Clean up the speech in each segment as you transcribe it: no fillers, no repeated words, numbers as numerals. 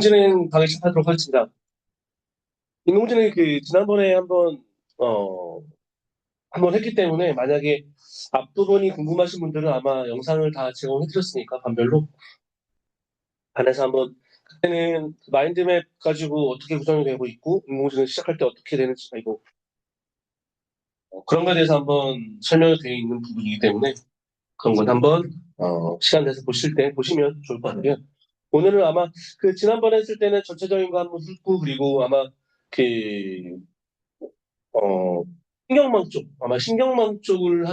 인공지능 강의 시작하도록 하겠습니다. 인공지능이 지난번에 한번 했기 때문에 만약에 앞부분이 궁금하신 분들은 아마 영상을 다 제공해 드렸으니까 반별로 반해서 한번 그때는 마인드맵 가지고 어떻게 구성이 되고 있고 인공지능 시작할 때 어떻게 되는지 알고 그런 거에 대해서 한번 설명이 되어 있는 부분이기 때문에 그런 건 한번 시간 내서 보시면 좋을 것 같아요. 오늘은 아마 지난번에 했을 때는 전체적인 거 한번 훑고 그리고 아마 그 어, 신경망 쪽, 아마 신경망 쪽을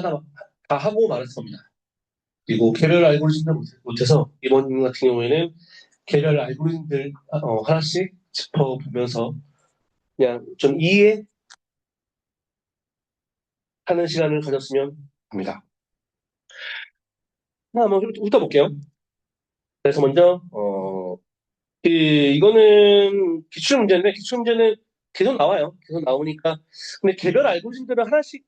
다 하고 말았을 겁니다. 그리고 개별 알고리즘도 못해서 이번 같은 경우에는 개별 알고리즘들 하나씩 짚어보면서 그냥 좀 이해하는 시간을 가졌으면 합니다. 한번 훑어볼게요. 그래서 먼저, 이거는 기출문제인데, 기출문제는 계속 나와요. 계속 나오니까. 근데 개별 알고리즘들은 하나씩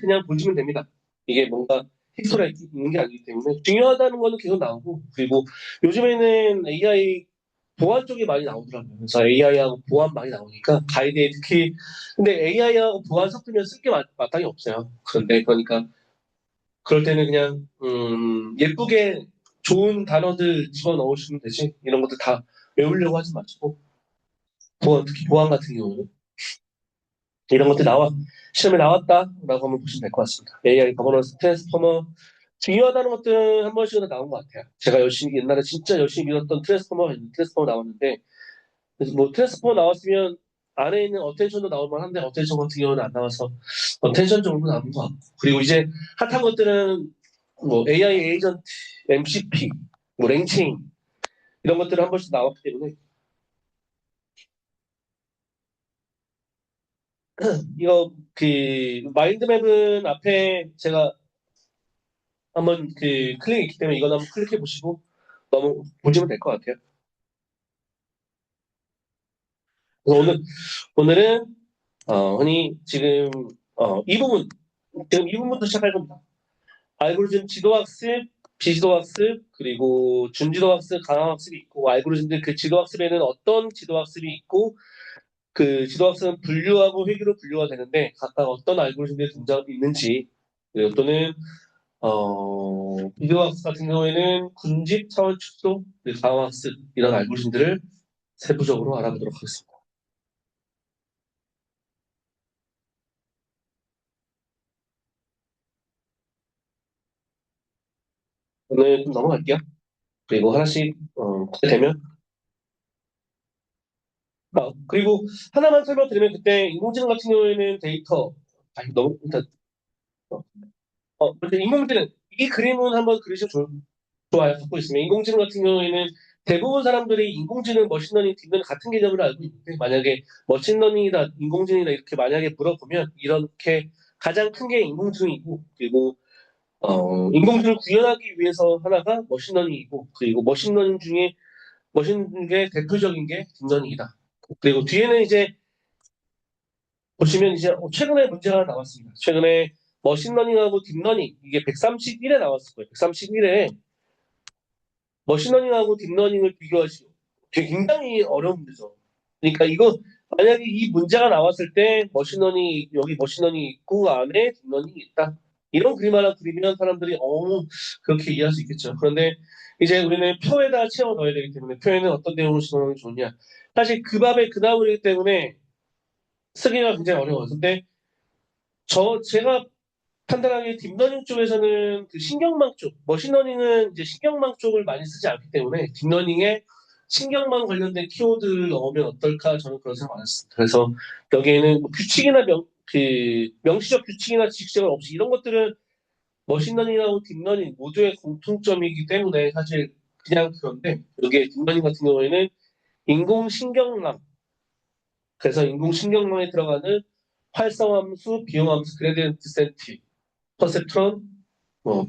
그냥 보시면 됩니다. 이게 뭔가 히스토리가 있는 게 아니기 때문에 중요하다는 거는 계속 나오고 그리고 요즘에는 AI 보안 쪽이 많이 나오더라고요. 그래서 AI하고 보안 많이 나오니까 가이드에 특히 근데 AI하고 보안 섞으면 쓸 게 마땅히 없어요. 그런데 그러니까 그럴 때는 그냥 예쁘게 좋은 단어들 집어넣으시면 되지 이런 것들 다 외우려고 하지 마시고 특히 보안 같은 경우는 이런 것들이 시험에 나왔다라고 한번 보시면 될 것 같습니다. AI 거버넌스 트랜스포머 중요하다는 것들은 한 번씩은 나온 것 같아요. 제가 옛날에 진짜 열심히 믿었던 트랜스포머 나왔는데, 그래서 뭐 트랜스포머 나왔으면 안에 있는 어텐션도 나올 만한데, 어텐션 같은 경우는 안 나와서, 어텐션 정도 나온 것 같고. 그리고 이제 핫한 것들은 뭐 AI 에이전트, MCP, 뭐 랭체인, 이런 것들은 한 번씩 나왔기 때문에, 이거 마인드맵은 앞에 제가 한번 클릭이 있기 때문에 이건 한번 클릭해 보시고 너무 보시면 될 것 같아요. 그래서 오늘은 흔히 지금 이 부분부터 시작할 겁니다. 알고리즘 지도학습, 비지도학습, 그리고 준지도학습, 강화학습이 있고 알고리즘들 그 지도학습에는 어떤 지도학습이 있고 그 지도학습은 분류하고 회귀로 분류가 되는데 각각 어떤 알고리즘들이 등장하고 있는지 그리고 또는 비교학습 같은 경우에는 군집, 차원 축소, 강화학습 이런 알고리즘들을 세부적으로 알아보도록 하겠습니다. 오늘 좀 넘어갈게요. 그리고 하나씩 되면 그리고 하나만 설명드리면 그때 인공지능 같은 경우에는 데이터 아니 너무 일단 근데 인공지능 이 그림은 한번 그리시면 좋아요. 갖고 있으면 인공지능 같은 경우에는 대부분 사람들이 인공지능, 머신러닝, 딥러닝 같은 개념을 알고 있는데 만약에 머신러닝이다, 인공지능이다 이렇게 만약에 물어보면 이렇게 가장 큰 게 인공지능이고 그리고 인공지능을 구현하기 위해서 하나가 머신러닝이고 그리고 머신러닝 중에 대표적인 게 딥러닝이다. 그리고 뒤에는 이제 보시면 이제 최근에 문제가 하나 나왔습니다. 최근에 머신러닝하고 딥러닝 이게 131에 나왔을 거예요. 131에 머신러닝하고 딥러닝을 비교하시고 굉장히 어려운 문제죠. 그러니까 이거 만약에 이 문제가 나왔을 때 여기 머신러닝이 있고 그 안에 딥러닝이 있다. 이런 그림 하나 그리면 사람들이 그렇게 이해할 수 있겠죠. 그런데 이제 우리는 표에다 채워 넣어야 되기 때문에 표에는 어떤 내용을 집어넣으면 좋냐. 사실 그 밥에 그 나물이기 때문에 쓰기가 굉장히 어려워요. 근데 제가 판단하기에 딥러닝 쪽에서는 그 신경망 쪽, 머신러닝은 이제 신경망 쪽을 많이 쓰지 않기 때문에 딥러닝에 신경망 관련된 키워드를 넣으면 어떨까 저는 그런 생각 많았습니다. 그래서 여기에는 뭐 명시적 규칙이나 지식적은 없이 이런 것들은 머신러닝하고 딥러닝 모두의 공통점이기 때문에 사실 그냥 그런데 여기에 딥러닝 같은 경우에는 인공신경망 그래서 인공신경망에 들어가는 활성함수, 비용함수, 그레디언트 센티, 퍼셉트론,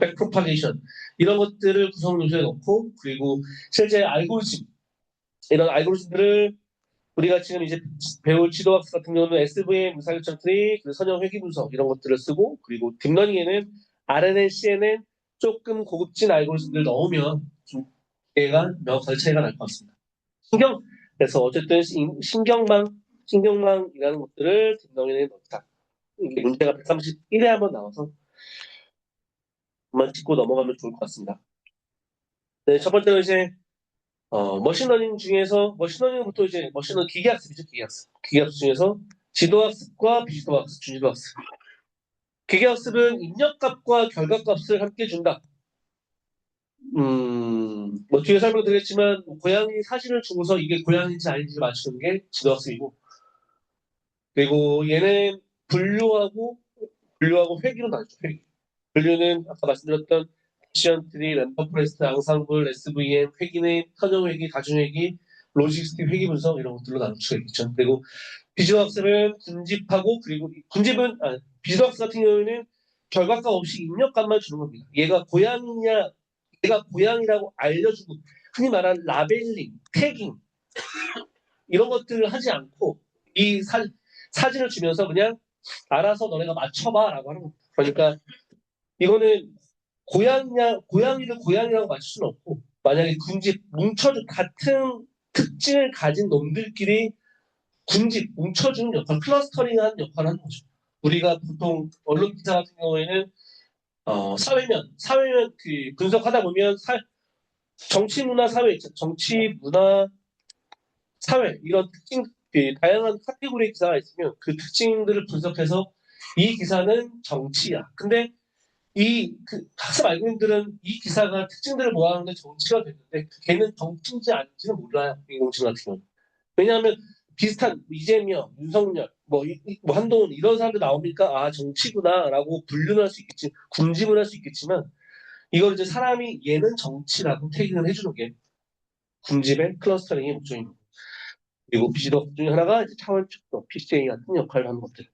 백프로파게이션 이런 것들을 구성 요소에 넣고 그리고 실제 이런 알고리즘들을 우리가 지금 이제 배울 지도학습 같은 경우는 SVM, 무사교청 트리, 그리고 선형 회귀 분석 이런 것들을 쓰고 그리고 딥러닝에는 RNN, CNN 조금 고급진 알고리즘들 넣으면 좀 얘가 명확하게 차이가 날 것 같습니다. 그래서 어쨌든 신경망이라는 것들을 뒷덩이에 넣자. 이게 문제가 131에 한번 나와서 한번 짚고 넘어가면 좋을 것 같습니다. 네, 첫 번째는 이제 머신러닝 중에서 머신러닝은 보통 이제 머신러닝 기계학습이죠, 기계학습. 기계학습 중에서 지도학습과 비지도학습, 준지도학습. 기계학습은 입력값과 결과값을 함께 준다. 뭐 뒤에 설명드렸지만 고양이 사진을 주고서 이게 고양이인지 아닌지 맞추는 게 지도학습이고, 그리고 얘는 분류하고 회귀로 나뉘죠. 회귀. 분류는 아까 말씀드렸던 액션트리, 랜덤 포레스트, 앙상블, SVM, 회귀는 선형 회귀, 가중 회귀, 로지스틱 회귀 분석 이런 것들로 나눌 수가 있죠. 그리고 비주학습은 군집하고, 그리고 비주학습 같은 경우에는 결과값 없이 입력값만 주는 겁니다. 얘가 고양이라고 알려주고, 흔히 말하는 라벨링, 태깅 이런 것들을 하지 않고 이 사진을 주면서 그냥 알아서 너네가 맞춰봐라고 하는 겁니다. 그러니까 이거는 고양이를 고양이라고 맞출 수는 없고, 만약에 같은 특징을 가진 놈들끼리 뭉쳐주는 역할, 클러스터링하는 역할을 하는 거죠. 우리가 보통 언론 기사 같은 경우에는 사회면 그 분석하다 보면 정치 문화 사회, 정치 문화 사회 이런 특징, 그 다양한 카테고리 기사가 있으면 그 특징들을 분석해서 이 기사는 정치야. 근데 학습 알고리즘들은 이 기사가 특징들을 모아놓는데 정치가 됐는데 걔는 정치인지 아닌지는 몰라요. 인공지능 같은 경우는. 왜냐하면 비슷한 이재명, 윤석열, 뭐 한동훈 이런 사람들 나오니까 아 정치구나라고 분류는 할 수 있겠지, 군집을 할 수 있겠지만 이걸 이제 사람이 얘는 정치라고 태깅을 해주는 게 군집의 클러스터링의 목적입니다. 그리고 비지도 중에 하나가 이제 차원적 PCA 같은 역할을 하는 것들.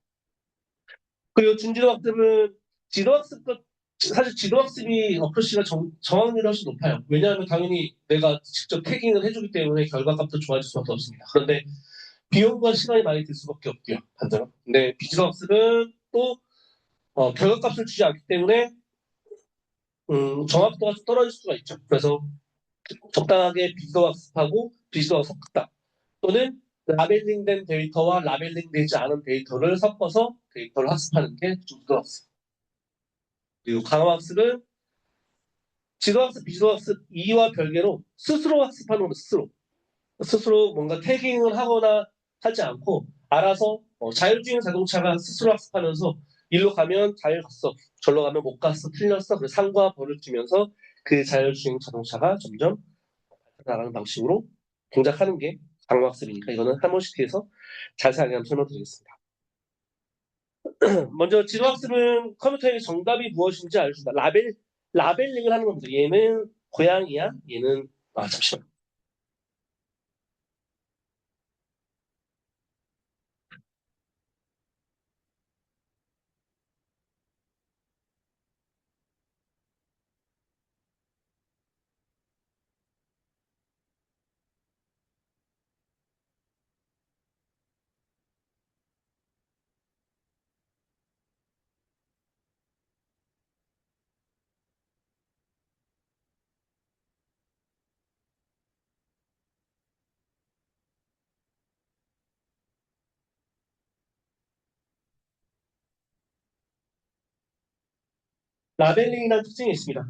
그리고 중지도학습은 지도학습과 사실 지도학습이 어프로치가 정확률이 훨씬 높아요. 왜냐하면 당연히 내가 직접 태깅을 해주기 때문에 결과값도 좋아질 수밖에 없습니다. 그런데 비용과 시간이 많이 들 수밖에 없고요. 반대로. 근데 비지도학습은 또 결과값을 주지 않기 때문에 정확도가 좀 떨어질 수가 있죠. 그래서 적당하게 비지도학습하고 비지도학습 섞다. 또는 라벨링된 데이터와 라벨링되지 않은 데이터를 섞어서 데이터를 학습하는 게 중지도학습. 그리고 강화학습은 지도학습, 비지도학습 이와 별개로 스스로 학습하는 겁니다. 스스로 뭔가 태깅을 하거나 하지 않고 알아서 자율주행 자동차가 스스로 학습하면서 일로 가면 잘 갔어, 절로 가면 못 갔어, 틀렸어. 그래서 상과 벌을 주면서 그 자율주행 자동차가 점점 나가는 방식으로 동작하는 게 강화학습이니까 이거는 한 번씩 뒤에서 자세하게 한번 설명드리겠습니다. 먼저 지도학습은 컴퓨터에게 정답이 무엇인지 알려준다. 라벨링을 하는 겁니다. 얘는 고양이야, 얘는 잠시만. 라벨링이라는 특징이 있습니다.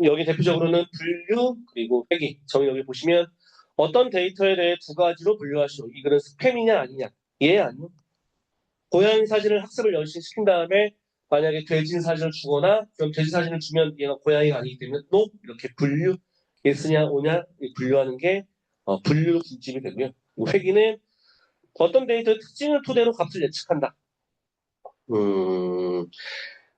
여기 대표적으로는 분류 그리고 회귀. 저희 여기 보시면 어떤 데이터에 대해 두 가지로 분류하시오. 이거는 스팸이냐 아니냐. 예 아니요. 고양이 사진을 학습을 열심히 시킨 다음에 만약에 돼지 사진을 주거나 그럼 돼지 사진을 주면 얘가 고양이가 아니기 때문에 또 이렇게 분류 예스냐 오냐 분류하는 게 분류 분집이 되고요. 회귀는 어떤 데이터의 특징을 토대로 값을 예측한다.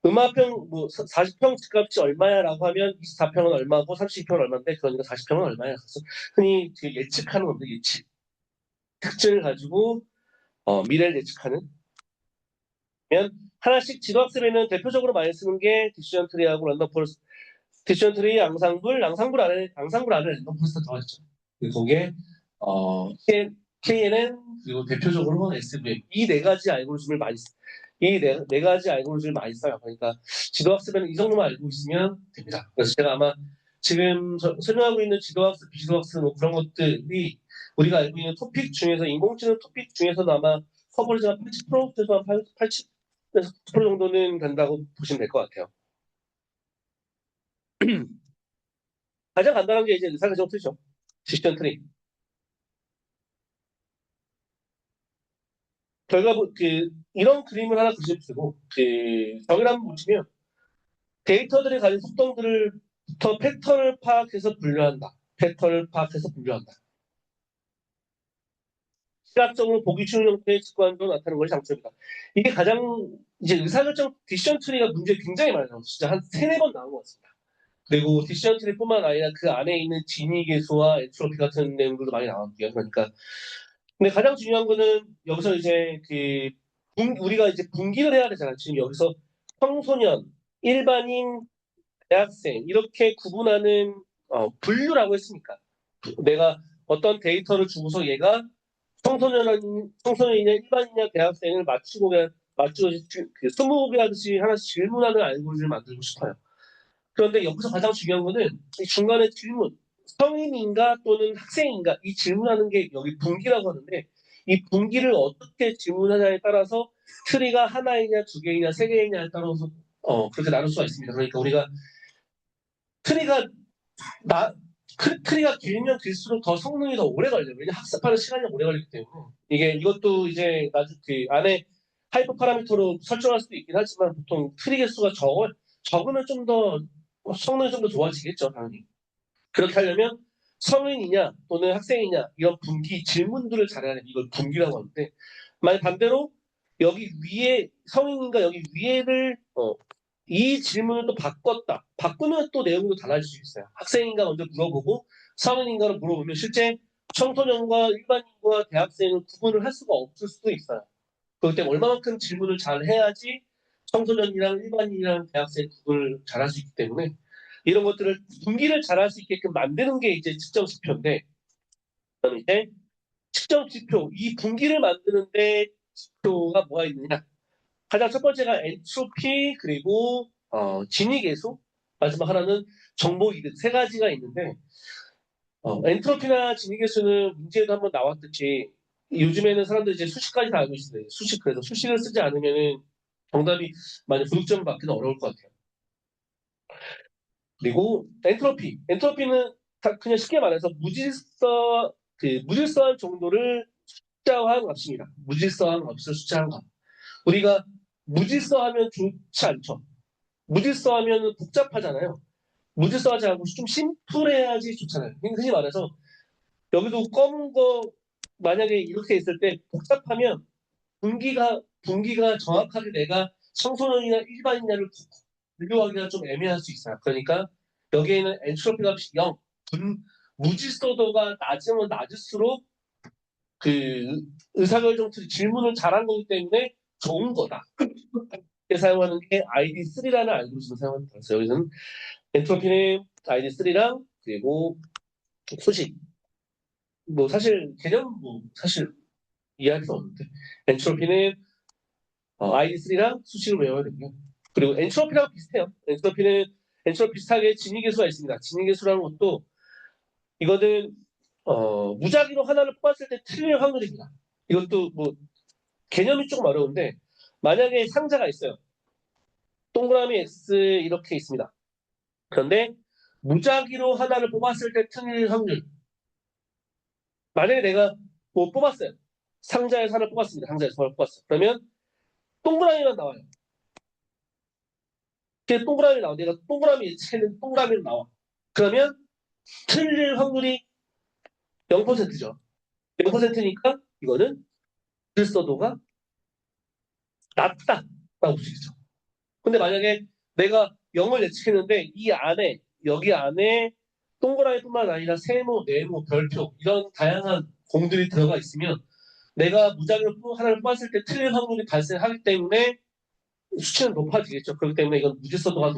음화평 40평 집값이 얼마야라고 하면 24평은 얼마고 32평은 얼마인데 그러니까 40평은 얼마야. 그래서 흔히 예측하는 겁니다. 예측. 특징을 가지고 미래를 예측하는. 면 하나씩 지도학습에는 대표적으로 많이 쓰는 게 디시전 트리하고 랜덤 포레스트. 디시전 트리, 앙상블 안에 랜덤 포레스트 들어가있죠. 그리고 거기에 KNN 그리고 대표적으로 SVM 이 네 가지 알고리즘을 많이 씁니다. 이네 가지 알고리즘을 많이 써요. 그러니까 지도학습에는 이 정도만 알고 있으면 됩니다. 그래서 제가 아마 지금 설명하고 있는 지도학습, 비지도학습 뭐 그런 것들이 우리가 알고 있는 토픽 중에서 인공지능 토픽 중에서도 아마 커버리지가 80% 최소한 80에서 90% 정도는 된다고 보시면 될 것 같아요. 가장 간단한 게 이제 의사결정 트리죠. 디시전 트리. 이런 그림을 하나 그려주시고 정의를 한번 보시면 데이터들이 가진 속성들을부터 패턴을 파악해서 분류한다. 패턴을 파악해서 분류한다. 시각적으로 보기 쉬운 형태의 직관으로 나타나는 것이 장점이다. 이게 가장 이제 의사결정 디시전 트리가 문제 굉장히 많아요. 진짜 한 세네 번 나온 것 같습니다. 그리고 디시전 트리뿐만 아니라 그 안에 있는 진위 계수와 엔트로피 같은 내용들도 많이 나왔고요. 그러니까 근데 가장 중요한 거는 여기서 이제 우리가 이제 분기를 해야 되잖아요. 지금 여기서 청소년, 일반인, 대학생 이렇게 구분하는 분류라고 했으니까 내가 어떤 데이터를 주고서 얘가 청소년이냐 일반인이냐 대학생을 맞추고 20개 하듯이 하나씩 질문하는 알고리즘을 만들고 싶어요. 그런데 여기서 가장 중요한 거는 이 중간에 질문 성인인가 또는 학생인가 이 질문하는 게 여기 분기라고 하는데 이 분기를 어떻게 질문하냐에 따라서 트리가 하나이냐 두 개이냐 세 개이냐에 따라서 그렇게 나눌 수가 있습니다. 그러니까 우리가 트리가 나 트리가 길면 길수록 더 성능이 더 오래 걸려요. 왜냐면 학습하는 시간이 오래 걸리기 때문에 이것도 이제 나중 그 안에 하이퍼 파라미터로 설정할 수도 있긴 하지만 보통 트리 개수가 적으면 좀 더 성능이 좀 더 좋아지겠죠, 당연히. 그렇게 하려면 성인이냐 또는 학생이냐 이런 분기 질문들을 잘해야 돼요. 이걸 분기라고 하는데 만약 반대로 여기 위에 성인인가 여기 위에를 이 질문을 또 바꿨다. 바꾸면 또 내용도 달라질 수 있어요. 학생인가 먼저 물어보고 성인인가를 물어보면 실제 청소년과 일반인과 대학생은 구분을 할 수가 없을 수도 있어요. 그렇기 때문에 얼마만큼 질문을 잘 해야지 청소년이랑 일반인이랑 대학생 구분을 잘 할 수 있기 때문에 이런 것들을 분기를 잘 할 수 있게끔 만드는 게 이제 측정 지표인데 그럼 이제 측정 지표 이 분기를 만드는데 지표가 뭐가 있느냐 가장 첫 번째가 엔트로피 그리고 진위 계수 마지막 하나는 정보 이득 세 가지가 있는데 엔트로피나 진위 계수는 문제에도 한번 나왔듯이 요즘에는 사람들이 이제 수식까지 다 알고 있습니다. 수식 그래서 수식을 쓰지 않으면은 정답이 만약 부득점 받기는 어려울 것 같아요. 그리고 엔트로피는 그냥 쉽게 말해서 무질서한 정도를 숫자화한 값입니다. 무질서한 값을 숫자화한 값. 우리가 무질서하면 좋지 않죠. 무질서하면 복잡하잖아요. 무질서하지 않고 좀 심플해야지 좋잖아요. 흔히 말해서 여기도 검은 거 만약에 이렇게 있을 때 복잡하면 분기가 정확하게 내가 청소년이나 일반인냐를 분류하기가 좀 애매할 수 있어요. 그러니까 여기에는 엔트로피 값이 0, 무질서도가 낮으면 낮을수록 그 의사결정 틀이 질문을 잘한 거기 때문에 좋은 거다. 사용하는 게 ID3라는 알고리즘을 사용하는 거였어요. 여기서는 엔트로피는 ID3랑 그리고 수식. 뭐 사실 개념 뭐 사실 이해할 수 없는데 엔트로피는 ID3랑 수식을 외워야 되고요. 그리고 엔트로피랑 비슷해요. 엔트로피 비슷하게 진위계수가 있습니다. 진위계수라는 것도 이거는 무작위로 하나를 뽑았을 때 틀릴 확률입니다. 이것도 뭐 개념이 조금 어려운데 만약에 상자가 있어요. 동그라미 X 이렇게 있습니다. 그런데 무작위로 하나를 뽑았을 때 틀릴 확률. 만약에 내가 뭐 뽑았어요. 상자에서 하나를 뽑았습니다. 상자에서 하나를 뽑았어요. 그러면 동그라미만 나와요. 동그라미 나와. 내가 동그라미 채는 동그라미로 나와. 그러면 틀릴 확률이 0%죠. 0%니까 이거는 질서도가 낮다라고 볼 수 있죠. 근데 만약에 내가 0을 예측했는데 여기 안에 동그라미뿐만 아니라 세모, 네모, 별표 이런 다양한 공들이 들어가 있으면 내가 무작위로 하나를 뽑았을 때 틀릴 확률이 발생하기 때문에 수치는 높아지겠죠. 그렇기 때문에 이건 무질서도가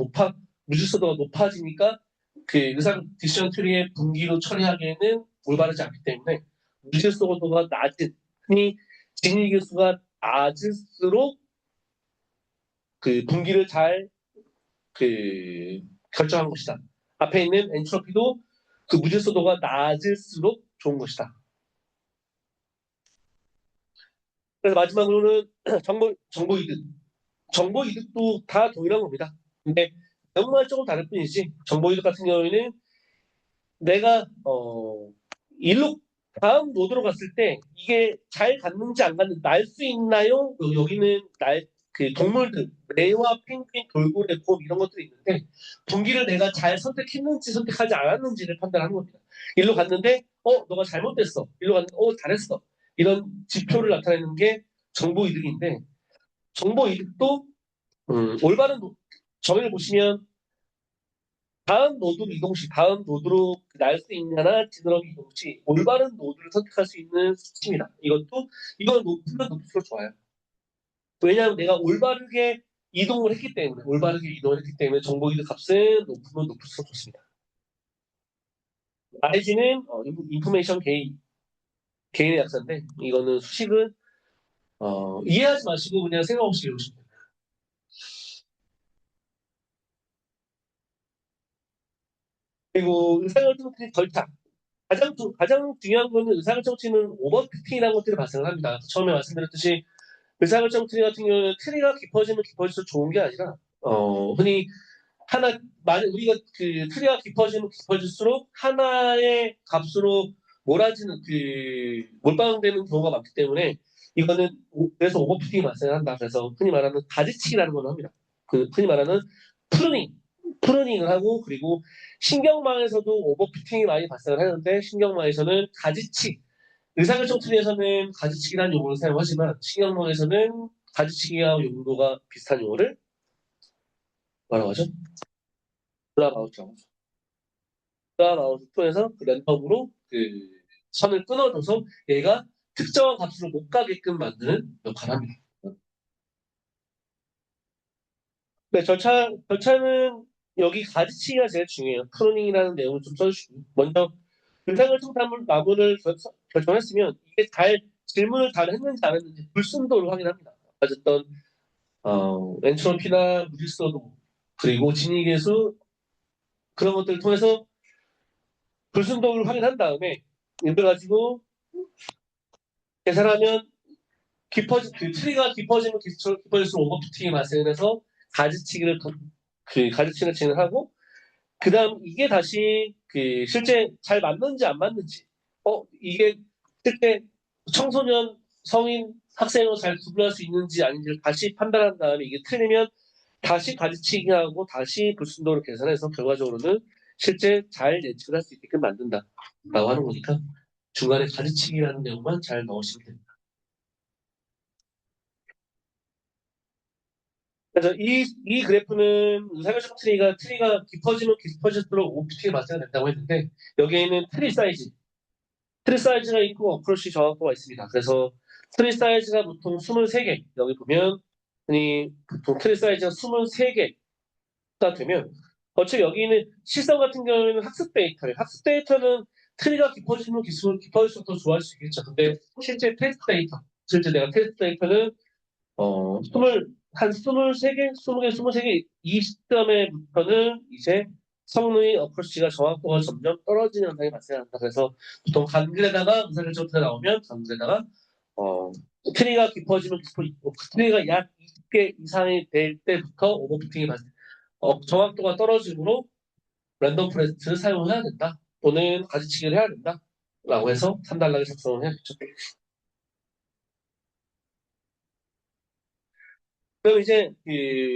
높아지니까 그 의상 디시전 트리의 분기로 처리하기에는 올바르지 않기 때문에 무질서도가 낮은 흔히 진위 계수가 낮을수록 그 분기를 잘 결정한 것이다. 앞에 있는 엔트로피도 그 무질서도가 낮을수록 좋은 것이다. 그래서 마지막으로는 정보 이득. 정보 이득도 다 동일한 겁니다. 근데 내용만 조금 다를 뿐이지 정보 이득 같은 경우에는 내가 일로 다음 노드로 갔을 때 이게 잘 갔는지 안 갔는지 날 수 있나요? 여기는 그 동물들 매와 펭귄, 돌고래, 곰 이런 것들이 있는데 분기를 내가 잘 선택했는지 선택하지 않았는지를 판단하는 겁니다. 일로 갔는데 너가 잘못됐어. 일로 갔는데 잘했어. 이런 지표를 나타내는 게 정보 이득인데 정보 이득도 올바른 정의를 보시면 다음 노드로 이동 시 다음 노드로 날 수 있냐나 지느러미 이동 시 올바른 노드를 선택할 수 있는 수치입니다. 이건 높으면 높을수록 좋아요. 왜냐하면 내가 올바르게 이동을 했기 때문에 정보 이득 값은 높으면 높을수록 좋습니다. RG는 인포메이션 개인의 약자인데 이거는 수식은 이해하지 마시고 그냥 생각 없이 외우시면 됩니다. 그리고 의사결정 트리 절차. 가장 중요한 거는 의사결정치는 오버피팅이라는 것들이 발생을 합니다. 처음에 말씀드렸듯이 의사결정 트리 같은 경우는 트리가 깊어지면 깊어질수록 좋은 게 아니라 흔히 만약 우리가 그 트리가 깊어지면 깊어질수록 하나의 값으로 몰아지는 몰빵되는 경우가 많기 때문에 이거는 그래서 오버피팅이 발생한다. 그래서 흔히 말하는 가지치기라는 걸 합니다. 흔히 말하는 프루닝, 프루닝을 하고 그리고 신경망에서도 오버피팅이 많이 발생을 하는데 신경망에서는 의사결정 트리에서는 가지치기라는 용어를 사용하지만 신경망에서는 가지치기와 용도가 비슷한 용어를 뭐라고 하죠? 플라바우트라고 하죠. 플라바우트 통해서 그 랜덤으로 선을 끊어줘서 얘가 특정한 값으로 못 가게끔 만드는 역할을 합니다. 네, 절차는 여기 가지치기가 제일 중요해요. 프로닝이라는 내용을 좀 써주시고 먼저 의사결정 나무를 결정했으면 이게 질문을 잘 했는지 안 했는지 불순도를 확인합니다. 어쨌든 엔트로피나 무질서도 그리고 진위계수 그런 것들을 통해서 불순도를 확인한 다음에 이걸 가지고 계산하면 트리가 깊어지면 깊어질수록 오버피팅이 발생해서 가지치기를 가지치기를 진행하고 그다음 이게 다시 실제 잘 맞는지 안 맞는지 이게 실제 청소년 성인 학생으로 잘 구분할 수 있는지 아닌지를 다시 판단한 다음에 이게 틀리면 다시 가지치기하고 다시 불순도를 계산해서 결과적으로는 실제 잘 예측을 할 수 있게끔 만든다라고 하는 거니까 중간에 가지치기라는 내용만 잘 넣으시면 됩니다. 그래서 이 그래프는 의사결정 트리가 깊어지면 깊어질수록 OPT가 발생된다고 했는데 여기에는 트리 사이즈가 있고 어프로치 정확도가 있습니다. 그래서 트리 사이즈가 보통 23개 여기 보면 보통 트리 사이즈가 23개가 되면 어차피 여기 있는 실성 같은 경우에는 학습 데이터예요. 학습 데이터는 트리가 깊어지면 깊어질수록 더 좋아할 수 있겠죠. 근데 실제 내가 테스트 데이터는 한 23개, 20개, 23개 이 시점에부터는 이제 성능의 어프로치가 정확도가 점점 떨어지는 현상이 발생한다. 그래서 보통 간글에다가 의사결정표가 나오면 간글에다가 어, 트리가 약 20개 이상이 될 때부터 오버피팅이 정확도가 떨어지므로 랜덤 포레스트를 사용해야 된다. 또는 가지치기를 해야 된다. 라고 해서 3단락에 작성을 해야겠죠. 그럼 이제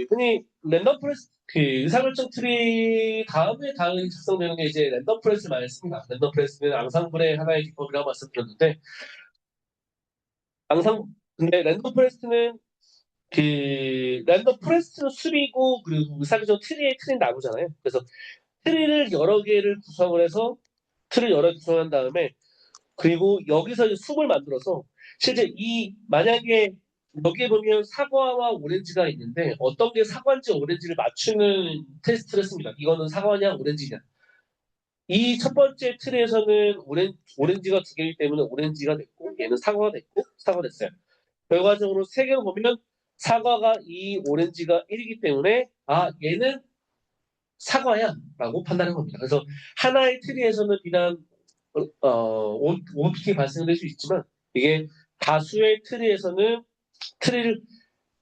흔히 랜덤 프레스 의사결정 트리 다음에 작성되는 게 이제 랜덤 프레스 많이 씁니다. 랜덤 프레스는 앙상블의 하나의 기법이라고 말씀드렸는데 앙상 근데 랜덤 프레스는 수비고 그리고 의사결정 트리 나누잖아요. 그래서 트리를 여러 개 구성한 다음에 그리고 여기서 이제 숲을 만들어서 실제 만약에 여기에 보면 사과와 오렌지가 있는데 어떤 게 사과인지 오렌지를 맞추는 테스트를 했습니다. 이거는 사과냐 오렌지냐. 이 첫 번째 틀에서는 오렌지가 두 개이기 때문에 오렌지가 됐고 얘는 사과가 됐고 사과가 됐어요. 결과적으로 세 개를 보면 사과가 2, 오렌지가 1이기 때문에 얘는 사과야라고 판단한 겁니다. 그래서 하나의 트리에서는 비단 오버피팅이 발생될 수 있지만 이게 다수의 트리에서는 트리를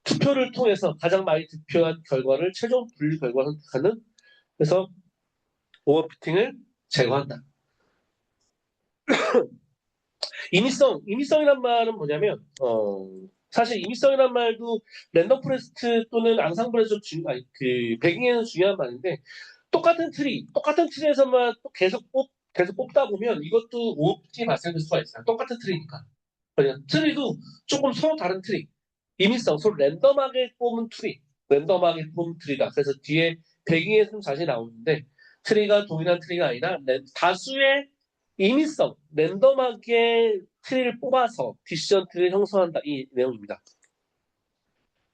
투표를 통해서 가장 많이 득표한 결과를 최종 분류 결과를 선택하는 그래서 오버피팅을 제거한다. 임의성이란 말은 뭐냐면 사실 임의성이란 말도 랜덤 포레스트 또는 앙상블에서 그 배경에는 중요한 말인데 똑같은 트리에서만 또 계속 뽑다 보면 이것도 오버피팅이 발생될 수가 있어요. 똑같은 트리니까. 그냥 트리도 조금 서로 다른 트리. 임의성, 서로 랜덤하게 뽑은 트리다. 그래서 뒤에 배경에 좀 자세히 나오는데 트리가 동일한 트리가 아니라 다수의 임의성, 랜덤하게 트리를 뽑아서 디시전 트리를 형성한다. 이 내용입니다.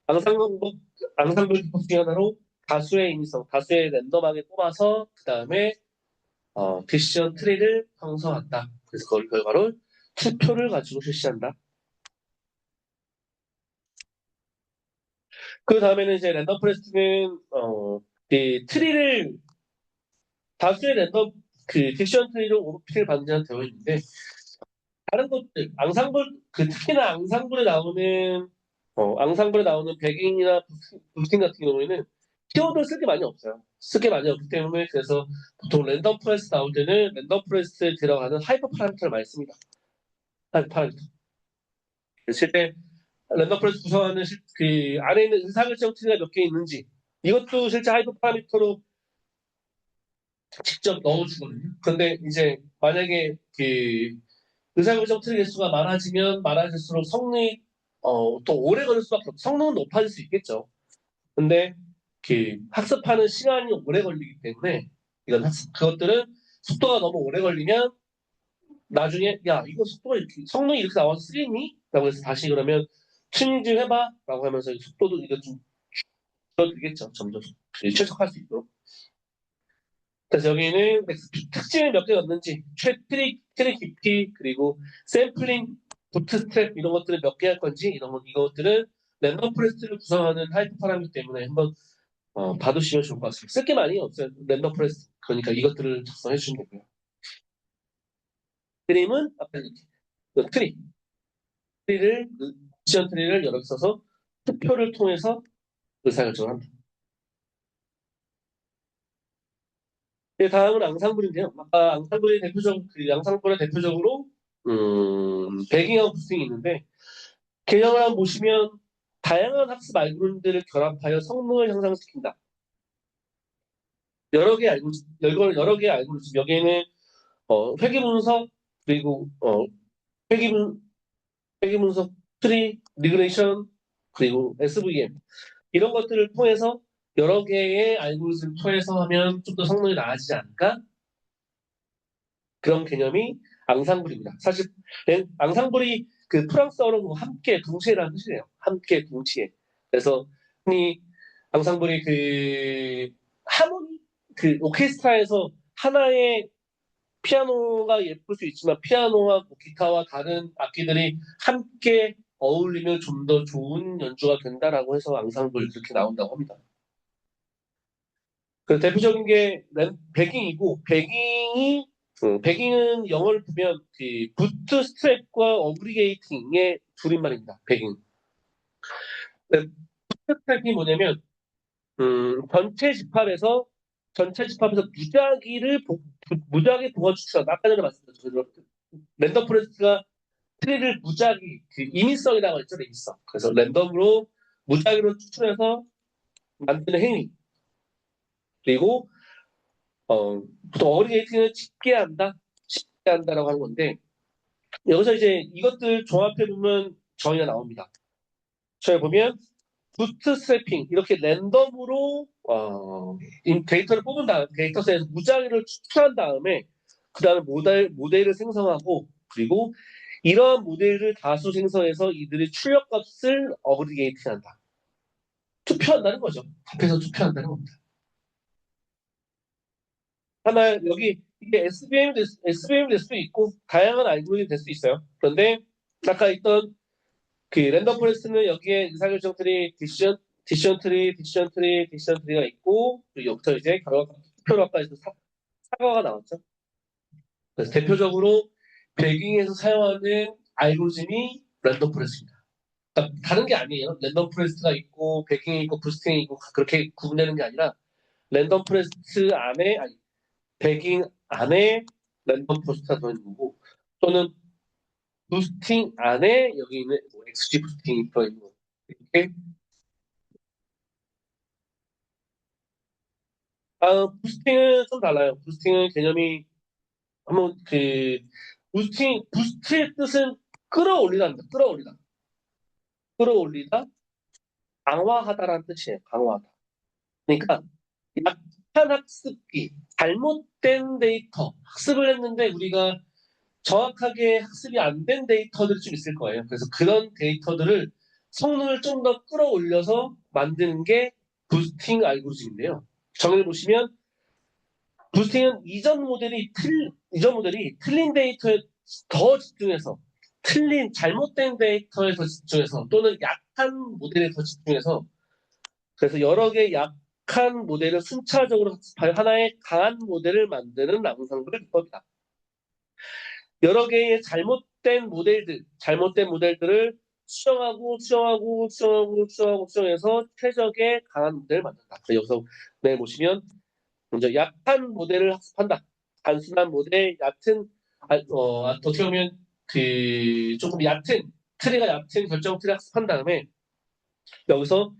앙상블 기법 중에 하나로 다수의 임의성, 다수의 랜덤하게 뽑아서 그 다음에 디시전 트리를 형성한다. 그래서 그걸 결과로 투표를 가지고 실시한다. 그 다음에는 이제 랜덤 포레스트는 이 트리를 다수의 랜덤 그 딕션 트리로 오버핏을 받는 되어 있는데 다른 것들 특히나 앙상블에 나오는 백인이나 부스팅 같은 경우에는 키워드를 쓸 게 많이 없어요. 쓸 게 많이 없기 때문에 그래서 보통 랜덤 포레스트 나올 때는 랜덤 포레스트에 들어가는 하이퍼 파라미터를 많이 씁니다. 하이퍼 파라미터. 실제 랜덤 포레스트 구성하는 그 안에 있는 의사결정 트리가 몇 개 있는지 이것도 실제 하이퍼 파라미터로 직접 넣어주거든요. 근데 이제 만약에 그 의사결정 트리 개수가 많아지면 많아질수록 성능이 또 오래 걸릴 수밖에 없고 성능은 높아질 수 있겠죠. 근데 그 학습하는 시간이 오래 걸리기 때문에 그것들은 속도가 너무 오래 걸리면 나중에 야 이거 속도가 이렇게 성능이 이렇게 나와서 쓰겠니? 라고 해서 다시 그러면 튜닝 좀 해봐 라고 하면서 속도도 이거 좀 줄어들겠죠. 점점 최적화할 수 있도록. 그래서 여기는 특징을 몇 개 넣는지, 트리 깊이, 그리고 샘플링, 부트스트랩 이런 것들을 몇 개 할 건지 이것들은 랜덤 포레스트를 구성하는 하이퍼 파라미터 때문에 한번 봐두시면 좋을 것 같습니다. 쓸 게 많이 없어요. 랜덤 포레스트. 그러니까 이것들을 작성해 주시면 되고요. 트림은 아까 이렇게 트리를 디시전 트리를 여러 개 써서 투표를 통해서 의사결정을 합니다. 네, 다음은 앙상블인데요. 아까 앙상블의 대표적으로 배깅하고 부스팅이 있는데 개념을 한번 보시면 다양한 학습 알고리즘들을 결합하여 성능을 향상시킨다. 여러 개의 알고리즘 여기에는 회귀 분석 그리고 회귀 분 회귀 분석 트리 리그레이션 그리고 SVM 이런 것들을 통해서 여러 개의 알고리즘을 통해서 하면 좀 더 성능이 나아지지 않을까? 그런 개념이 앙상블입니다. 사실 앙상블이 그 프랑스어로 함께 동시에라는 뜻이에요. 함께 동시에. 그래서 흔히 앙상블이 그 하모니 그 오케스트라에서 하나의 피아노가 예쁠 수 있지만 피아노와 기타와 다른 악기들이 함께 어울리면 좀 더 좋은 연주가 된다라고 해서 앙상블 이렇게 나온다고 합니다. 그 대표적인 게 베깅이고 베깅은 영어를 보면 그 부트 스트랩과 어그리게이팅의 줄임말입니다. 베깅. 네, 부트 스트랩이 뭐냐면 전체 집합에서 무작위 보관 추출한다. 아까 전에 말씀드렸죠. 랜덤 포레스트가 트리를 그 임의성이라고 했죠. 임의성. 그래서 랜덤으로 무작위로 추출해서 만드는 행위. 그리고 보통 어그리게이팅은 쉽게 한다라고 하는 건데 여기서 이제 이것들 종합해 보면 정의가 나옵니다. 저희 보면 부트스트래핑 이렇게 랜덤으로 데이터를 뽑은 다음 데이터셋에서 무작위를 추출한 다음에 그 다음에 모델을 생성하고 그리고 이러한 모델을 다수 생성해서 이들의 출력값을 어그리게이팅한다. 투표한다는 거죠. 합해서 투표한다는 겁니다. 하나 여기 이게 SVM 될 수도 있고 다양한 알고리즘이 될 수 있어요. 그런데 아까 있던 그 랜덤 포레스트는 여기에 의사결정들이 디시전 트리가 있고, 그리고 여기서 이제 결과, 투표로 아까 사과가 나왔죠. 그래서 대표적으로 배깅에서 사용하는 알고리즘이 랜덤 포레스트입니다. 그러니까 다른 게 아니에요. 랜덤 포레스트가 있고, 배깅이 있고, 부스팅이 있고, 그렇게 구분되는 게 아니라, 랜덤 포레스트 안에, 아니, 배깅 안에 랜덤 포레스트가 들어있는 거고, 또는 부스팅 안에 여기 있는 뭐 XG 부스팅이 들어있는 거고, 이렇게. 부스팅은 좀 달라요. 부스팅은 개념이, 한번 부스트의 뜻은 끌어올리다입니다. 끌어올리다, 강화하다라는 뜻이에요. 강화하다. 그러니까 약한 학습기, 잘못된 데이터, 학습을 했는데 우리가 정확하게 학습이 안 된 데이터들이 좀 있을 거예요. 그래서 그런 데이터들을 성능을 좀 더 끌어올려서 만드는 게 부스팅 알고리즘인데요. 정의를 보시면 부스팅은 이전 모델이 틀린 데이터에 더 집중해서, 잘못된 데이터에 더 집중해서, 또는 약한 모델에 더 집중해서, 그래서 여러 개 약한 모델을 순차적으로 학습하여 하나의 강한 모델을 만드는 랑상블의 기법이다. 여러 개의 잘못된 모델들을 수정해서 최적의 강한 모델을 만든다. 여기서 네, 보시면 먼저 약한 모델을 학습한다. 단순한 모델, 어떻게 보면 조금 트리가 얕은 결정 트리 학습한 다음에 여기서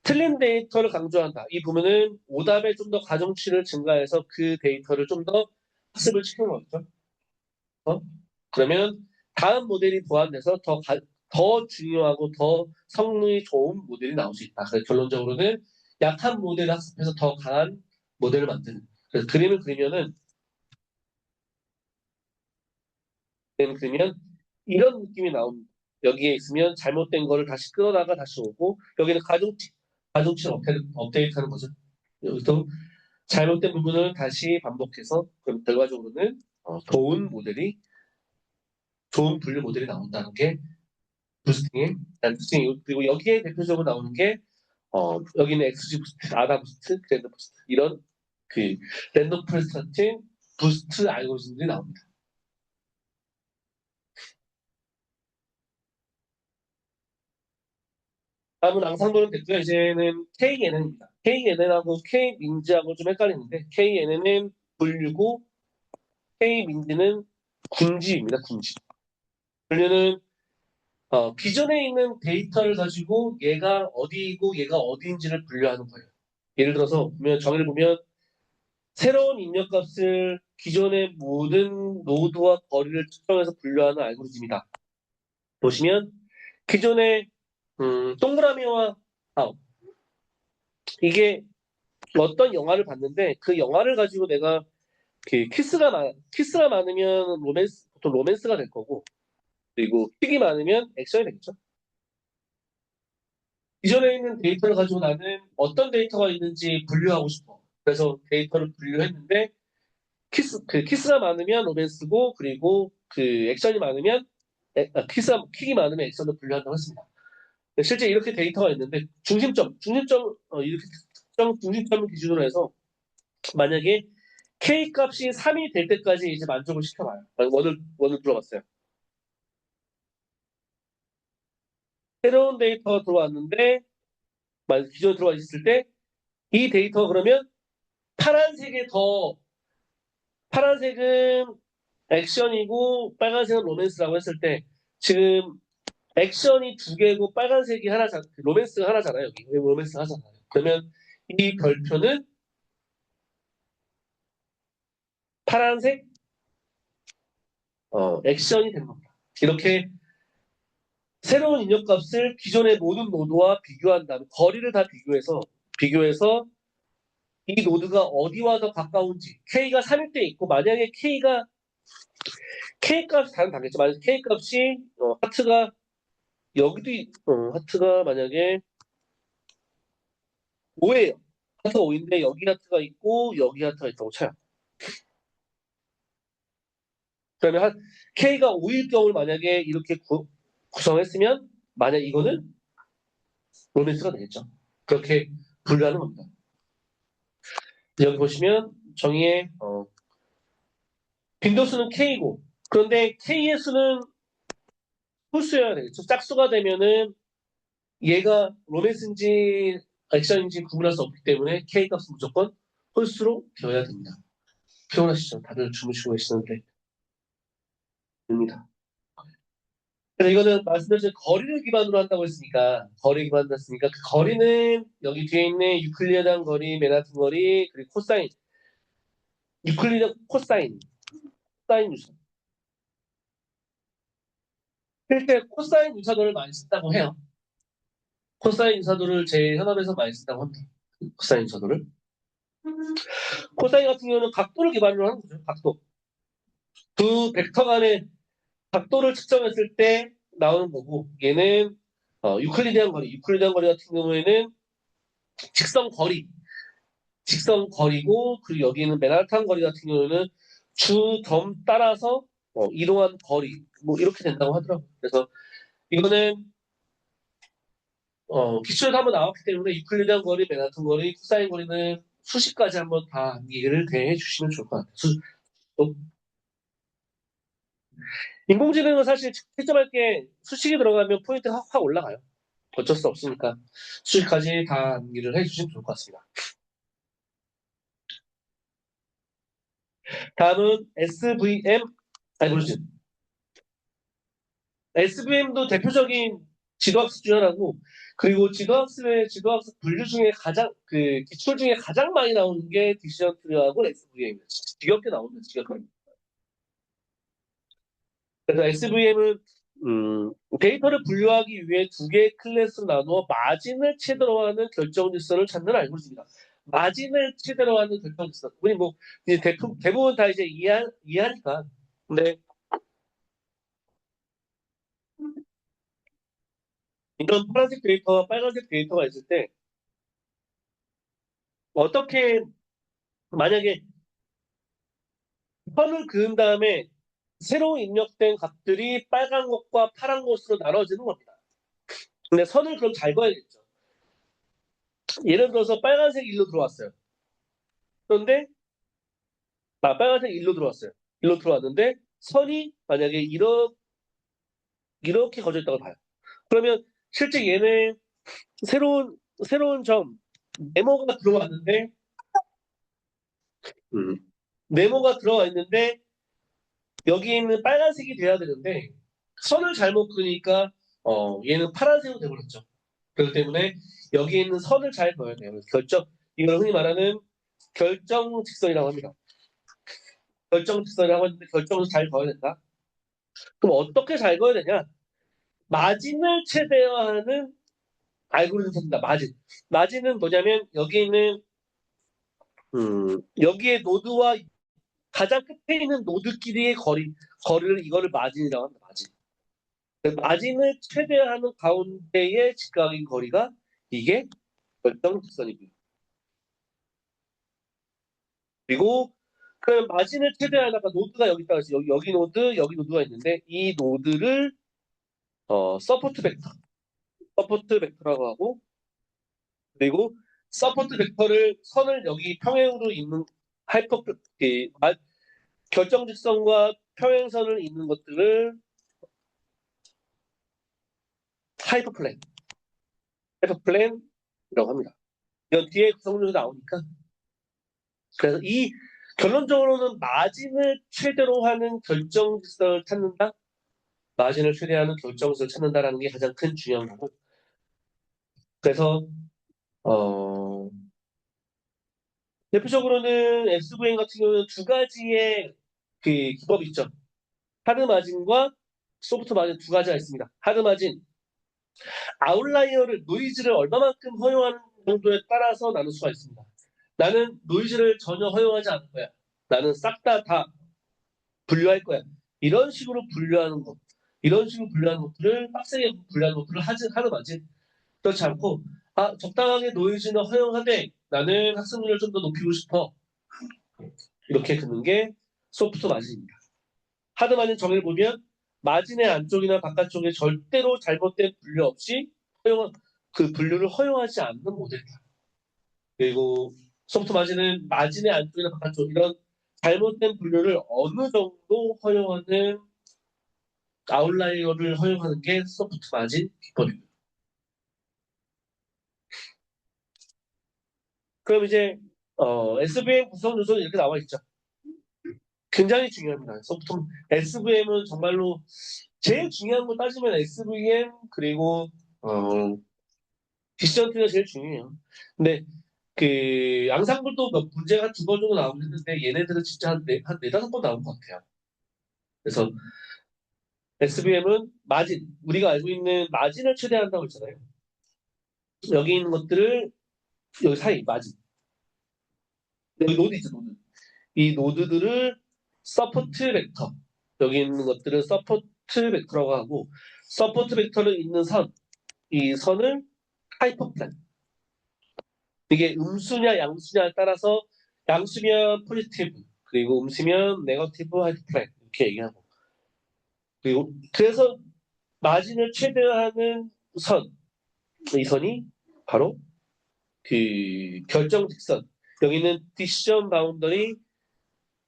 틀린 데이터를 강조한다. 이 부분은 오답에 좀 더 가중치를 증가해서 그 데이터를 좀 더 학습을 시키는 거죠. 어? 그러면 다음 모델이 보완돼서 더 중요하고 더 성능이 좋은 모델이 나올 수 있다. 그래서 결론적으로는 약한 모델을 학습해서 더 강한 모델을 만드는. 그래서 그리면 이런 느낌이 나옵니다. 여기에 있으면 잘못된 거를 다시 끌어다가 다시 오고, 여기는 가중치를 업데이트하는 거죠. 여기서 잘못된 부분을 다시 반복해서, 그럼 결과적으로는 좋은 분류 모델이 나온다는 게 부스팅이고, 그리고 여기에 대표적으로 나오는 게 여기는 XG 부스트, 아다 부스트, 그랜드 부스트, 이런 그 랜덤 프레스 같은 부스트 알고리즘들이 나옵니다. 다음은 앙상블은 됐고요. 이제는 KNN입니다. KNN하고 K민지하고 좀 헷갈리는데, KNN은 분류고 K민지는 군지입니다. 군지. 분류는 기존에 있는 데이터를 가지고 얘가 어디이고 얘가 어디인지를 분류하는 거예요. 예를 들어서 정의를 보면 새로운 입력값을 기존의 모든 노드와 거리를 측정해서 분류하는 알고리즘이다. 보시면 기존의 동그라미와 아, 이게 어떤 영화를 봤는데 그 영화를 가지고 내가 키스가 많으면 보통 로맨스가 될 거고, 그리고 픽이 많으면 액션이 되겠죠. 기존에 있는 데이터를 가지고 나는 어떤 데이터가 있는지 분류하고 싶어. 그래서 데이터를 분류했는데 키스가 많으면 로맨스고, 그리고 액션이 많으면 킥이 많으면 액션을 분류한다고 했습니다. 실제 이렇게 데이터가 있는데 이렇게 특정 중심점을 기준으로 해서 만약에 K 값이 3이 될 때까지 이제 만족을 시켜봐요. 원을 들어봤어요. 새로운 데이터가 들어왔는데, 기존에 들어와 있을 때, 이 데이터가 그러면 파란색은 액션이고, 빨간색은 로맨스라고 했을 때, 지금 액션이 두 개고, 로맨스가 하나잖아요. 여기. 로맨스 하잖아요. 그러면 이 별표는 파란색, 액션이 되는 겁니다. 이렇게 새로운 입력값을 기존의 모든 노드와 비교한 다음에 거리를 다 비교해서 이 노드가 어디와 더 가까운지, K가 3일 때 있고, 만약에 K 값이 다른 단계죠. 만약에 K 값이 하트가 만약에 5예요. 하트가 5인데 여기 하트가 있고 여기 하트가 있다고 쳐요. 그러면 K가 5일 경우를 만약에 이렇게 구성했으면 만약 이거는 로맨스가 되겠죠. 그렇게 분류하는 겁니다. 여기 보시면 정의의 빈도수는 K고 그런데 K의 수는 홀수여야 되겠죠. 짝수가 되면은 얘가 로맨스인지 액션인지 구분할 수 없기 때문에 K 값은 무조건 홀수로 되어야 됩니다. 피곤하시죠? 다들 주무시고 계시는데 됩니다. 그래서 이거는 말씀드린 거리를 기반으로 한다고 했으니까 거리 기반으로 했으니까 그 거리는 여기 뒤에 있는 유클리드한 거리, 맨하튼 거리 그리고 코사인 유클리드 코사인 유사 실제 코사인 유사도를 많이 쓴다고 해요. 코사인 유사도를 제 현업에서 많이 쓴다고 합니다. 코사인 유사도를 코사인 같은 경우는 각도를 기반으로 하는 거죠. 각도 두 벡터 간의 각도를 측정했을 때 나오는 거고 얘는 유클리드한 거리 같은 경우에는 직선 거리 직선 거리고 그리고 여기는 맨하탄 거리 같은 경우는 주점 따라서 이동한 거리 뭐 이렇게 된다고 하더라고요. 그래서 이거는 기출에도 한번 나왔기 때문에 유클리드한 거리, 맨하탄 거리, 코사인 거리는 수식까지 한번 다 얘기를 대해 주시면 좋을 것 같아요. 또 인공지능은 사실 채점할 게 수식이 들어가면 포인트 확 올라가요. 어쩔 수 없으니까 수식까지 다 암기를 해주시면 좋을 것 같습니다. 다음은 SVM 알고리즘. SVM도 대표적인 지도학습 중 하나고, 그리고 지도학습 분류 중에 기출 중에 가장 많이 나오는 게 디시전 트리하고 SVM이에요. 지겹게 나오는 지겹게. 그래서 SVM은 데이터를 분류하기 위해 두 개의 클래스로 나누어 마진을 최대로 하는 결정 질서를 찾는 알고리즘이다. 마진을 최대로 하는 결정 질서. 우리 뭐 이제 대부분 다 이제 이해하니까. 근데 이런 파란색 데이터와 빨간색 데이터가 있을 때 어떻게 만약에 선을 그은 다음에 새로 입력된 값들이 빨간 것과 파란 것으로 나눠지는 겁니다. 근데 선을 그럼 잘 그어야겠죠. 예를 들어서 빨간색 일로 들어왔어요. 그런데 빨간색 일로 들어왔어요. 일로 들어왔는데 선이 만약에 이렇게 거져 있다고 봐요. 그러면 실제 얘는 새로운 점 네모가 들어왔는데 음, 네모가 들어와 있는데 여기 있는 빨간색이 돼야 되는데 선을 잘못 그으니까 얘는 파란색으로 돼버렸죠. 그렇기 때문에 여기 있는 선을 잘 그어야 돼요. 이걸 흔히 말하는 결정 직선이라고 합니다. 결정 직선이라고 하는데 결정을 잘 그어야 된다. 그럼 어떻게 잘 그어야 되냐? 마진을 최대화하는 알고리즘 썼습니다. 마진은 뭐냐면 여기 있는 여기에 노드와 가장 끝에 있는 노드끼리의 거리를 이거를 마진이라고 합니다. 마진을 최대화하는 가운데의 직각인 거리가 이게 결정 직선이고요. 그리고 그 마진을 최대화하다가 노드가 여기 있다가 여기 노드가 있는데 이 노드를 서포트 벡터라고 하고 그리고 서포트 벡터를 선을 여기 평행으로 있는 하이퍼 결정직선과 평행선을 잇는 것들을 하이퍼플레인, 하이퍼플레인이라고 합니다. 이건 뒤에 구성조에서 나오니까. 그래서 이 결론적으로는 마진을 최대로 하는 결정직선을 찾는다. 마진을 최대하는 결정직선을 찾는다라는 게 가장 큰 중요한 거고. 그래서 어, 대표적으로는 SVM 같은 경우는 두 가지의 그 기법이 있죠. 하드 마진과 소프트 마진 두 가지가 있습니다. 하드 마진, 노이즈를 얼마만큼 허용하는 정도에 따라서 나눌 수가 있습니다. 나는 노이즈를 전혀 허용하지 않을 거야. 나는 싹 다 분류할 거야. 이런 식으로 분류하는 것. 이런 식으로 분류하는 것들을 빡세게 분류하는 것들을 하드 마진. 그렇지 않고 적당하게 노이즈는 허용하되 나는 학습률을 좀 더 높이고 싶어. 이렇게 긋는 게 소프트 마진입니다. 하드 마진 정의를 보면 마진의 안쪽이나 바깥쪽에 절대로 잘못된 분류 없이 허용 그 분류를 허용하지 않는 모델이다. 그리고 소프트 마진의 안쪽이나 바깥쪽 이런 잘못된 분류를 어느 정도 허용하는 아웃라이어를 허용하는 게 소프트 마진 기법입니다. 그럼 이제 SVM 구성 요소는 이렇게 나와 있죠. 굉장히 중요합니다. 소프트 SVM은 정말로 제일 중요한 거 따지면 SVM 그리고 디시전 트리가 제일 중요해요. 근데 그 양상불도 몇 문제가 2번 정도 나오긴 했는데 얘네들은 진짜 한 네다섯 번 나온 것 같아요. 그래서 SVM은 마진, 우리가 알고 있는 마진을 최대한다고 했잖아요. 여기 있는 것들을 여기 사이 마진, 여기 노드 있죠, 노드. 이 노드들을 서포트 벡터, 여기 있는 것들을 서포트 벡터라고 하고 서포트 벡터를 있는 선, 이 선을 하이퍼플랜. 이게 음수냐 양수냐에 따라서 양수면 포지티브 그리고 음수면 네거티브 하이퍼플랜 이렇게 얘기하고 그리고 그래서 마진을 최대화하는 선, 이 선이 바로 그 결정 직선. 여기는 디시전 바운더리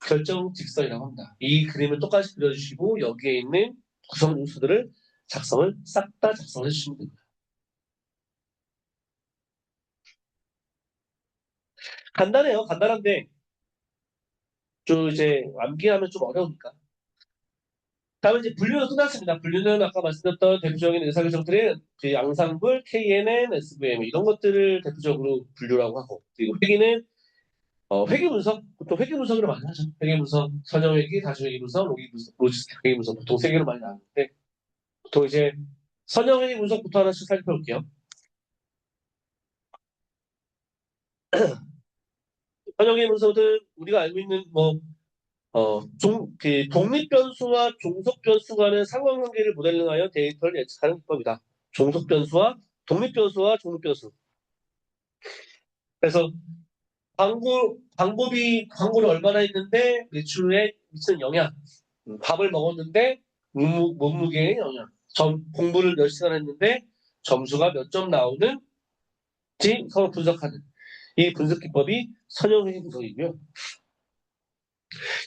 결정 직선이라고 합니다. 이 그림을 똑같이 그려주시고 여기에 있는 구성 요소들을 작성을 싹 다 작성해 주시면 됩니다. 간단해요. 간단한데 좀 이제 암기하면 좀 어려우니까. 다음은 이제 분류는 끝났습니다. 분류는 아까 말씀드렸던 대표적인 의사결정들은 그 양상불, KNN, SVM 이런 것들을 대표적으로 분류라고 하고 그리고 회기는 회계 분석, 보통 회계 분석을 많이 하죠. 회계 분석, 선형회계, 다중회계 분석, 로지스틱 회계 분석 보통 세 개로 많이 나누는데 보통 이제 선형회계 분석부터 하나씩 살펴볼게요. 선형회계 분석은 우리가 알고 있는 그 독립변수와 종속변수 간의 상관관계를 모델링하여 데이터를 예측하는 기법이다. 종속변수와 독립변수와 종속변수. 그래서 광고를 얼마나 했는데 매출에 미치는 영향. 밥을 먹었는데 몸무게의 영향. 공부를 몇 시간 했는데 점수가 몇 점 나오는지 서로 분석하는 이 분석 기법이 선형회계 분석이고요.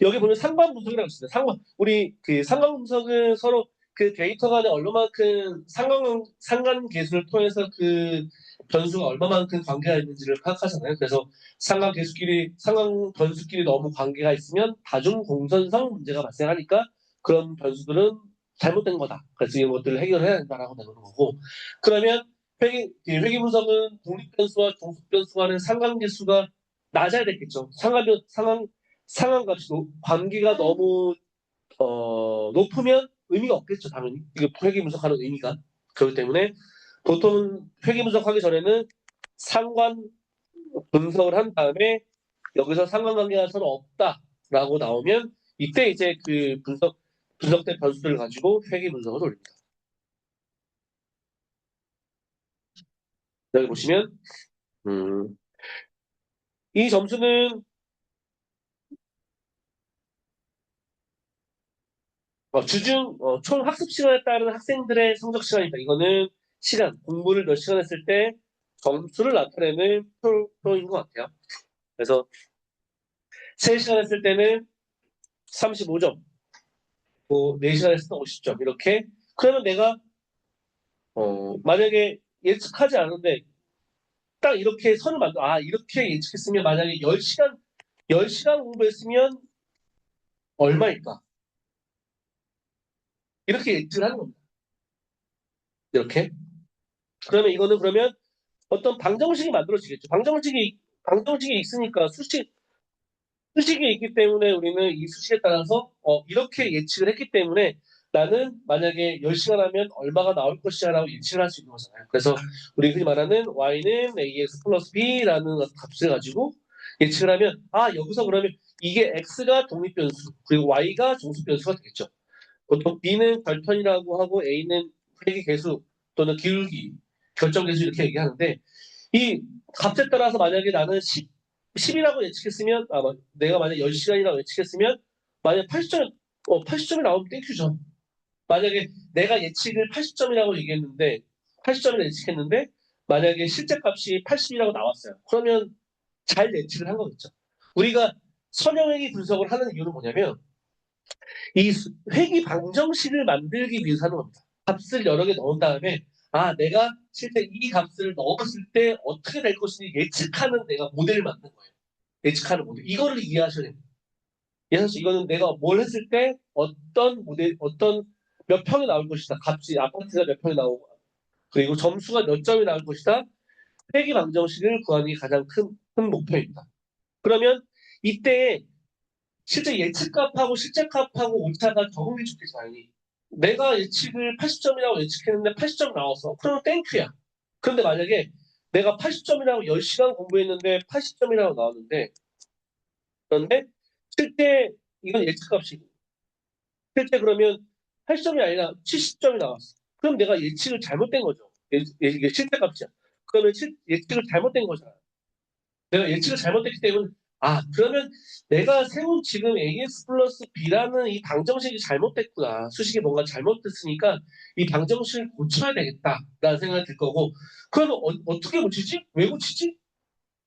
여기 보면 상관 분석이라고 있습니다. 우리 그 상관 분석은 서로 그 데이터 간에 얼마만큼 상관 계수를 통해서 그 변수가 얼마만큼 관계가 있는지를 파악하잖아요. 그래서 상관 변수끼리 너무 관계가 있으면 다중 공선성 문제가 발생하니까 그런 변수들은 잘못된 거다. 그래서 이런 것들을 해결해야 된다라고 되는 거고. 그러면 회계 분석은 독립 변수와 종속 변수 간의 상관계수가 낮아야 되겠죠. 상관값이 관계가 너무 높으면 의미가 없겠죠, 당연히. 이게 회계 분석하는 의미가. 그렇기 때문에 보통 회계 분석하기 전에는 상관 분석을 한 다음에 여기서 상관관계가 서로 없다라고 나오면 이때 이제 그 분석된 변수들을 가지고 회계 분석을 올립니다. 여기 보시면 이 점수는 총 학습 시간에 따른 학생들의 성적 시간입니다. 이거는 공부를 몇 시간 했을 때 점수를 나타내는 표인 것 같아요. 그래서 3시간 했을 때는 35점, 뭐 4시간 했을 때 50점, 이렇게. 그러면 내가, 만약에 예측하지 않은데, 딱 이렇게 이렇게 예측했으면 만약에 10시간 공부했으면 얼마일까? 이렇게 예측을 하는 겁니다. 이렇게. 그러면 어떤 방정식이 만들어지겠죠. 방정식이 있으니까 수식이 있기 때문에 우리는 이 수식에 따라서 이렇게 예측을 했기 때문에 나는 만약에 10시간 하면 얼마가 나올 것이야라고 예측을 할 수 있는 거잖아요. 그래서 우리 흔히 말하는 y는 ax 플러스 b라는 값을 가지고 예측을 하면 여기서 그러면 이게 x가 독립변수 그리고 y가 종속변수가 되겠죠. 보통 b는 결편이라고 하고 a는 회귀계수 또는 기울기, 결정계수 이렇게 얘기하는데 이 값에 따라서 만약에 나는 10이라고 예측했으면, 내가 만약 10시간이라고 예측했으면, 만약 80점이 나오면 땡큐죠. 만약에 내가 예측을 80점이라고 얘기했는데, 80점이라고 예측했는데, 만약에 실제 값이 80이라고 나왔어요. 그러면 잘 예측을 한 거겠죠. 우리가 선형회귀 분석을 하는 이유는 뭐냐면 이 회귀 방정식을 만들기 위해서 하는 겁니다. 값을 여러 개 넣은 다음에 내가 실제 이 값을 넣었을 때 어떻게 될 것인지 예측하는 내가 모델을 만든 거예요. 예측하는 모델. 이거를 이해하셔야 됩니다. 예를 들어서 이거는 내가 뭘 했을 때 어떤 모델, 어떤 몇 평이 나올 것이다. 값이 아파트가 몇 평이 나오고 그리고 점수가 몇 점이 나올 것이다. 회귀 방정식을 구하는 게 가장 큰 목표입니다. 그러면 이때 실제 예측값하고 실제값하고 오차가 적응이 좋겠지 당연히. 내가 예측을 80점이라고 예측했는데 80점 나왔어. 그러면 땡큐야. 그런데 만약에 내가 80점이라고 10시간 공부했는데 80점이라고 나왔는데 그런데 실제 이건 예측값이고 실제 그러면 80점이 아니라 70점이 나왔어. 그럼 내가 예측을 잘못된 거죠. 이게 실제값이야. 그러면 예측을 잘못된 거잖아. 내가 예측을 잘못했기 때문에 그러면 내가 세운 지금 AX 플러스 B라는 이 방정식이 잘못됐구나. 수식이 뭔가 잘못됐으니까 이 방정식을 고쳐야 되겠다라는 생각이 들 거고 그러면 어떻게 고치지? 왜 고치지?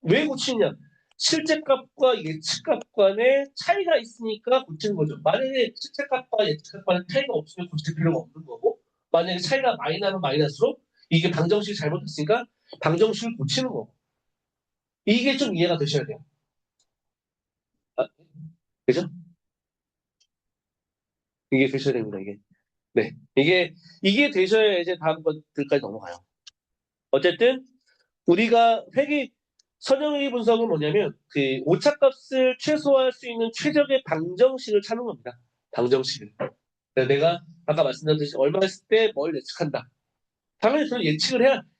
왜 고치냐? 실제값과 예측값 간의 차이가 있으니까 고치는 거죠. 만약에 실제값과 예측값 간의 차이가 없으면 고칠 필요가 없는 거고 만약에 차이가 많이 나면 많이 날수록 이게 방정식이 잘못됐으니까 방정식을 고치는 거고 이게 좀 이해가 되셔야 돼요. 그죠? 이게 되셔야 됩니다, 이게. 네. 이게 되셔야 이제 다음 것들까지 넘어가요. 어쨌든, 우리가 선형의 분석은 뭐냐면, 그 오차값을 최소화할 수 있는 최적의 방정식을 찾는 겁니다. 방정식을. 내가 아까 말씀드렸듯이 얼마 했을 때 뭘 예측한다. 당연히 그런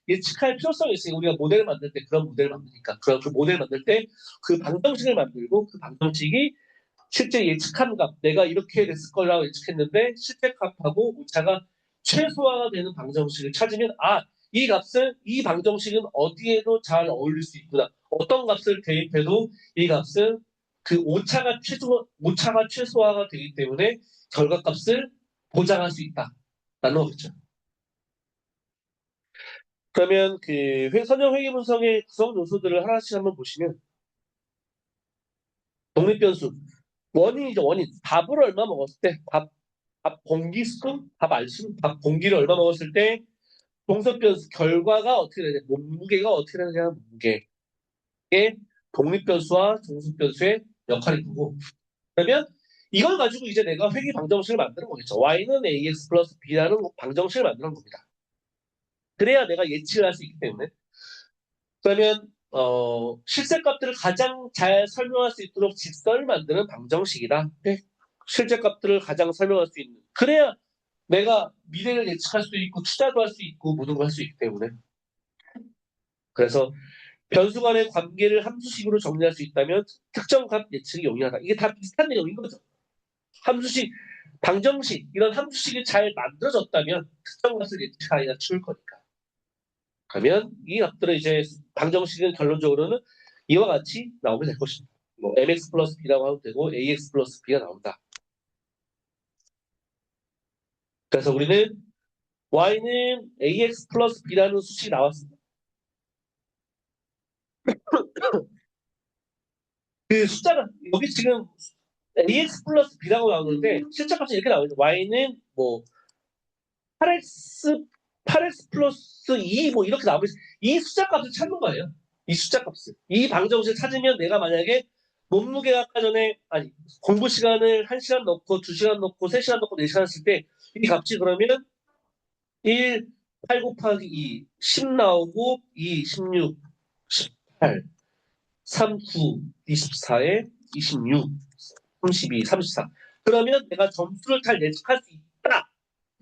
예측할 필요성이 있으니까 우리가 모델을 만들 때 그런 모델을 만드니까. 그럼 그 모델을 만들 때 그 방정식을 만들고 그 방정식이 실제 예측한 값, 내가 이렇게 됐을 거라고 예측했는데 실제 값하고 오차가 최소화가 되는 방정식을 찾으면 이 값은 이 방정식은 어디에도 잘 어울릴 수 있구나. 어떤 값을 대입해도 이 값은 그 오차가 최소화가 되기 때문에 결과값을 보장할 수 있다라는 거겠죠. 그러면 그 선형 회귀 분석의 구성 요소들을 하나씩 한번 보시면 독립변수 원인이죠 원인 밥을 얼마 먹었을 때 밥 공기수, 밥 알수, 밥 공기를 얼마 먹었을 때 동석변수 결과가 어떻게 되냐, 몸무게가 어떻게 되느냐, 몸무게의 독립변수와 종속변수의 역할이 있고 그러면 이걸 가지고 이제 내가 회귀 방정식을 만드는 거겠죠. y는 ax 플러스 b라는 방정식을 만드는 겁니다. 그래야 내가 예측을 할 수 있기 때문에 그러면 실제값들을 가장 잘 설명할 수 있도록 직선을 만드는 방정식이다. 네? 실제값들을 가장 설명할 수 있는 그래야 내가 미래를 예측할 수 있고 투자도 할 수 있고 모든 걸 할 수 있기 때문에 그래서 변수 간의 관계를 함수식으로 정리할 수 있다면 특정 값 예측이 용이하다. 이게 다 비슷한 내용인 거죠. 함수식, 방정식 이런 함수식이 잘 만들어졌다면 특정 값을 예측하기가 쉬울 거니까. 그러면 이 값들은 이제 방정식은 결론적으로는 이와 같이 나오게 될 것입니다. 뭐 mx 플러스 b라고 하면 되고 ax 플러스 b가 나온다. 그래서 우리는 y는 ax 플러스 b라는 수식이 나왔습니다. 그 숫자가 여기 지금 ax 플러스 b라고 나오는데 실제값은 이렇게 나오죠. y는 뭐 8x 플러스 2 뭐 이렇게 나오면 이 숫자값을 찾는 거예요. 이 숫자값을. 이 방정식을 찾으면 내가 만약에 몸무게가 아까 전에 공부 시간을 1시간 넣고 2시간 넣고 3시간 넣고 4시간 했을 때 이 값이 그러면 1, 8 곱하기 2, 10 나오고 2, 16, 18, 3, 9, 24에 26, 32, 34. 그러면 내가 점수를 잘 예측할 수 있다.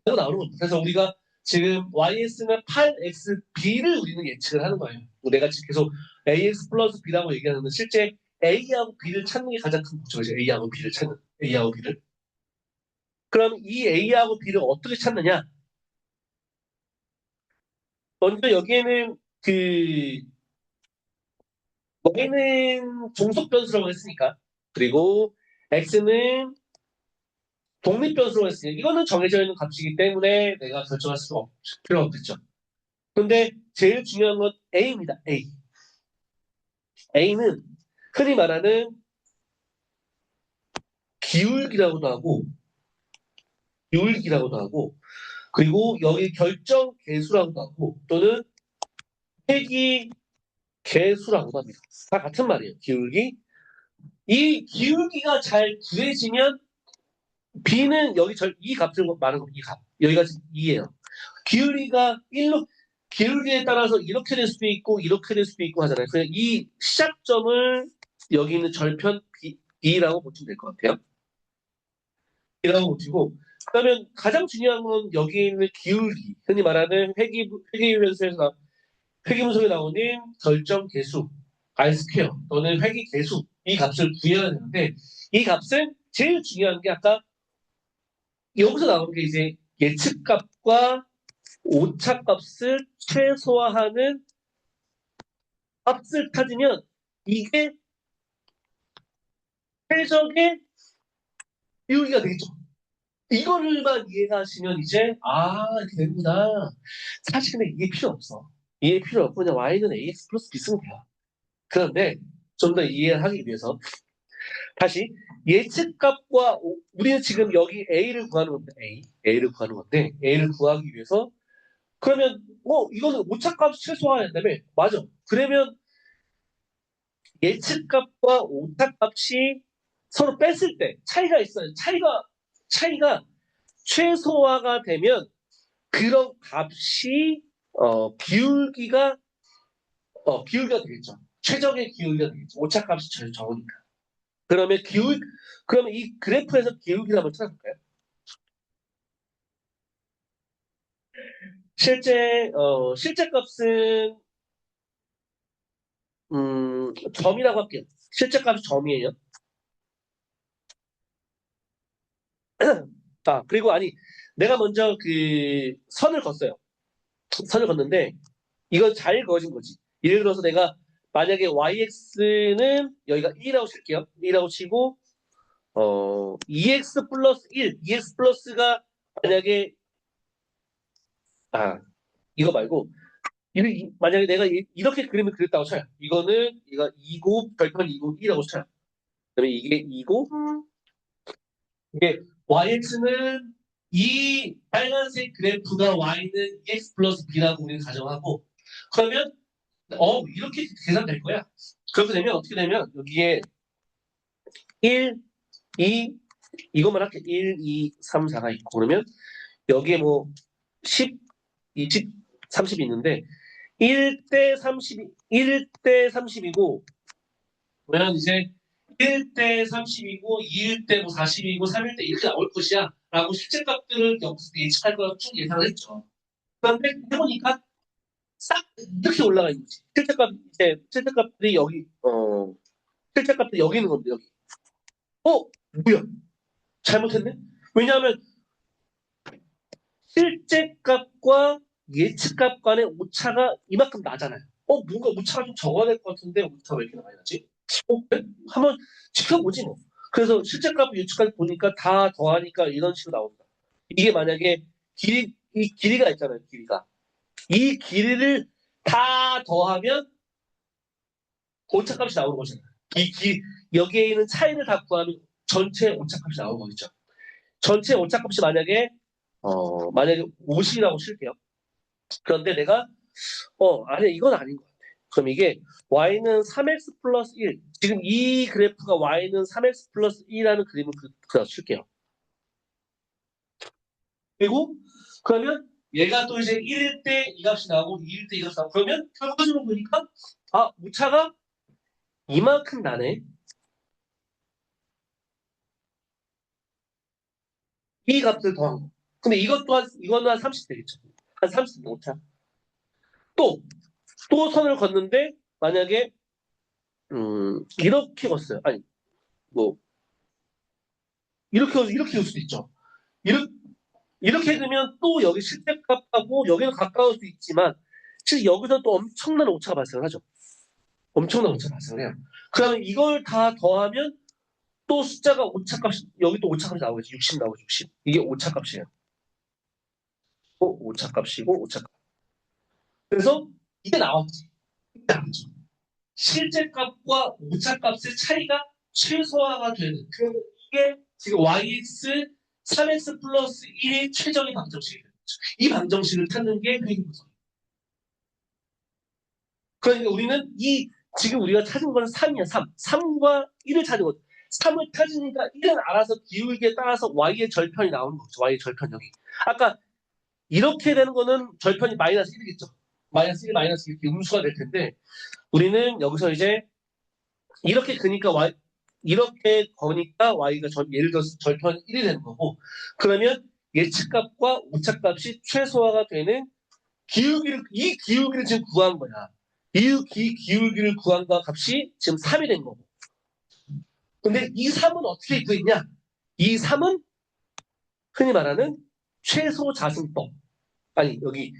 라고 나오는 겁니다. 그래서 우리가 지금 YS는 8XB를 우리는 예측을 하는 거예요. 내가 지금 계속 AX 플러스 B라고 얘기하는데 실제 A하고 B를 찾는 게 가장 큰 목적이죠. A하고 B를 찾는. A하고 B를. 그럼 이 A하고 B를 어떻게 찾느냐? 먼저 여기에는 Y는 종속 변수라고 했으니까. 그리고 X는 독립 변수라고 했으니까. 이거는 정해져 있는 값이기 때문에 내가 결정할 필요가 없겠죠. 근데 제일 중요한 건 A입니다. A. A는 흔히 말하는 기울기라고도 하고, 기울기라고도 하고, 그리고 여기 결정 개수라고도 하고, 또는 회기 개수라고도 합니다. 다 같은 말이에요. 기울기. 이 기울기가 잘 구해지면 B는 여기 이 값을 말하는 거, 이 값. 여기가 2예요. 기울기가 1로, 기울기에 따라서 이렇게 될 수도 있고, 이렇게 될 수도 있고 하잖아요. 그냥 이 시작점을 여기 있는 절편 B라고 보시면 될 것 같아요. B라고 보시고, 그러면 가장 중요한 건 여기 있는 기울기, 흔히 말하는 회귀분수에서 회귀분석에 나오는 결정 개수, R 스퀘어 또는 회귀 개수, 이 값을 구해야 되는데, 이 값은 제일 중요한 게 아까 여기서 나오는 게 이제 예측값과 오차값을 최소화하는 값을 찾으면 이게 최적의 비율기가 되겠죠. 이거를만 이해하시면 이제 이렇게 되는구나. 사실 근데 이게 필요 없어. 이해 필요 없고 그냥 y는 ax 플러스 b 쓰면 돼요. 그런데 좀 더 이해하기 위해서 다시 예측값과 우리는 지금 여기 a를 구하는 건데 a를 구하는 건데 a를 구하기 위해서 그러면 이거는 오차값 최소화해야 된다며? 맞아. 그러면 예측값과 오차값이 서로 뺐을 때 차이가 있어요. 차이가 최소화가 되면 그런 값이 비율기가 되겠죠. 최적의 기울기가 되겠죠. 오차값이 제일 적으니까. 그러면 그러면 이 그래프에서 기울기를 한번 찾아볼까요? 실제 값은 점이라고 할게요. 실제 값이 점이에요. 그리고 내가 먼저 그 선을 걷어요. 선을 걷는데 이거 잘 그어진 거지. 예를 들어서 내가 만약에 yx는 여기가 1이라고 칠게요. 1이라고 치고 2x 플러스 1, 2x 플러스가 만약에 이거 말고 만약에 내가 이렇게 그림을 그렸다고 쳐요. 이거는 이거 2고 별편 2고 1이라고 쳐요. 그러면 이게 2고 이게 yx는 이 빨간색 그래프가 y는 x 플러스 b라고 우리는 가정하고 그러면 이렇게 계산될 거야. 그렇게 되면 어떻게 되면 여기에 1, 2 이것만 할게 1, 2, 3, 4가 있고 그러면 여기에 뭐 10, 20, 30이 있는데 1대 30, 1대 30이고 그러면 이제 1대 30이고 2일 때 뭐 40이고 3일 때 이렇게 나올 것이야 라고 실제 값들을 여기서 예측할 거라고 쭉 예상을 했죠. 그런데 해보니까 싹 이렇게 올라가 있는 거지. 실제값들이 실제값들이 여기 있는 겁니다. 여기. 뭐야? 잘못했네? 왜냐하면 실제값과 예측값 간의 오차가 이만큼 나잖아요. 뭔가 오차가 좀 적어야 될 것 같은데 오차가 왜 이렇게 많이 나지? 그래? 한번 지켜보지 뭐. 그래서 실제값 예측값 보니까 다 더하니까 이런 식으로 나온다. 이게 만약에 이 길이가 있잖아요. 길이가. 이 길이를 다 더하면 오차값이 나오는 거잖아요. 여기에 있는 차이를 다 구하면 전체 오차값이 나오는 거겠죠. 전체 오차값이 만약에 50이라고 칠게요. 그런데 내가 아니 이건 아닌 것 같아. 그럼 이게 y는 3x 플러스 1. 지금 이 그래프가 y는 3x 플러스 1이라는 그림을 그려서 칠게요. 그리고 그러면 얘가 또 이제 1일 때 이 값이 나오고 2일 때 이 값이 나오고 그러면 결과적으로 보니까 오차가 이만큼 나네. 이 값을 더한 거. 근데 이거는 한 30 되겠죠. 한 30 오차. 또 선을 걷는데 만약에 이렇게 걷어요. 아니 뭐 이렇게 걸 수도 있죠. 이렇게 이렇게 되면 또 여기 실제값하고 여기는 가까울 수 있지만 실제 여기서 또 엄청난 오차가 발생을 하죠. 엄청난 오차가 발생을 해요. 그러면 이걸 다 더하면 또 숫자가 오차값이 여기 또 오차값이 나오겠지. 60 나오고 60. 이게 오차값이에요. 오차값이고 오차값. 그래서 이게 나왔지. 이게 나왔죠. 실제 값과 오차 값의 차이가 최소화가 되는 이게 지금 yx 3x 플러스 1의 최적의 방정식이에요. 이 방정식을 찾는 게 회계 구성. 그러니까 우리는 지금 우리가 찾은 건 3이야, 3. 3과 1을 찾은 거죠. 3을 찾으니까 1은 알아서 기울기에 따라서 y의 절편이 나오는 거죠. y의 절편 여기. 아까 이렇게 되는 거는 절편이 마이너스 1이겠죠. 마이너스 1, 마이너스 1 이렇게 음수가 될 텐데 우리는 여기서 이제 이렇게 그니까 이렇게 거니까 y가 예를 들어서 절편 1이 되는 거고 그러면 예측값과 오차값이 최소화가 되는 이 기울기를 지금 구한 거야. 이 기울기를 구한 거 값이 지금 3이 된 거고. 근데 이 3은 어떻게 구했냐? 이 3은 흔히 말하는 최소 자승법. 아니 여기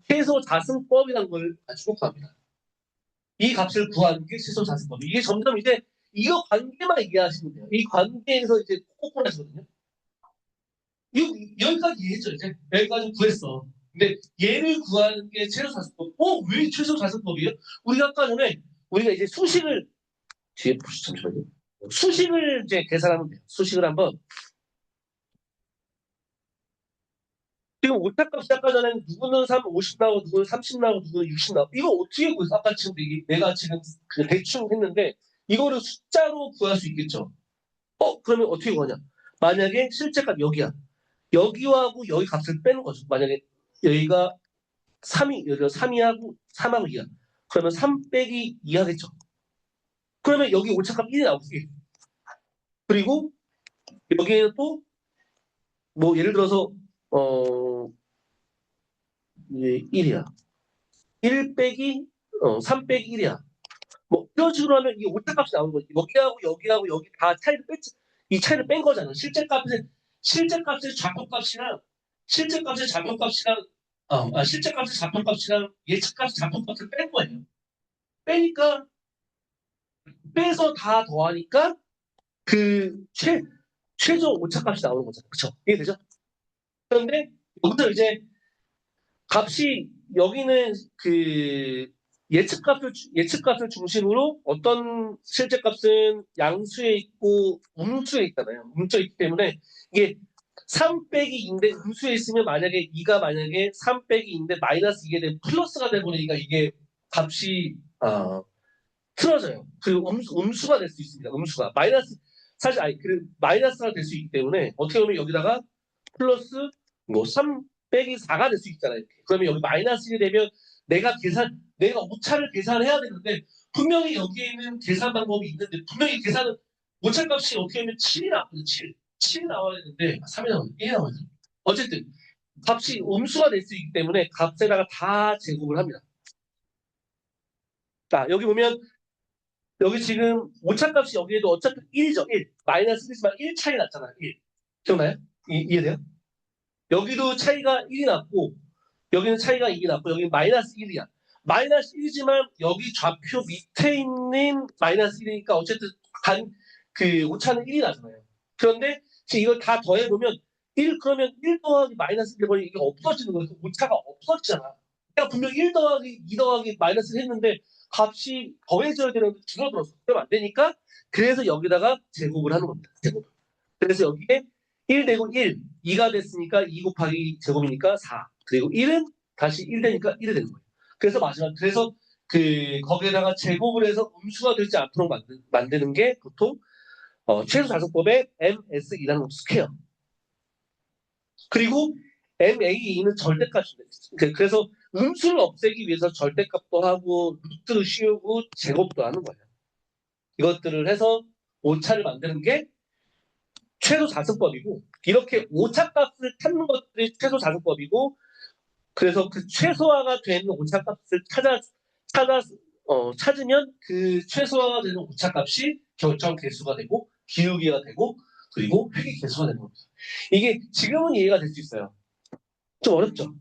최소 자승법이라는 걸 가지고 구합니다. 이 값을 구하는 게 최소 자승법. 이게 점점 이제 이거 관계만 이해하시면 돼요. 이 관계에서 이제 꼼꼼하시거든요. 여기까지 이해했죠, 이제. 여기까지 구했어. 근데 얘를 구하는 게 최소 자승법. 왜 최소 자승법이에요? 우리가 아까 전에 우리가 이제 수식을 뒤에 잠시만요. 수식을 이제 계산하면 돼요. 수식을 한번 지금 오차값이 아까 전에 누구는 50 나오고 누구는 30 나오고 누구는 60 나오고 이거 어떻게 구했어? 아까 지금 내가 지금 그냥 대충 했는데 이거를 숫자로 구할 수 있겠죠? 그러면 어떻게 구하냐? 만약에 실제값 여기야. 여기하고 여기 값을 빼는 거죠. 만약에 여기가 3이, 여기가 3이하고 3하고 2야. 그러면 3 빼기 2 하겠죠. 그러면 여기 오차값 1이 나오지. 그리고 여기에는 또, 뭐, 예를 들어서, 어, 1이야. 1 빼기, 3 빼기 1이야. 뭐, 이런 식으로 하면 이 오차값이 나오는 거지. 여기하고 여기 다 차이를 뺐지. 이 차이를 뺀 거잖아. 실제 값의 좌표값이랑, 실제 값의 좌표값이랑, 실제 값의 좌표값이랑 예측값의 좌표값을 뺀 거예요. 빼니까, 빼서 다 더하니까 그 최저 오차값이 나오는 거잖아요. 그쵸? 이해되죠? 그런데 여기서 이제 값이 여기는 그 예측값을 중심으로 어떤 실제값은 양수에 있고 음수에 있잖아요. 음수에 있기 때문에 이게 3 빼기 2인데 음수에 있으면 만약에 2가 만약에 3 빼기 2인데 마이너스 2게 되면 플러스가 되버리니까 이게 값이 틀어져요. 그리고 음수가 될 수 있습니다. 음수가 마이너스 사실 그 마이너스가 될 수 있기 때문에 어떻게 보면 여기다가 플러스 뭐 3 빼기 4가 될 수 있잖아요. 그러면 여기 마이너스 1이 되면 내가 오차를 계산해야 되는데 분명히 여기에 있는 계산 방법이 있는데 분명히 오차값이 어떻게 보면 7이 나왔거든요. 7이 나와야 되는데 3이 나와야 돼. 1이 나와야 돼. 어쨌든 값이 음수가 될 수 있기 때문에 값에다가 다 제곱을 합니다. 자, 여기 보면 여기 지금 오차값이 여기에도 어차피 1이죠. 1. 마이너스 1이지만 1 차이 났잖아요. 1. 기억나요? 이해돼요? 여기도 차이가 1이 났고 여기는 차이가 2이 났고 여기는 마이너스 1이야. 마이너스 1이지만 여기 좌표 밑에 있는 마이너스 1이니까 어쨌든 그 오차는 1이 나잖아요. 그런데 지금 이걸 다 더해보면 그러면 1 더하기 마이너스 1 해버리면 이게 없어지는 거예요. 오차가 없어지잖아. 내가 분명 1 더하기 2 더하기 마이너스를 했는데 값이 더해져야 되는데 줄어들었어. 그러면 안 되니까 그래서 여기다가 제곱을 하는 겁니다. 제곱. 그래서 여기에 1 되고 1, 2가 됐으니까 2 곱하기 제곱이니까 4. 그리고 1은 다시 1 되니까 1이 되는 거예요. 그래서 그래서 거기에다가 제곱을 해서 음수가 되지 않도록 만드는 게 보통 최소 자승법의 MSE라는 것도 스퀘어. 그리고 MAE는 절대값입니다. 그래서 음수를 없애기 위해서 절대값도 하고 루트를 씌우고 제곱도 하는 거예요. 이것들을 해서 오차를 만드는 게 최소 자승법이고 이렇게 오차값을 찾는 것들이 최소 자승법이고 그래서 그 최소화가 되는 오차값을 찾으면 그 최소화가 되는 오차값이 결정 개수가 되고 기울기가 되고 그리고 회계 개수가 되는 겁니다. 이게 지금은 이해가 될 수 있어요. 좀 어렵죠?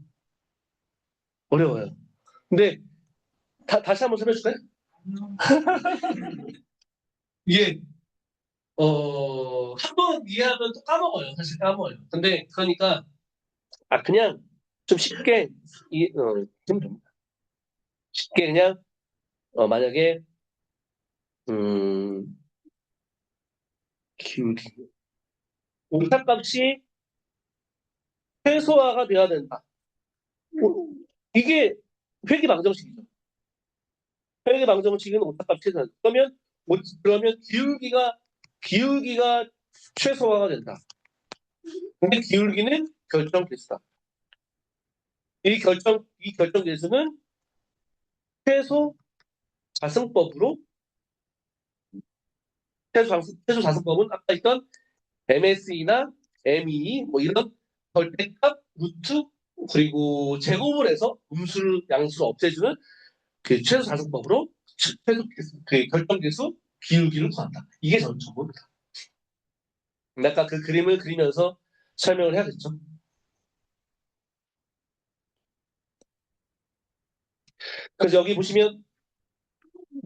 어려워요. 근데 다시 한번 설명해 줄까요? 이게 한 번 이해하면 또 까먹어요. 사실 까먹어요. 근데 그러니까 그냥 좀 쉽게 좀 됩니다. 쉽게 그냥 만약에 음, 기울기 오차값이 최소화가 돼야 된다. 이게 회계 방정식이죠. 회계 방정식은 오차값 최소화. 그러면 기울기가 최소화가 된다. 근데 기울기는 결정 개수다. 이 결정 개수는 최소 자승법으로 최소 자승법은 아까 있던 MSE나 MEE 뭐 이런 절대값, 루트 그리고 제곱을 해서 음수를 양수를 없애주는 그 최소 자승법으로 최소 개수, 그 결정 개수 기울기를 구한다. 이게 전부입니다. 근데 아까 그 그림을 그리면서 설명을 해야겠죠. 그래서 여기 보시면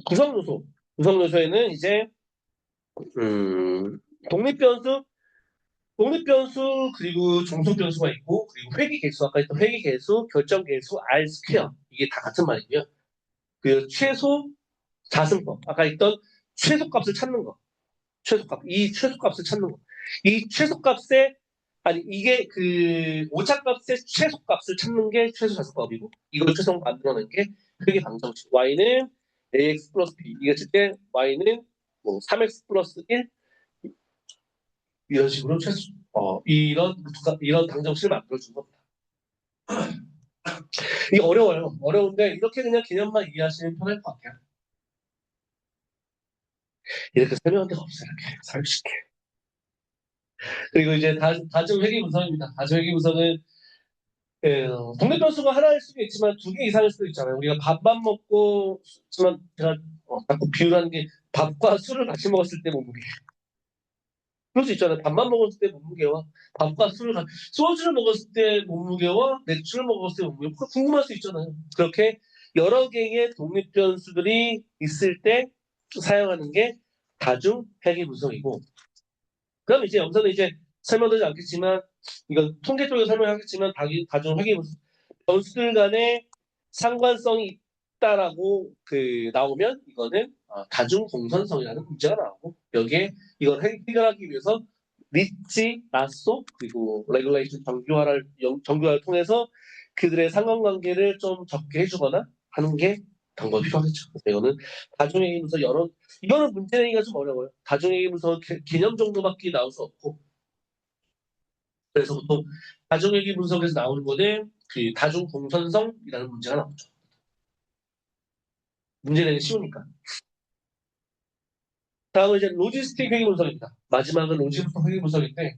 구성요소, 구성요소에는 이제 음, 독립변수, 독립변수 그리고 종속변수가 있고 그리고 회귀계수 아까 했던 회귀계수, 결정계수, R 스퀘어 이게 다 같은 말이고요. 그 최소 자승법 아까 있던 최소값을 찾는 거, 최소값 이 최소값을 찾는 거, 이 최소값의 아니 이게 그 오차값의 최소값을 찾는 게 최소 자승법이고 이걸 최소 만들어낸 게 회귀 방정식. y는 ax 플러스 b 이게 칠때 y는 뭐 3x 플러스 1 이런 식으로 이런 방정식을 만들어준 겁니다. 이게 어려워요. 어려운데 이렇게 그냥 개념만 이해하시면 편할 것 같아요. 이렇게 설명할 데가 없어요. 이렇게 쉽게. 그리고 이제 다중 회귀 분석입니다. 다중 회귀 분석은 동네 변수가 하나일 수도 있지만 두 개 이상일 수도 있잖아요. 우리가 밥만 먹고 지만 제가 자꾸 비유하는 게 밥과 술을 같이 먹었을 때 몸무게. 그럴 수 있잖아요. 밥만 먹었을 때 몸무게와 밥과 소주를 먹었을 때 몸무게와 맥주를 먹었을 때 몸무게 궁금할 수 있잖아요. 그렇게 여러 개의 독립 변수들이 있을 때 사용하는 게 다중 회귀 분석이고 그럼 이제 여기서는 이제 설명드리지 않겠지만 이건 통계 쪽에서 설명하겠지만 다중 회귀 분석 변수들 간의 상관성이 있다라고 나오면 이거는 다중 공선성이라는 문제가 나오고 여기에 이걸 해결하기 위해서 리치, 라쏘 그리고 레귤레이션 정규화를 통해서 그들의 상관관계를 좀 적게 해주거나 하는 게 방법이 필요하겠죠. 그래서 이거는 다중회계 분석 이거는 문제 내기가 좀 어려워요. 다중회계 분석 개념 정도밖에 나올 수 없고 그래서 보통 다중회계 분석에서 나오는 거는 그 다중 공선성이라는 문제가 나오죠. 문제 내기 쉬우니까. 다음은 이제 로지스틱 회계 분석입니다. 마지막은 로지스틱 회계 분석인데,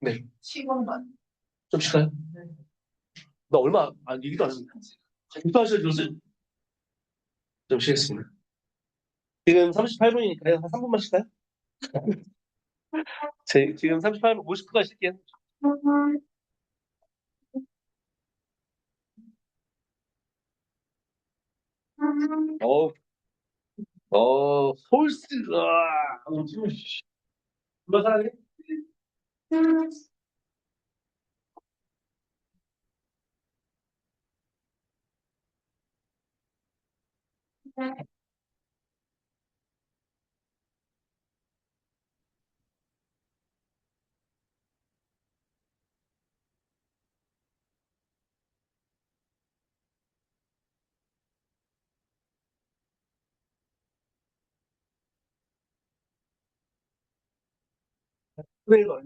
네. 시간만. 좀 쉴까요? 네. 나 얼마 얘기도 안 했는데. 6도 들었어요? 좀 쉬겠습니다. 지금 38분이니까요. 한 3분만 쉴까요? 지금 38분, 50분까지 쉴게요. 어, 홀스가, 지금, 누가 사랑해? 그래, 이거.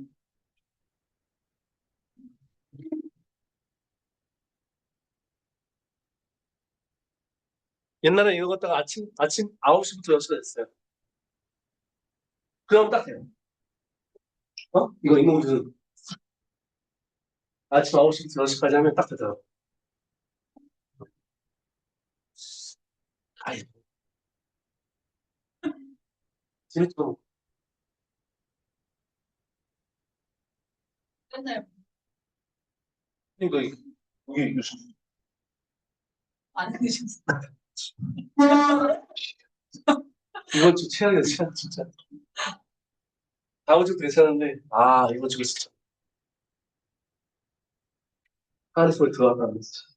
옛날에 이거 갖다가 아침 9시부터 6시가 됐어요. 그럼 딱 돼요. 이거 인공지능 아침 9시부터 10시까지 하면 딱 되더라고. 아이, 재밌죠. 맨날 그러니까 이게 요즘 안 드셨어. 이번 주 최악이야, 최악, 진짜. 다음 주도 괜찮은데, 이번 주가 진짜. 하는 소리 들어간다는 진짜.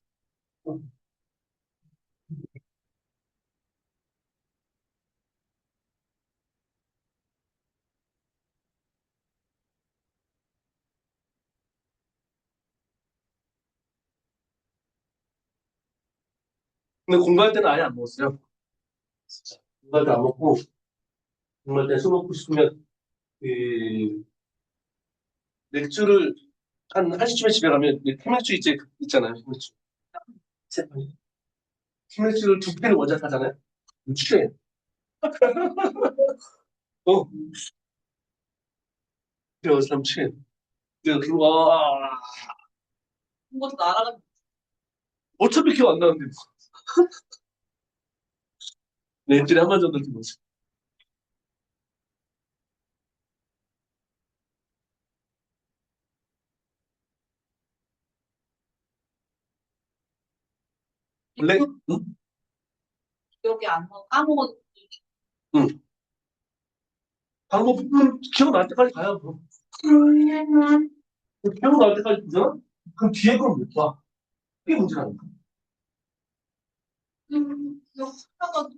근데 공부할 때는 아예 안 먹었어요. 진짜. 공부할 때 안 먹고, 공부할 때 술 먹고 싶으면, 그, 맥주를 한 1시쯤에 집에 가면, 캔맥주 있잖아요. 캔맥주. 캔맥주를 두 캔을 원샷 하잖아요. 취해. 어, 그래서 사람 취해. 그리고, 그것도 날아가. 어차피 기억 안 나는데. 네, 일주일에 한 번 정도 이렇게 먹지. 원래, 응? 기억이 안 나. 까먹어. 응. 방법, 기억날 때까지 가요, 그럼. 기억날 때까지 보잖아? 그럼 뒤에 걸 못 봐. 그게 문제라니까. 기억하다가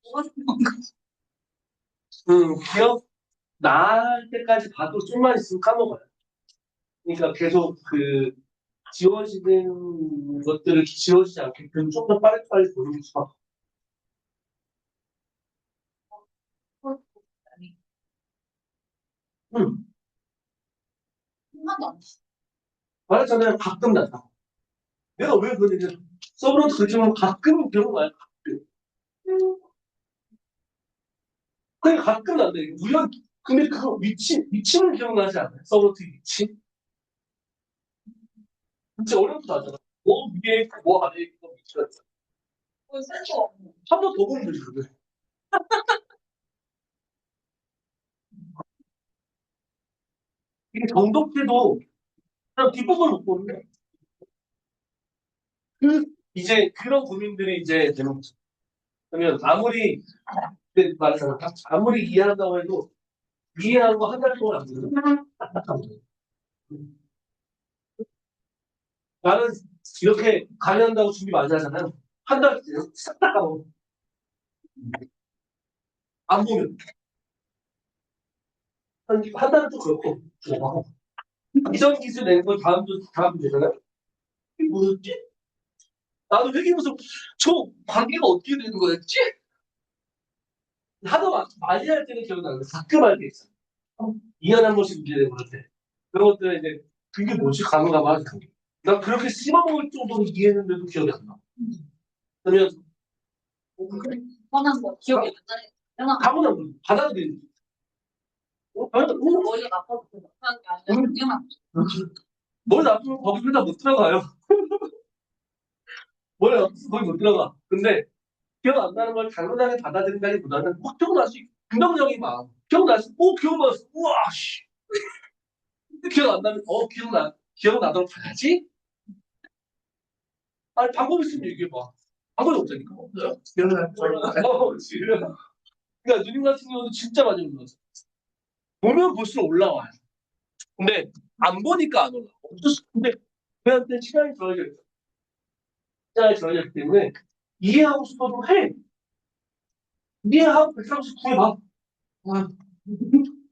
뭐가 좀 기억 날 때까지 봐도 좀만 있으면 까먹어요. 그러니까 계속 지워지는 것들을 지워지지 않게끔 좀 더 빨리빨리 보는 수밖에. 아니, 응. 하나도 안 했어. 말했잖아요. 가끔 난다. 내가 왜 그러냐면, 서브론트 그지만 가끔 기억나요. 가끔. 그냥 가끔 난다. 이게 근데 그거 위치는 기억나지 않아요? 서브론트 위치? 진짜 어렵다 하잖아. 뭐 위에 있고 뭐 아래에 있고 위치가 있어. 그걸 센터 없고. 한 번 더 보면 되지, 그게. 이게 정독해도 그냥 뒷부분을 못 보는데, 이제 그런 고민들이 이제 되는 거죠. 그러면 아무리, 그때 말했잖아. 아무리 이해한다고 해도, 이해하는 거 한 달 동안 안 되거든. 딱딱한 거. 나는 이렇게 강의한다고 준비 많이 하잖아요. 한 달, 싹 닦아먹어. 안 보면. 한 달은 또 그렇고, 이전 기술 내는 건 다음 주 되잖아요. 이게 뭐였지? 나도 회계무서 저 관계가 어떻게 되는 거였지? 하도 많이 할 때는 기억나는데 가끔 할 때 있어. 2년에 한 번씩 문제 되고 그럴 때. 그런 것들은 이제 그게 뭐지? 가능가 봐. 난 그렇게 씹어먹을 정도로 이해했는데도 기억이 안 나. 그러면 화난 거 기억이 안 나네. 다문화 받아들이지. 머리가 나빠서 못하는 게 아니라 그냥 머리 나쁘면 거기 회사 못 들어가요. 머리 나쁘면 거기 못 들어가. 근데 기억 안 나는 걸 당연하게 받아들인다기보다는 기억나지. 긍정적인 마음. 기억나지. 기억났어. 우와, 씨. 기억 안 나면, 기억나도록 가야지? 아니, 방법 있으면 얘기해봐. 방법이 없다니까. 없어요? 기억나. 지금. 그러니까 누님 같은 경우는 진짜 많이 올라왔어. 보면 볼수록 올라와요. 근데 안 보니까 안 올라. 근데 그한테 시간이 좋아져 있어. 시간이 좋아져 있기 때문에 이해하고 싶어도 해. 이해하고 139에 봐. 아,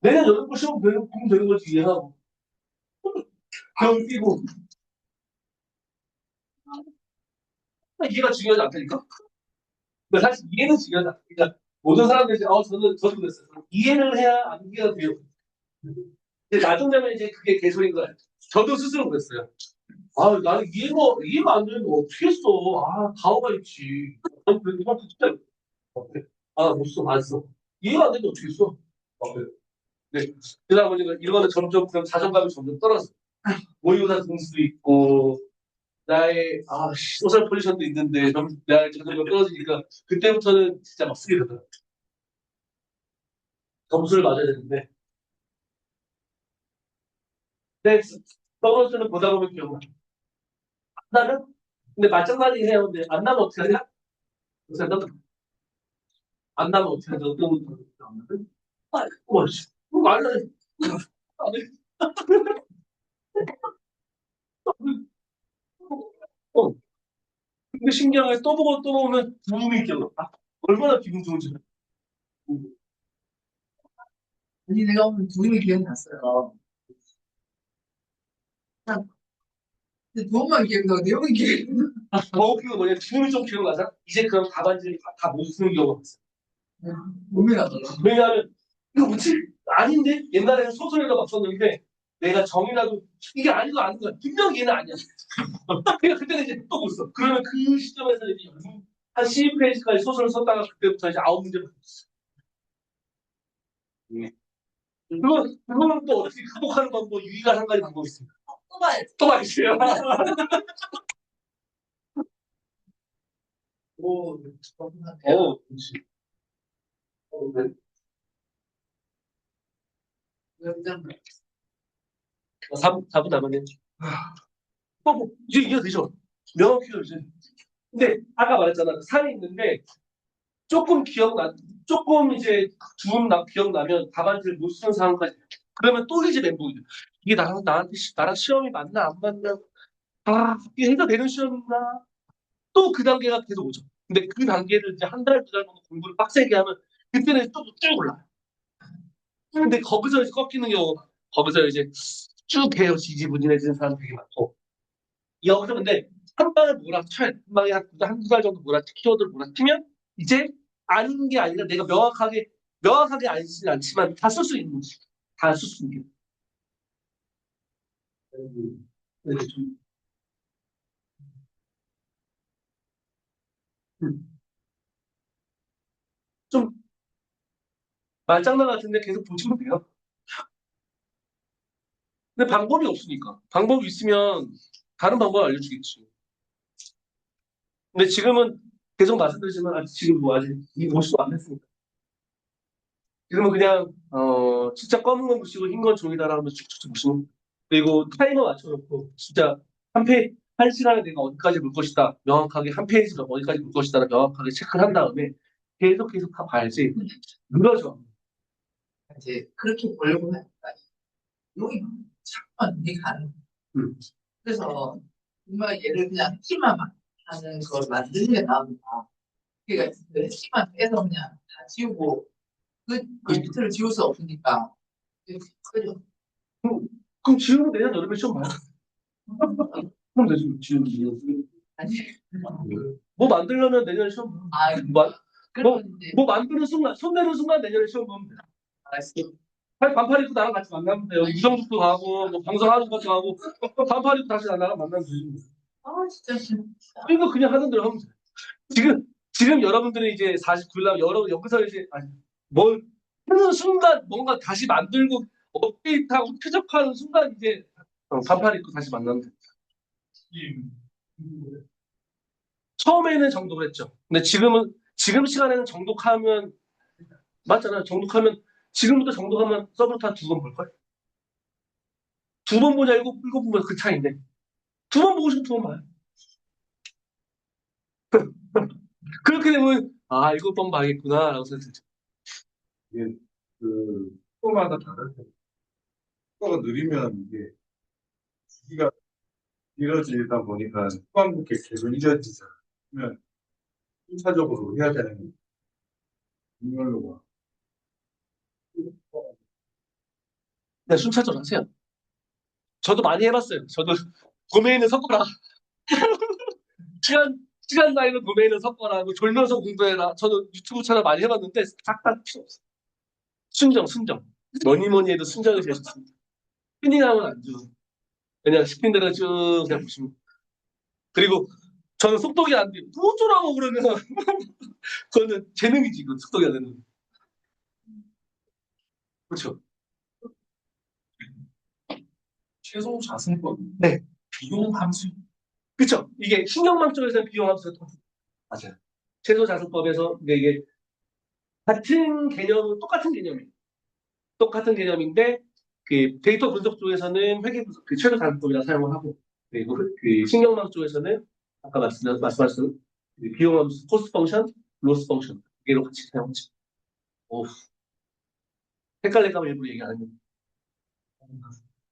내년 여름 거 시험 보면 되는 거지, 이해하고. 겨울 끼고. 이해가 중요하지 않다니까? 근데 사실 이해는 중요하지 않다. 그러니까 모든 사람들이, 저도 그랬어요. 이해를 해야 안 이해가 돼요. 근데 나중 되면 이제 그게 개소리인 거야. 저도 스스로 그랬어요. 나는 이해가 안 되는데 어떻게 했어. 가오가 있지. 이건 진짜, 못 써, 안 써. 이해가 안 되는데 어떻게 했어. 그래. 네. 그러다 보니까 이거는 점점 그냥 자존감이 점점 떨어져. 모의고사 등수도 있고, 나의, 소셜 포지션도 있는데, 나의 자존감이 떨어지니까, 그때부터는 진짜 막 쓰게 되더라고. 점수를 맞아야 되는데. 근데, 서브노트는 보다 보면 기억나. 나는? 근데 마찬가지 해야 하는데, 안 나면 어떻게 하냐? 그래서 안 나면 어떻게 하냐? 어떤 분들 나오는데? 씨. 그거 말도 안 해. 안 해. 어. 근데 신기한 게 또 보고 또 보면 부음이 기억나. 얼마나 기분 좋은지. 아니 내가 오늘 도움이 기억났어요. 돈만 기억나고 내용이 기억나. 더 웃긴 건 뭐냐면 지금이 좀 기억나잖아? 이제 그럼 답안지를 다 못 쓰는 경우가 있어. 몸이 나더라. 왜냐하면 이거 뭐지? 아닌데? 옛날에는 소설에다 막 썼는데 내가 정이라도 이게 아닌 거 아닌 거야. 분명히 얘는 아니야. 그러니까 그때는 이제 또 못 써. 그러면 그 시점에서 이제 한 12페이지까지 소설을 썼다가 그때부터 이제 9문제를 썼어. 그거는 또 어떻게 극복하는 방법, 유의가 한 가지 방법이 있습니다. 또 봐야지. 또 말이세요. 오, 그렇지. 네. 연장. 4분 남았네. 이제 이해가 되죠? 명확해요, 이제. 근데 아까 말했잖아. 산이 있는데 조금 조금 이제 기억나면 답안지를 못 쓰는 상황까지. 그러면 또 이제 멘붕이죠. 이게 나랑 시험이 맞나 안 맞나? 이게 해도 되는 시험인가? 또 그 단계가 계속 오죠. 근데 그 단계를 이제 한 달, 두 달 정도 공부를 빡세게 하면 그때는 쭉 올라요. 근데 거기서 이제 꺾이는 경우, 거기서 이제 쭉 해요. 지지부진해지는 사람 되게 많고. 여기서 근데 한 방에 몰아쳐야 돼. 한 방에 한두 달 정도 키워드를 몰아치면 이제 아닌 게 아니라 내가 명확하게 아니진 않지만 다 쓸 수 있는 거지. 다 쓸 수 있는 게. 네, 음, 좀 말장난 같은데 계속 보시면 돼요. 근데 방법이 없으니까. 방법이 있으면 다른 방법을 알려주겠지. 근데 지금은 계속 말씀드리지만 아직 지금 뭐 아직 이 모습도 안 됐으니까. 지금은 그냥 진짜 검은 건 보시고 흰 건 종이다라고 하면 쭉쭉쭉 보시면 그리고 타이머 맞춰놓고 진짜 한 시간에 내가 어디까지 볼 것이다 명확하게 한 페이지가 어디까지 볼 것이다 명확하게 체크를 한 다음에 계속 다 봐야지 늘어져. 이제 그렇게 보려고 하니까 여기 자꾸만 눈이 가는. 음. 그래서 정말 얘를 그냥 키만 하는 걸 만드는 게 나은가. 그러니까 그 키만 빼서 그냥 다 지우고 그 밑을 지울 수 없으니까 그죠. 그럼, 그럼 지우면 내년 여름에 시험 봐요. 그럼 되지 지우면. 아니 뭐 만들려면 내년에 시험 보면 뭐, 그러면 이제 뭐 만드는 순간 손 내는 순간 내년에 시험 보면 돼. 알았어. 반팔 입고 나랑 같이 만나면 돼요. 유성숙도 가고, 뭐 방송하는 것도 가고, 반팔 입고 다시 나랑 만나면 되지. 아 진짜. 이거 그냥 하는 대로 하면 돼. 지금 여러분들이 이제 49일 날 여기서 이제, 아니, 뭘 하는 순간 뭔가 다시 만들고, 업데이트하고 쾌적하는 순간 이제 반팔 입고 다시 만나면 돼. 처음에는 정독을 했죠. 근데 지금 시간에는 정독하면, 맞잖아요. 정독하면, 지금부터 정독하면 서브노트 한 2번 볼걸? 2번 보냐, 일곱 번 보냐, 그 차이인데. 2번 보고 싶으면 2번 봐요. 그렇게 되면, 7번 봐야겠구나, 라고 생각했죠. 이게 그 속도마다 다른데 속도가 느리면 이게 주기가 길어지다 보니까 후반부께 계속 잊어지잖아. 그러면 순차적으로 해야 되는 이걸로 봐. 네, 순차적으로 하세요. 저도 많이 해봤어요. 저도 도메인을 섞어라. 시간 나이는 도메인을 섞어라. 뭐 졸면서 공부해라. 저도 유튜브 채널 많이 해봤는데, 싹 다 필요 없어. 순정. 뭐니 해도 순정이 제일 좋습니다. 스피닝하면 안 줘. 그냥 시킨 대로 쭉 그냥 보시면. 그리고 저는 속독이 안 돼요. 뭐 어쩌라고 그러면. 그거는 재능이지, 그 속독이 안 되는. 그렇죠. 최소 자승법 네. 비용 함수 그렇죠. 이게 신경망 쪽에서는 비용함수가 또 맞아요. 최소자산법에서 이게 똑같은 개념이에요. 똑같은 개념인데 그 데이터 분석 쪽에서는 회계 분석, 그 최소자산법이라 사용을 하고 그리고 그 신경망 쪽에서는 아까 말씀하신 그 비용함수, 코스트 펑션, 로스 펑션 이게로 같이 사용하죠. 오, 헷갈릴까 봐 일부러 얘기 안 했는데.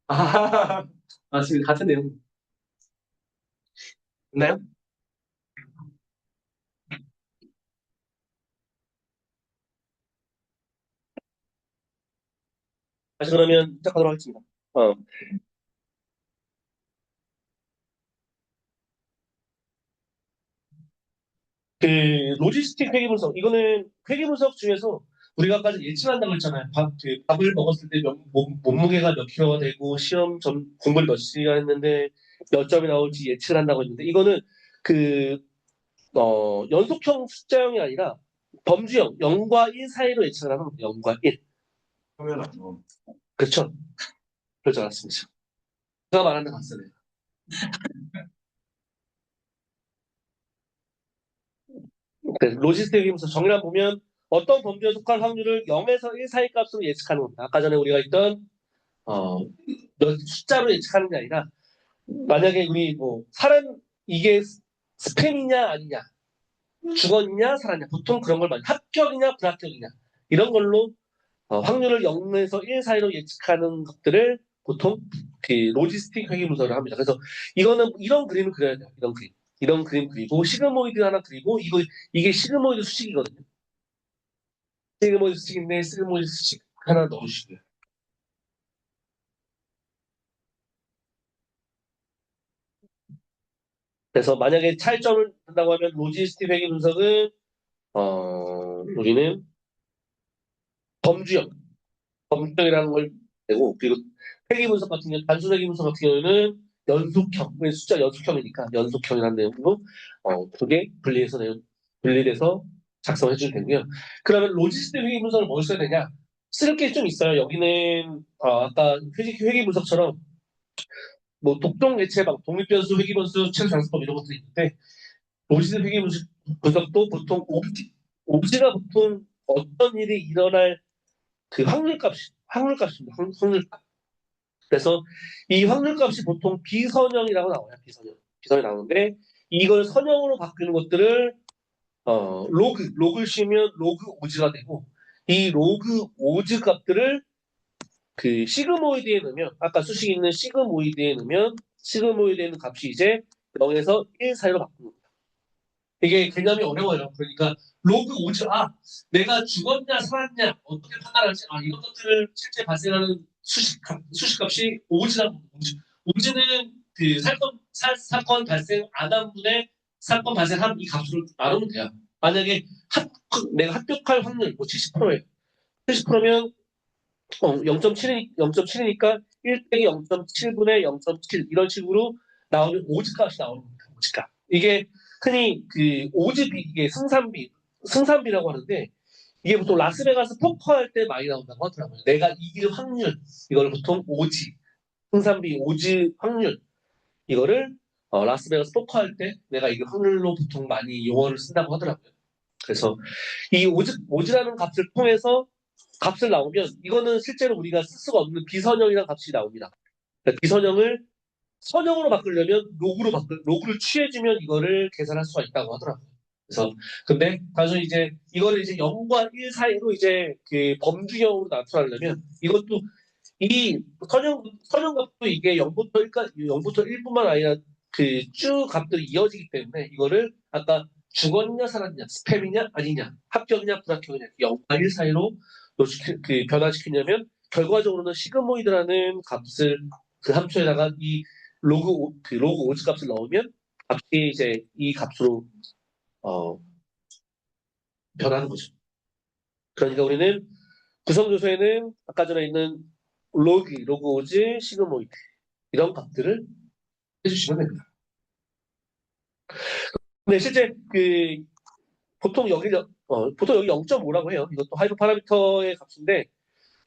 아, 맞습니다. 같은 내용. 있나요? 다시 그러면 시작하도록 하겠습니다. 어, 그 로지스틱 회계 분석 이거는 회계 분석 중에서 우리가 아까 전에 예측한다고 했잖아요. 밥을 먹었을 때 몸무게가 몇 킬로가 되고 시험 공부를 몇 시간 했는데 몇 점이 나올지 예측을 한다고 했는데 이거는 그 연속형 숫자형이 아니라 범주형 0과 1 사이로 예측을 하는 겁니다. 0과 1. 하면 안 나오는. 그렇죠. 그렇지 않았습니다. 제가 말하는 거 같습니다. 로지스틱 회계에서 정의를 보면 어떤 범주에 속할 확률을 0에서 1 사이 값으로 예측하는 겁니다. 아까 전에 우리가 했던 숫자로 예측하는 게 아니라 만약에 우리 뭐 사람 이게 스팸이냐 아니냐 죽었냐 살았냐 보통 그런 걸 많이 합격이냐 불합격이냐 이런 걸로 확률을 0에서 1 사이로 예측하는 것들을 보통 그 로지스틱 회계 분석을 합니다. 그래서 이거는 이런 그림을 그려야 돼요. 이런 그림 그리고 시그모이드 하나 그리고 이게 시그모이드 수식이거든요. 시그모이드 수식인데 시그모이드 수식 하나 넣어주시고요. 그래서 만약에 차이점을 한다고 하면 로지스틱 회계 분석은 우리는 범주형, 범주형이라는 걸 내고 그리고 회계 분석 같은 경우 단순 회계 분석 같은 경우는 연속형, 숫자 연속형이니까 연속형이라는 내용으로 두개 분리해서 작성해 주면 되고요. 그러면 로지스틱 회계 분석을 뭘 써야 되냐? 쓸 게 좀 있어요. 여기는 아까 회계 분석처럼 뭐 독종 개체방, 독립변수, 회계변수, 최소 장수법 이런 것들이 있는데 로지스틱 회계 분석도 보통 오지가 보통 어떤 일이 일어날 그 확률값입니다. 확률값. 그래서 이 확률값이 보통 비선형이라고 나와요. 비선이 나오는데 이걸 선형으로 바꾸는 것들을 로그를 씌우면 로그 오즈가 되고 이 로그 오즈 값들을 그 시그모이드에 넣으면 아까 수식이 있는 시그모이드에 넣으면 시그모이드에 있는 값이 이제 0에서 1 사이로 바꿉니다. 이게 개념이 어려워요. 그러니까 로그 오즈 내가 죽었냐 살았냐 어떻게 판단할지 이런 것들을 실제 발생하는 수식값이 오즈라고 오즈는 그 사건 발생 안 한 분의 사건 발생한 이 값으로 나누면 돼요. 만약에 내가 합격할 확률 뭐 70%예요. 70%면 0.7이니까 1 빼기 0.7분의 0.7 이런 식으로 나오는 오즈 값이 나오는 겁니다. 오즈 값. 이게 흔히 그 오즈비 이게 승산비라고 하는데 이게 보통 라스베가스 포커할 때 많이 나온다고 하더라고요. 내가 이길 확률 이걸 보통 오지 승산비 오즈 확률 이거를 라스베가스 포커할 때 내가 이길 확률로 보통 많이 용어를 쓴다고 하더라고요. 그래서 이 오즈라는 값을 통해서 값을 나오면 이거는 실제로 우리가 쓸 수가 없는 비선형이라는 값이 나옵니다. 그러니까 비선형을 선형으로 바꾸려면 로그를 취해주면 이거를 계산할 수가 있다고 하더라고요. 그래서 근데 단순히 이제 이거를 이제 0과 1 사이로 이제 그 범주형으로 나타내려면 이것도 이 선형값도 이게 0부터 1뿐만 아니라 그 쭉 값들이 이어지기 때문에 이거를 아까 죽었냐 살았냐 스팸이냐 아니냐 합격이냐 불합격이냐 0과 1 사이로 변화시키냐면 결과적으로는 시그모이드라는 값을 그 함수에다가 이 로그 오즈 값을 넣으면 값이 이제 이 값으로 변하는 거죠. 그러니까 우리는 구성조소에는 아까 전에 있는 로그 오즈, 시그모이드 이런 값들을 해주시면 됩니다. 근데 실제 보통 여기 0.5라고 해요. 이것도 하이퍼 파라미터의 값인데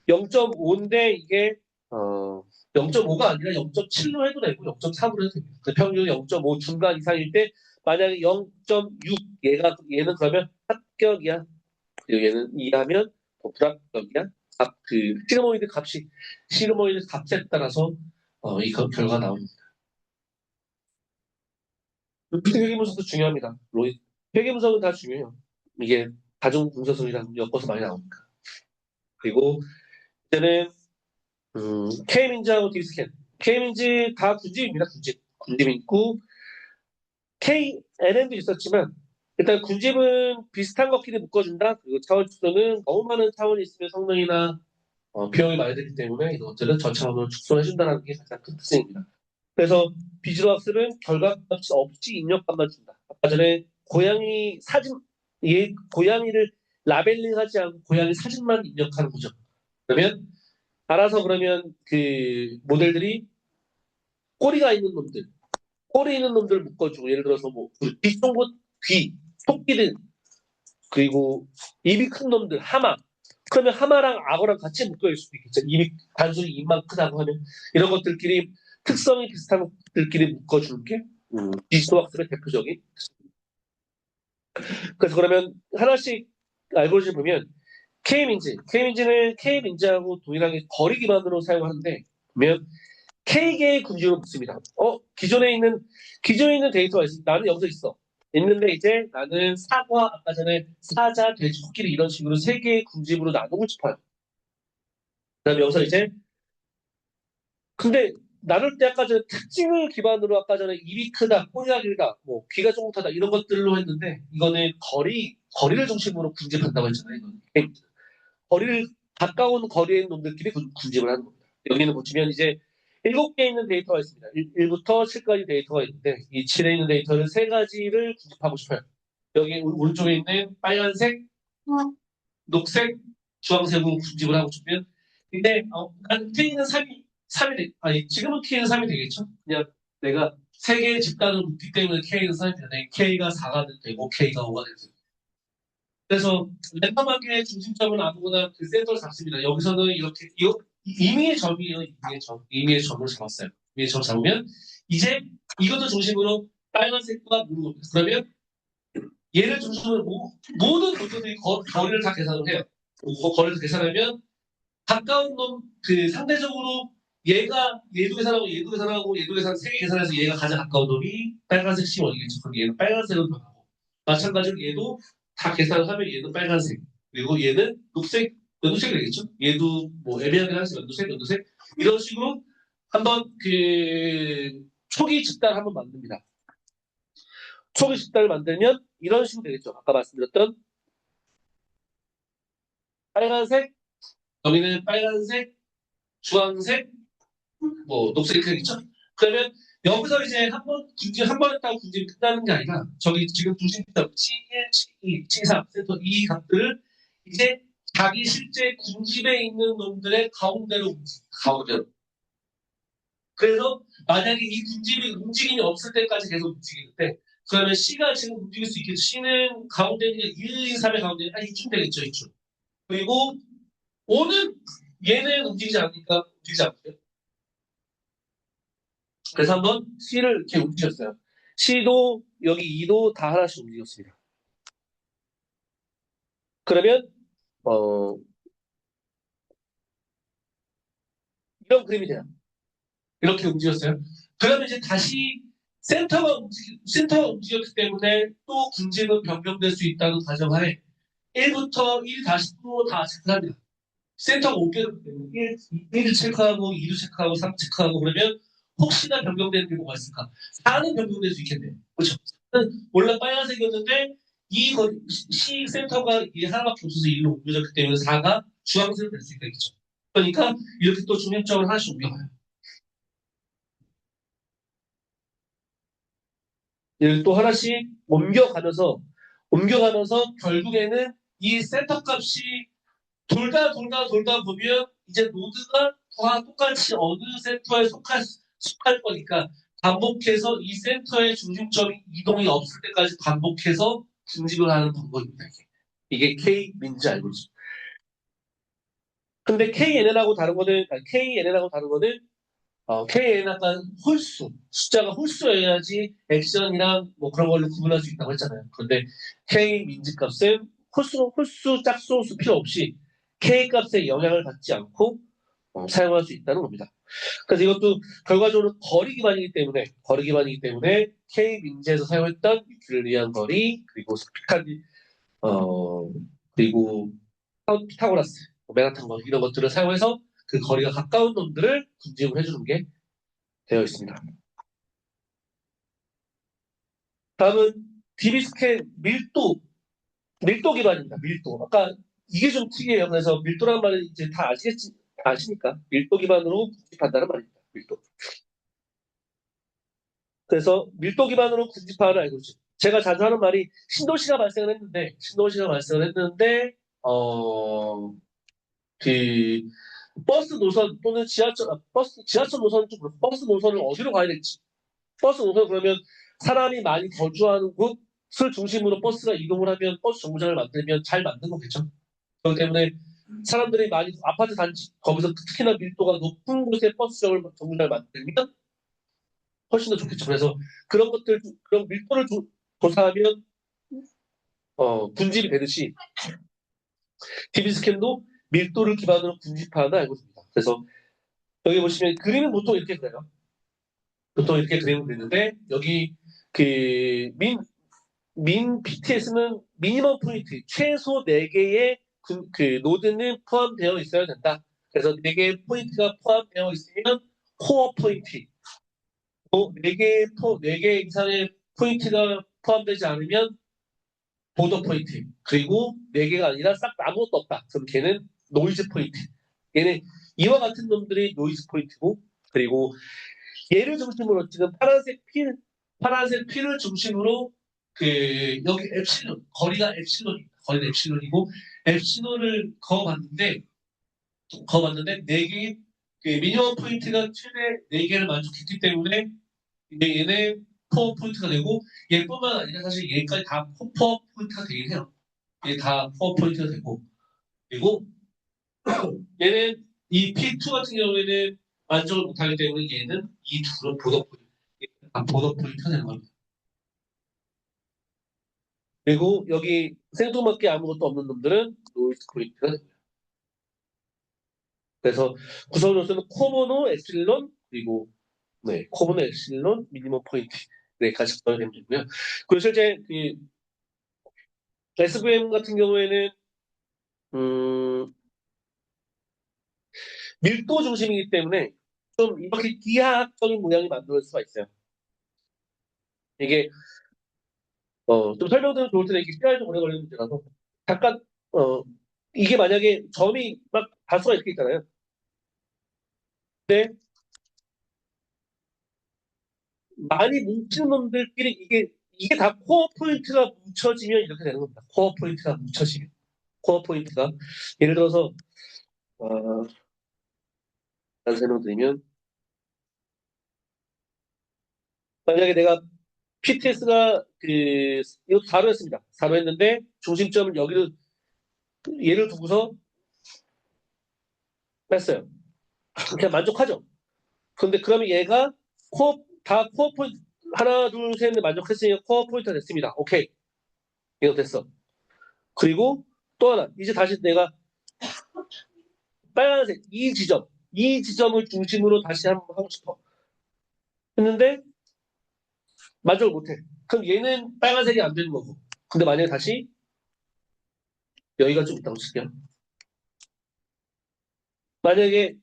0.5인데 이게 0.5가 아니라 0.7로 해도 되고 0.3으로 해도 됩니다. 그 평균 0.5 중간 이상일 때 만약에 0.6 얘는 그러면 합격이야. 그리고 얘는 2하면 불합격이야. 시그모이드 값에 따라서 이 결과가 나옵니다. 회계 분석도 중요합니다. 회계 분석은 다 중요해요. 이게 다중 분석이랑 엮어서 많이 나오니까. 그리고 이제는 K민지하고 딥스캔. K민지 다 군집입니다. 군집 있고 KNN도 있었지만 일단 군집은 비슷한 것끼리 묶어준다. 그리고 차원 축소는 너무 많은 차원이 있으면 성능이나 비용이 많이 들기 때문에 이것들은 전차원으로 축소해준다는 게 가장 큰 특징입니다. 그래서 비즈로 학습은 결과값이 없이 입력값만 준다. 아까 전에 고양이 사진, 고양이를 라벨링하지 않고 고양이 사진만 입력하는 거죠. 그러면 알아서 그러면 그 모델들이 꼬리가 있는 놈들, 꼬리 있는 놈들 묶어주고 예를 들어서 뭐 귀 쫑긋 귀, 토끼들 그리고 입이 큰 놈들 하마. 그러면 하마랑 악어랑 같이 묶여있을 수도 있겠죠. 입이 단순히 입만 크다고 하면 이런 것들끼리 특성이 비슷한 것들끼리 묶어주는 게 디지털 학습의 대표적인. 그래서 그러면 하나씩 알고리즘 보면 K민지는 K민지하고 동일하게 거리 기반으로 사용하는데 보면 K개의 군주를 붙습니다. 기존에 있는 데이터가 있어. 나는 여기서 있어. 있는데 이제 나는 사과 아까 전에 사자, 돼지, 코끼리 이런 식으로 세 개의 군집으로 나누고 싶어요. 그다음에 여기서 이제 근데 나눌 때 아까 전에 특징을 기반으로 아까 전에 입이 크다, 꼬리가 길다, 뭐 귀가 쫑긋하다 이런 것들로 했는데 이거는 거리를 중심으로 군집한다고 했잖아요. 이거는. 거리를 가까운 거리에 있는 놈들끼리 군집을 하는 겁니다. 여기는 보시면 이제 7개 있는 데이터가 있습니다. 1부터 7까지 데이터가 있는데 이 7에 있는 데이터를 3가지를 군집하고 싶어요. 여기 오른쪽에 있는 빨간색, 녹색, 주황색으로 군집을 하고 싶으면 근데 난 K는 3이 아니 지금은 K는 3이 되겠죠? 그냥 내가 3개의 집단을 묶기 때문에 K는 3이 되네. K가 4가 되고 K가 5가 되고 그래서 랜덤하게 중심점은 아무거나 그 센터를 잡습니다. 여기서는 이렇게 임의의 점이에요. 임의의 점을 잡았어요. 임의의 점 잡으면 이제 이것도 중심으로 빨간색과 무는 겁니다. 그러면 얘를 중심으로 모든 분들이 거리를 다 계산을 해요. 거리를 계산하면 가까운 놈 그 상대적으로 얘도 계산하고 얘도 계산하고 얘도 계산 3개 계산해서 얘가 가장 가까운 놈이 빨간색 C1이겠죠. 그럼 얘는 빨간색으로 변하고 마찬가지로 얘도 다 계산을 하면 얘는 빨간색 그리고 얘는 연두색 되겠죠. 얘도 뭐 애매하게 하지 연두색 이런 식으로 한번 그 초기 집단 한번 만듭니다. 초기 집단을 만들면 이런 식으로 되겠죠. 아까 말씀드렸던 빨간색 여기는 빨간색 주황색 뭐 녹색이 되겠죠. 그러면 여기서 이제 한 번 했다고 군집이 끝나는 게 아니라 저기 지금 중심점 C1, C2, C3 센터 이 값들을 이제 자기 실제 군집에 있는 놈들의 가운데로 가운데로. 그래서 만약에 이 군집이 움직임이 없을 때까지 계속 움직이는데 그러면 C가 지금 움직일 수 있겠죠. C는 가운데 있는 1, 2, 3의 가운데 한 이쯤 되겠죠. 이쯤. 그리고 5는 얘는 움직이지 않으니까 움직이지 않고요. 그래서 한번 C를 이렇게 움직였어요. C도 여기 2도 다 하나씩 움직였습니다. 그러면 이런 그림이 돼요. 이렇게 움직였어요. 그러면 이제 다시 센터가 움직였기 때문에 또 군집은 변경될 수 있다는 가정하에 1부터 1-9로 다 체크합니다. 센터가 5개였기 때문에 1을 체크하고 2도 체크하고 3 체크하고 그러면 혹시나 변경되는 게 뭐가 있을까? 4는 변경될 수 있겠네요. 그렇죠? 원래 빨간색이었는데 이 C 센터가 이 하나밖에 없어서 1로 옮겨졌기 때문에 4가 주황색으로 될 수 있겠죠. 그러니까 이렇게 또 중립점을 하나씩 옮겨가요. 이렇게 또 하나씩 옮겨가면서 결국에는 이 센터 값이 돌다 보면 이제 노드가 다 똑같이 어느 센터에 속할 거니까 반복해서 이 센터의 중심점이 이동이 없을 때까지 반복해서 중집을 하는 방법입니다. 이게 K-민지 알고리즘. 근데 KNN하고 다른 거는 KNN 아까 숫자가 홀수여야지 액션이랑 뭐 그런 걸로 구분할 수 있다고 했잖아요. 그런데 K 민지 값은 홀수, 짝수, 수 필요 없이 K 값에 영향을 받지 않고 사용할 수 있다는 겁니다. 그래서 이것도 결과적으로 거리 기반이기 때문에 K 민지에서 사용했던 유기를 위한 거리 그리고 그리고 피타고라스, 맨하탄 거리 이런 것들을 사용해서 그 거리가 가까운 놈들을 군집을 해주는 게 되어 있습니다. 다음은 DB스캔 밀도 기반입니다. 밀도. 아까 이게 좀 특이해요. 그래서 밀도라는 말은 이제 다 아시니까 밀도 기반으로 군집한다는 말입니다. 밀도. 그래서 밀도 기반으로 군집하는 알고리즘. 제가 자주 하는 말이 신도시가 발생을 했는데, 그, 버스 노선 또는 지하철 노선은 좀 그렇고, 버스 노선을 어디로 가야 될지. 버스 노선 그러면 사람이 많이 거주하는 곳을 중심으로 버스가 이동을 하면 버스 정류장을 만들면 잘 만든 거겠죠. 그렇기 때문에 사람들이 많이 아파트 단지 거기서 특히나 밀도가 높은 곳에 버스 정류장을 만들면 훨씬 더 좋겠죠. 그래서 그런 밀도를 조사하면 군집이 되듯이 TV 스캔도 밀도를 기반으로 군집하는 알고리즘입니다. 그래서 여기 보시면 그림은 보통 이렇게 그려요. 보통 이렇게 그림을 그리는데 여기 그 민 BTS는 미니멈 포인트 최소 4개의 그 노드는 포함되어 있어야 된다. 그래서 4개의 포인트가 포함되어 있으면 코어 포인트. 또 4개 이상의 포인트가 포함되지 않으면 보더 포인트. 그리고 4개가 아니라 싹 아무것도 없다. 그럼 걔는 노이즈 포인트. 얘는 이와 같은 놈들이 노이즈 포인트고, 그리고 얘를 중심으로 지금 파란색 피를 중심으로 여기 엡실론, 거리가 엡실론이고, 엡실론을 그어봤는데 4개, 미니멈 포인트가 최대 4개를 만족했기 때문에 얘네 코어 포인트가 되고, 얘뿐만 아니라 사실 얘까지 다 코어 포인트가 되긴 해요. 얘 다 코어 포인트가 되고, 그리고 얘는 이 P2 같은 경우에는 만족을 못하기 때문에 얘는 이 둘은 보더 포인트가 되는 겁니다. 그리고 여기 생뚱맞게 아무것도 없는 놈들은 노이즈 포인트가 됩니다. 그래서 구성 요소는 코모노, 엡실론, 그리고 코모노, 엡실론, 미니멈 포인트 같이 구성이 되면 되고요. 그리고 실제 SVM 같은 경우에는 밀도 중심이기 때문에 좀 이렇게 기하학적인 모양이 만들 수가 있어요. 이게 좀 설명드리면 좋을 텐데 이게 시간이 좀 오래 걸리는 문제라서 잠깐 이게 만약에 점이 막 다수가 이렇게 있잖아요. 근데 많이 뭉치는 놈들끼리 이게 다 코어 포인트가 뭉쳐지면 이렇게 되는 겁니다. 코어 포인트가 뭉쳐지면. 코어 포인트가 예를 들어서 다른 설명드리면 만약에 내가 PTS가 이것도 4로 했습니다. 4로 했는데 중심점을 여기를 얘를 두고서 뺐어요. 그냥 만족하죠. 그런데 그러면 얘가 다 코어 포인트 하나 둘 셋 넷 만족했으니까 코어 포인트가 됐습니다. 오케이. 이거 됐어. 그리고 또 하나 이제 다시 내가 빨간색 이 지점을 중심으로 다시 한번 하고 싶어 했는데 만족을 못해. 그럼 얘는 빨간색이 안 되는 거고. 근데 만약에 다시 여기가 좀 있다고 칠게요. 만약에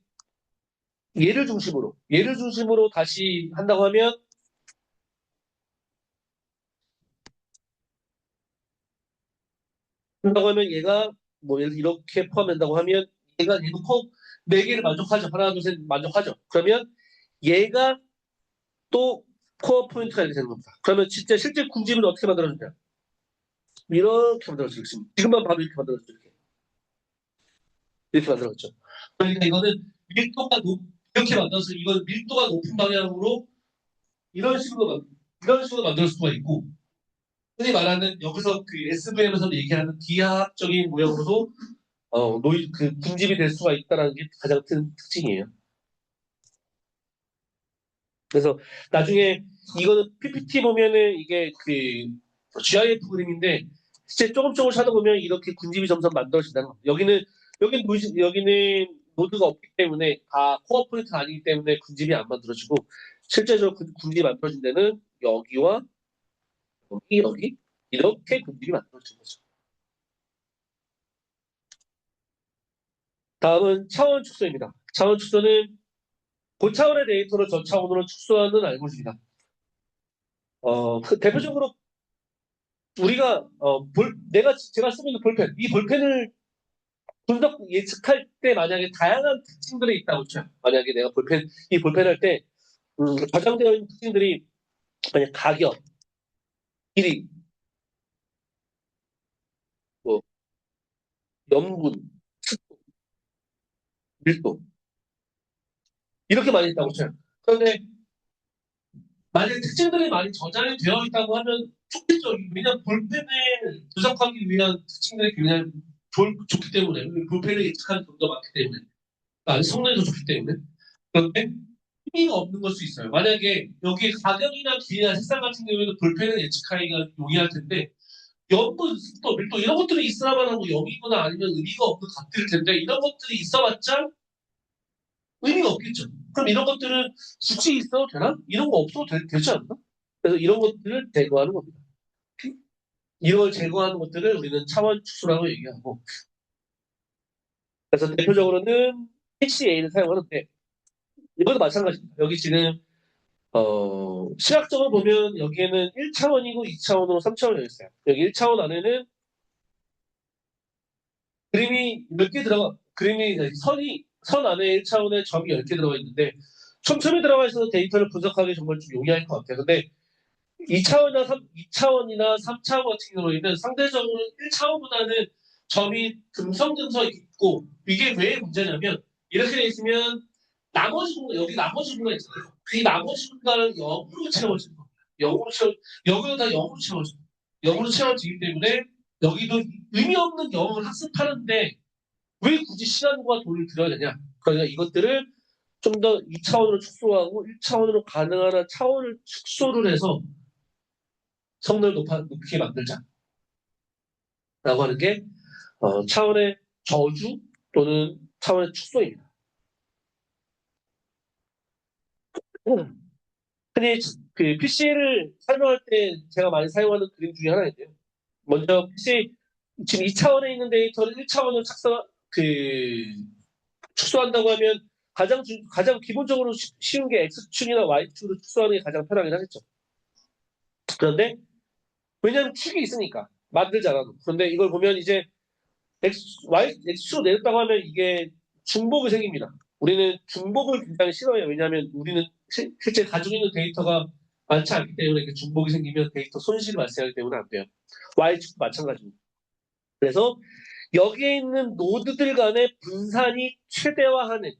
얘를 중심으로 다시 한다고 하면 얘가 뭐 이렇게 포함된다고 하면 얘도 꼭 4개를 만족하죠. 하나, 둘, 셋 만족하죠. 그러면 얘가 또 코어 포인트가 이렇게 되는 겁니다. 그러면 진짜 실제 군집은 어떻게 만들어지냐? 이렇게 만들어지고 있습니다. 지금만 봐도 이렇게 만들어지죠. 이렇게 만들어졌죠. 그러니까 이거는 이렇게 만들어서 이건 밀도가 높은 방향으로 이런 식으로 만들 수가 있고, 흔히 말하는 여기서 SVM에서 얘기하는 기하학적인 모양으로도 군집이 될 수가 있다는 게 가장 큰 특징이에요. 그래서 나중에 이거는 PPT 보면은 이게 GIF 그림인데 실제 조금 하다 보면 이렇게 군집이 점점 만들어진다는 겁니다. 여기는 노드가 없기 때문에 다 코어 포인트가 아니기 때문에 군집이 안 만들어지고 실제적으로 군집이 만들어진 데는 여기와 여기 이렇게 군집이 만들어진 거죠. 다음은 차원 축소입니다. 차원 축소는 고차원의 데이터를 저차원으로 축소하는 알고리즘이다. 대표적으로 우리가 제가 쓰고 있는 볼펜, 이 볼펜을 예측할 때 만약에 다양한 특징들이 있다고 쳐요. 만약에 내가 이 볼펜 할 때 저장되어 있는 특징들이 만약 가격, 길이, 뭐, 염분, 습도, 밀도. 이렇게 많이 있다고 쳐요. 그런데 만약에 특징들이 많이 저장이 되어 있다고 하면 좋겠죠. 왜냐하면 볼펜을 분석하기 위한 특징들이 굉장히 좋기 때문에, 볼펜을 예측하는 경우가 많기 때문에, 성능이 더 좋기 때문에. 그런데 의미가 없는 걸 수 있어요. 만약에 여기 가격이나 길이나 색상 같은 경우에는 볼펜을 예측하기가 용이할 텐데, 염분, 습도, 밀도 이런 것들이 있어야만 하고 여기거나 아니면 의미가 없는 값들일 텐데 이런 것들이 있어봤자 의미가 없겠죠. 그럼 이런 것들은 굳이 있어도 되나? 이런 거 없어도 되지 않나? 그래서 이런 것들을 제거하는 겁니다. 이런 걸 제거하는 것들을 우리는 차원 축소라고 얘기하고, 그래서 대표적으로는 HCA를 사용하는데 이것도 마찬가지입니다. 여기 지금 시각적으로 보면 여기에는 1차원이고 2차원으로 3차원이 있어요. 여기 1차원 안에는 그림이 몇 개 선 안에 1차원에 점이 10개 들어가 있는데 촘촘히 들어가 있어서 데이터를 분석하기 정말 좀 용이할 것 같아요. 근데 2차원이나 3차원 같은 경우에는 상대적으로 1차원보다는 점이 듬성듬성 있고, 이게 왜 문제냐면 이렇게 돼 있으면 나머지 공간, 여기 나머지 공간 있잖아요. 이 나머지 공간을 0으로 채워지는 겁니다. 0으로 채워, 여기도 다 0으로 채워져요. 0으로 채워지기 때문에 여기도 의미 없는 0을 학습하는데 왜 굳이 시간과 돈을 들여야 되냐? 그러니까 이것들을 좀 더 2차원으로 축소하고 1차원으로 가능한 한 차원을 축소를 해서 성능을 높게 만들자라고 하는 게 차원의 저주 또는 차원의 축소입니다. 흔히 그 PC를 설명할 때 제가 많이 사용하는 그림 중에 하나인데요. 먼저 PC 지금 2차원에 있는 데이터를 1차원으로 축소한다고 하면 가장 기본적으로 쉬운 게 X축이나 Y축으로 축소하는 게 가장 편하긴 하겠죠. 그런데 왜냐하면 축이 있으니까 만들지 않아도. 그런데 이걸 보면 이제 X축으로 내렸다고 하면 이게 중복이 생깁니다. 우리는 중복을 굉장히 싫어해요. 왜냐하면 우리는 실제 가지고 있는 데이터가 많지 않기 때문에 이렇게 중복이 생기면 데이터 손실이 발생하기 때문에 안 돼요. Y축도 마찬가지입니다. 그래서 여기에 있는 노드들 간의 분산이 최대화하는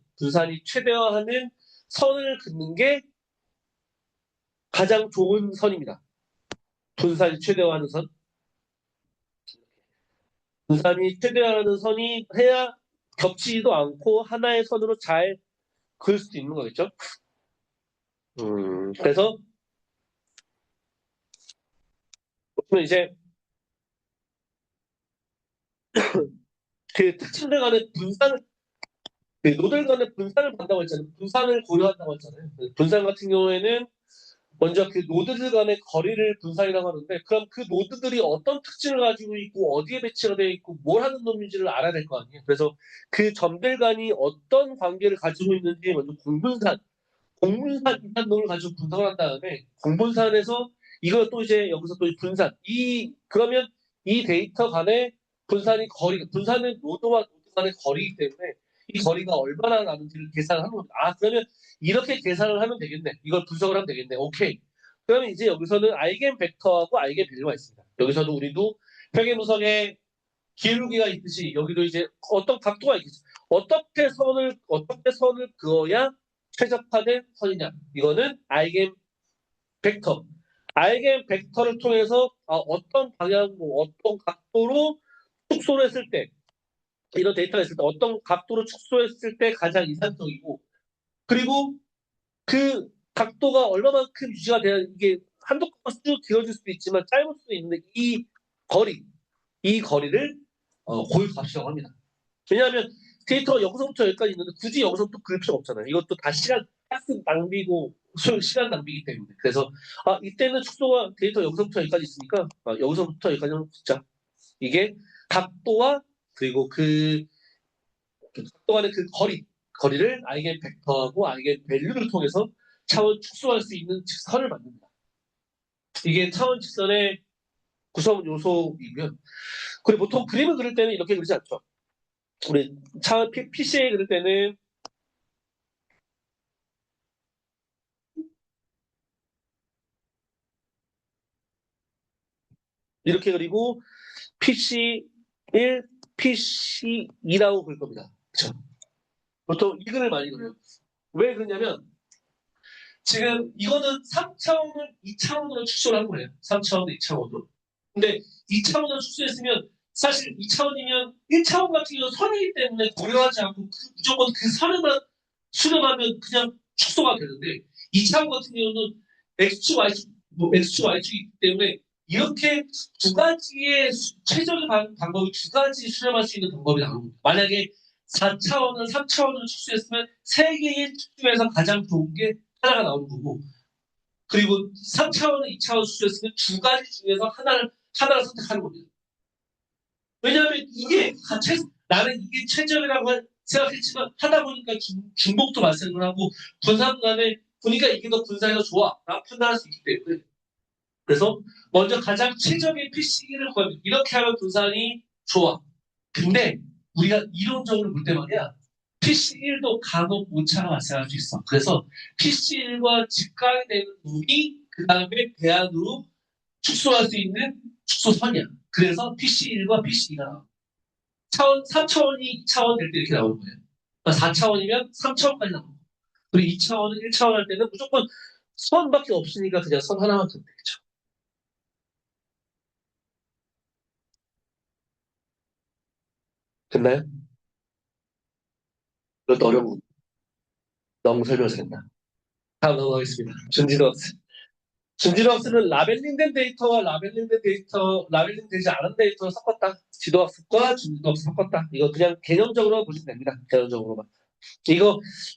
선을 긋는 게 가장 좋은 선입니다. 분산이 최대화하는 선. 분산이 최대화하는 선이 해야 겹치지도 않고 하나의 선으로 잘 그을 수도 있는 거겠죠. 그래서 보면 이제 그 특징들 간의 그 노들 간의 분산을 본다고 했잖아요. 분산을 고려한다고 했잖아요. 분산 같은 경우에는 먼저 그 노드들 간의 거리를 분산이라고 하는데, 그럼 그 노드들이 어떤 특징을 가지고 있고 어디에 배치가 되어 있고 뭘 하는 놈인지를 알아야 될 거 아니에요. 그래서 그 점들 간이 어떤 관계를 가지고 있는지 먼저 공분산 놈을 가지고 분석을 한 다음에 공분산에서 이걸 또 이제 여기서 또 분산 그러면 이 데이터 간의 분산은 노드와 노드 간의 거리이기 때문에 이 거리가 얼마나 나는지를 계산을 하는 겁니다. 그러면 이렇게 계산을 하면 되겠네. 이걸 분석을 하면 되겠네. 오케이. 그러면 이제 여기서는 아이겐 벡터하고 아이겐 밸류가 있습니다. 여기서도 우리도 표계무성에 기울기가 있듯이 여기도 이제 어떤 각도가 있겠죠. 어떻게 선을 그어야 최적화된 선이냐. 이거는 아이겐 벡터. 아이겐 벡터를 통해서 어떤 방향, 어떤 각도로 축소를 했을 때, 이런 데이터가 있을 때 어떤 각도로 축소했을 때 가장 이상적이고, 그리고 그 각도가 얼마만큼 유지가 돼야 이게 한도 끝으로 쭉 길어질 수도 있지만 짧을 수도 있는데 이 거리를 고유값이라고 합니다. 왜냐하면 데이터가 여기서부터 여기까지 있는데 굳이 여기서부터 그릴 필요가 없잖아요. 이것도 다 가스 낭비고 시간 낭비이기 때문에. 그래서 이때는 축소가 데이터 여기서부터 여기까지 있으니까 여기서부터 여기까지는 붙자. 이게 각도와 그리고 그 각도 간의 그 거리를 아이겐 벡터하고 아이겐 밸류를 통해서 차원 축소할 수 있는 직선을 만듭니다. 이게 차원 직선의 구성 요소이고요. 그리고 보통 그림을 그릴 때는 이렇게 그리지 않죠. 우리 PCA 그릴 때는 이렇게 그리고 PC1, PC2라고 그럴 겁니다. 그렇죠? 보통 이 글을 많이 그려요. 왜 그러냐면 지금 이거는 3차원을 2차원으로 축소를 한 거예요. 3차원을 2차원으로. 근데 2차원으로 축소했으면 사실 2차원이면 1차원 같은 경우는 선이기 때문에 고려하지 않고 무조건 그 선에만 수렴하면 그냥 축소가 되는데 2차원 같은 경우는 X축, Y축, X축, Y축이기 때문에 이렇게 두 가지의 최적의 방법이 두 가지 수렴할 수 있는 방법이 나오는 거예요. 만약에 4차원을 3차원으로 축소했으면 세 개의 축 중에서 가장 좋은 게 하나가 나오는 거고, 그리고 3차원을 2차원 수술했으면 두 가지 중에서 하나를 선택하는 겁니다. 왜냐하면 이게 나는 이게 최적이라고 생각했지만 하다 보니까 중복도 발생을 하고 분산 간에 보니까 이게 더 분산이 더 좋아 라고 판단할 수 있기 때문에, 그래서 먼저 가장 최적의 PC를 구합니다. 이렇게 하면 분산이 좋아. 근데 우리가 이론적으로 볼 때 말이야, PC1도 간혹 오차가 발생할 수 있어. 그래서 PC1과 직각이 되는 놈이 그 다음에 대안으로 축소할 수 있는 축소선이야. 그래서 PC1과 PC2가 나와. 3차원이 2차원 될 때 이렇게 나오는 거예요. 4차원이면 3차원까지 나오는 거예요. 그리고 2차원은 1차원 할 때는 무조건 선밖에 없으니까 그냥 선 하나만 되면 되겠죠. 됐나요? 이것도 어려운 거. 너무 설명을 했나? 다음 넘어가겠습니다. 준지도학습은 라벨링된 데이터와 라벨링 되지 않은 데이터를 섞었다. 지도학습과 준지도학습 섞었다. 이거 그냥 개념적으로 보시면 됩니다. 개념적으로만.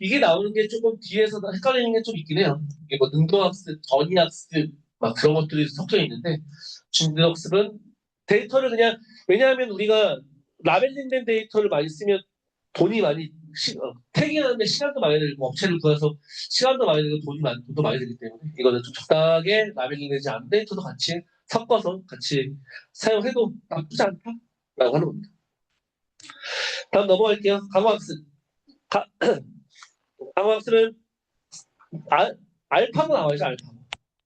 이게 나오는 게 조금 뒤에서 헷갈리는 게 좀 있긴 해요. 이게 뭐 능동학습, 전이학습, 막 그런 것들이 섞여 있는데, 준지도학습은 데이터를 그냥, 왜냐하면 우리가 라벨링된 데이터를 많이 쓰면 돈이 많이, 태깅하는데 시간도 많이 들고, 업체를 구해서 시간도 많이 들고, 돈도 많이 들기 때문에, 이거는 좀 적당하게 라벨링 되지 않은 데이터도 같이 섞어서 같이 사용해도 나쁘지 않다라고 하는 겁니다. 다음 넘어갈게요. 강화학습. 강화학습은 알파고 나와야죠, 알파고.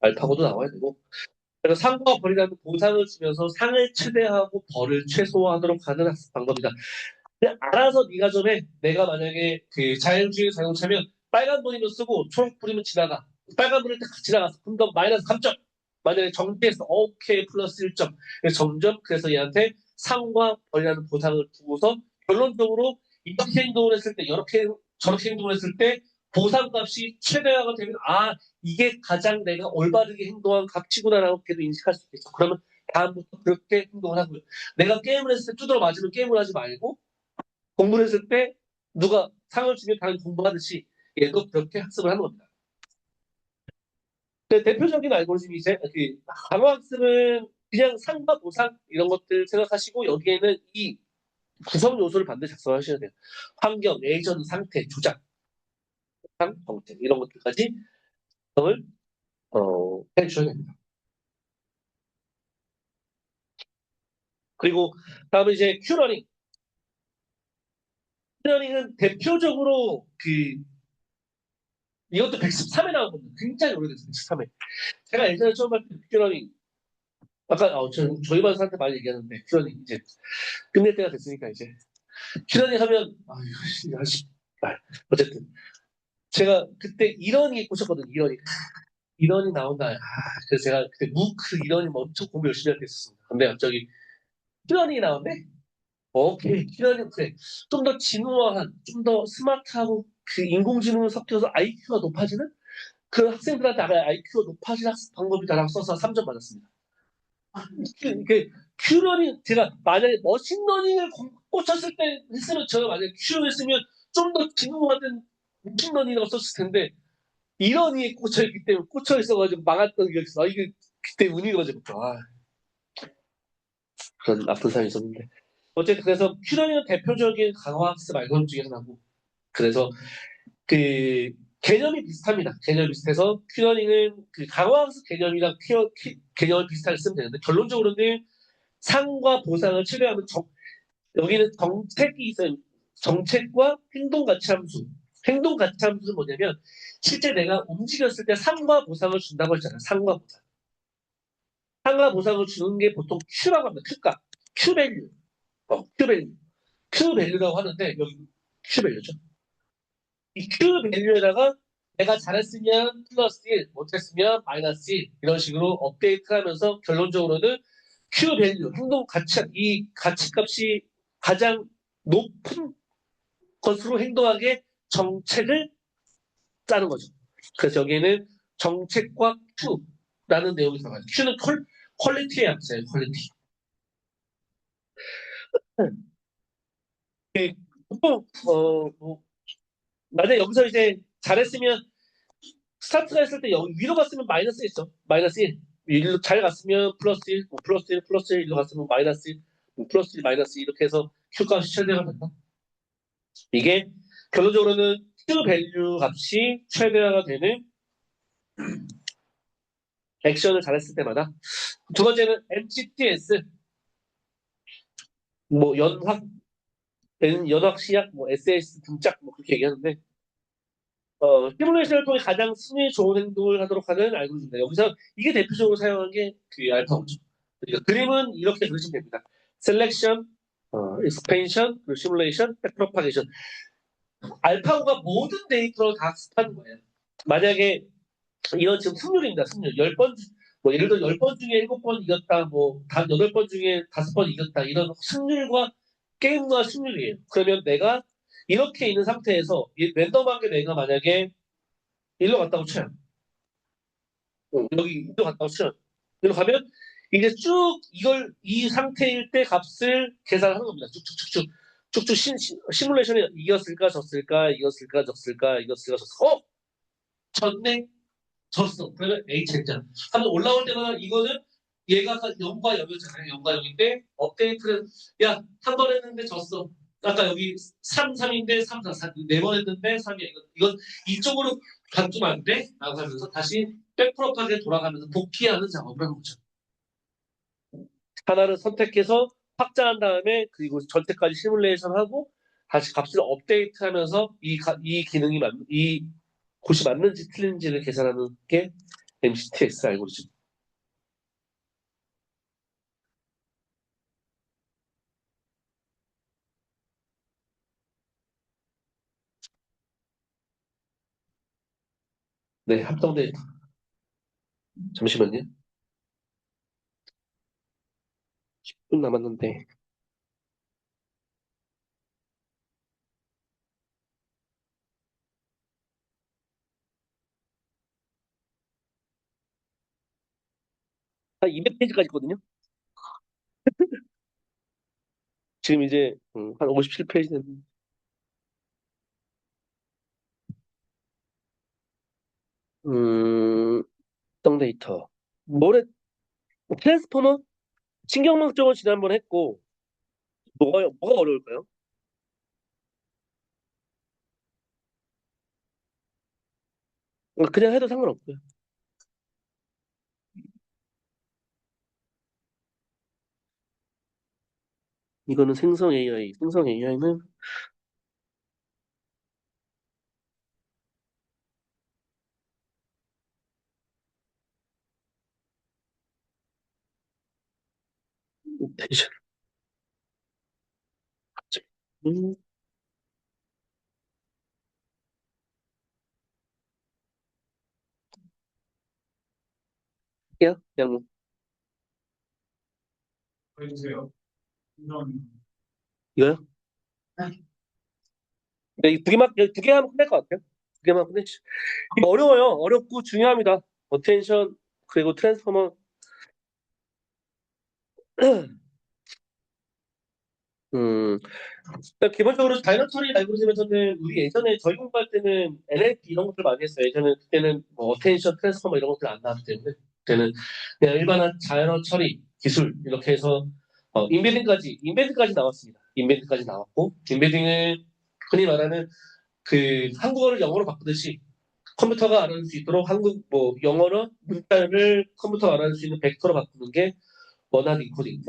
알파고도 나와야 되고. 그래서 상과 벌이라는 보상을 주면서 상을 최대하고 벌을 최소화하도록 하는 학습 방법이다. 그냥 알아서 네가 좀 해. 내가 만약에 그 자율주의 자동차면 빨간 불이면 쓰고 초록 불이면 지나가. 빨간 불일 때 지나가서 그럼 너 마이너스 3점. 만약에 정지해서 오케이 플러스 1점. 그래서 점점 그래서 얘한테 상과 벌이라는 보상을 두고서 결론적으로 이렇게 행동을 했을 때 이렇게 저렇게 행동을 했을 때 보상값이 최대화가 되면 이게 가장 내가 올바르게 행동한 값이구나라고 계속 인식할 수 있겠죠. 그러면 다음부터 그렇게 행동을 하고요. 내가 게임을 했을 때 두드러 맞으면 게임을 하지 말고 공부를 했을 때 누가 상을 주면 다른 공부하듯이 얘도 그렇게 학습을 하는 겁니다. 대표적인 알고리즘이 이제 강화학습은 그냥 상과 보상 이런 것들 생각하시고 여기에는 이 구성 요소를 반드시 작성하셔야 돼요. 환경, 에이전 상태, 조작, 정책 이런 것들까지 구성을 해주셔야 됩니다. 그리고 다음은 이제 큐러닝. 큐러닝은 대표적으로 이것도 113에 나온 겁니다. 굉장히 오래됐어요. 113에. 제가 예전에 처음 할 때 큐러닝 아까 저희 반사한테 많이 얘기하는데 큐러닝 이제 끝낼 때가 됐으니까 이제 큐러닝 하면 어쨌든 제가 그때 이런이 꽂혔거든요. 이런이 나온다. 그래서 제가 그때 무크 이런이 엄청 공부 열심히 할 때 있었습니다. 근데 갑자기 큐러닝이 나오네. 오케이 큐러닝 그래. 좀 더 진화한, 좀 더 스마트하고 그 인공지능을 섞여서 IQ가 높아지는 그 학생들한테 IQ가 높아지는 학습 방법이다라고 써서 3점 받았습니다. 큐러닝 제가 만약에 머신러닝을 꽂혔을 때 했으면 제가 만약에 큐를 했으면 좀 더 진화된 머신러닝이라고 썼을 텐데 이런이 꽂혀있기 때문에 꽂혀 있어가지고 망했던 게 있어. 이게 그때 운이 가지고 그런 나쁜 사람이 있었는데 어쨌든 그래서 큐러닝은 대표적인 강화학습 알고리즘 중에 하나고 그래서 그 개념이 비슷합니다. 개념이 비슷해서 큐러닝은 그 강화학습 개념이랑 개념을 비슷하게 쓰면 되는데 결론적으로는 상과 보상을 최대하면 여기는 정책이 있어요. 정책과 행동 가치 함수. 행동 가치 함수는 뭐냐면 실제 내가 움직였을 때 상과 보상을 준다고 했잖아요. 상과 보상. 상하 보상을 주는 게 보통 Q라고 합니다. Q값, Q밸류, Q밸류, Q밸류라고 하는데 여기 Q밸류죠. 이 Q밸류에다가 내가 잘했으면 플러스 1, 못했으면 마이너스 1 이런 식으로 업데이트하면서 결론적으로는 Q밸류, 행동 가치, 이 가치값이 가장 높은 것으로 행동하게 정책을 짜는 거죠. 그래서 여기에는 정책과 Q라는 내용이 들어가요. Q는 퀄리티의 약자예요, 퀄리티. 보통, 만약에 여기서 이제 잘했으면, 스타트가 했을 때 여기 위로 갔으면 마이너스 1죠. 마이너스 1. 일로 잘 갔으면 플러스 1, 플러스 1, 플러스 1, 일로 갔으면 마이너스 1, 플러스 1, 마이너스 1, 이렇게 해서 Q값이 최대가 된다. 이게 결론적으로는 Q 밸류 값이 최대화가 되는 액션을 잘했을 때마다. 두 번째는 MCTS, 뭐 연학 시약, 뭐 SAS 등짝, 뭐 그렇게 얘기하는데, 시뮬레이션을 통해 가장 승리 좋은 행동을 하도록 하는 알고리즘입니다. 여기서 이게 대표적으로 사용한 게 그 알파고죠. 그러니까 그림은 이렇게 그리시면 됩니다. 셀렉션, 익스펜션, 그리고 시뮬레이션, 백프로파게이션. 알파고가 모든 데이터를 다 습하는 거예요. 만약에 이건 지금 승률입니다. 승률. 10번, 뭐 예를 들어 10번 중에 7번 이겼다, 뭐 8번 중에 5번 이겼다. 이런 승률과 게임과 승률이에요. 그러면 내가 이렇게 있는 상태에서 랜덤하게 내가 만약에 일로 갔다고 쳐요. 여기 일로 갔다고 쳐요. 일로 가면 이제 쭉 이 상태일 때 값을 계산하는 겁니다. 쭉쭉쭉쭉. 쭉쭉 시뮬레이션에 이겼을까, 졌을까, 이겼을까, 졌을까, 이겼을까, 졌을까. 졌네? 졌어. 그러면 H했잖아. 한번 올라올 때마다 이거는 얘가 아까 0과 0이었잖아요. 0과 0인데 업데이트는 야, 한 번 했는데 졌어. 아까 여기 3, 3인데 3, 4, 4. 4번 했는데 3이야. 이건 이쪽으로 가면 안 돼? 라고 하면서 다시 백프로파게 돌아가면서 복귀하는 작업을 하는 거죠. 하나를 선택해서 확장한 다음에 그리고 전체까지 시뮬레이션 하고 다시 값을 업데이트하면서 이 기능이 이 곳이 맞는지 틀린지를 계산하는 게 MCTS 알고리즘. 네, 합성돼. 잠시만요. 10분 남았는데. 한 200페이지까지 있거든요. 지금 이제 한 57페이지 됐는데. 합성 데이터. 뭐래? 트랜스포머? 신경망 쪽은 지난번 했고, 뭐가 어려울까요? 그냥 해도 상관없고요. 이거는 생성 AI. 생성 AI는 대전. 음, 그냥 뭐. 해주세요. 이런 이거요? 네, 두 개 하면 끝날 것 같아요. 두 개만 하면 끝내지. 이거 어려워요. 어렵고 중요합니다. 어텐션, 그리고 트랜스포머. 음, 그러니까 기본적으로 다이너토리 알고리즘에서는 우리 예전에 저희 공부할 때는 NLP 이런 것들 많이 했어요. 예전에 그때는 뭐 어텐션, 트랜스포머 이런 것들 안 나왔기 때문에 그때는 그냥 일반한 자연어 처리 기술 이렇게 해서 인베딩까지 나왔습니다. 인베딩까지 나왔고 인베딩은 흔히 말하는 그 한국어를 영어로 바꾸듯이 컴퓨터가 알아들 수 있도록 영어로 문자를 컴퓨터가 알아들 수 있는 벡터로 바꾸는 게 원하드 인코딩.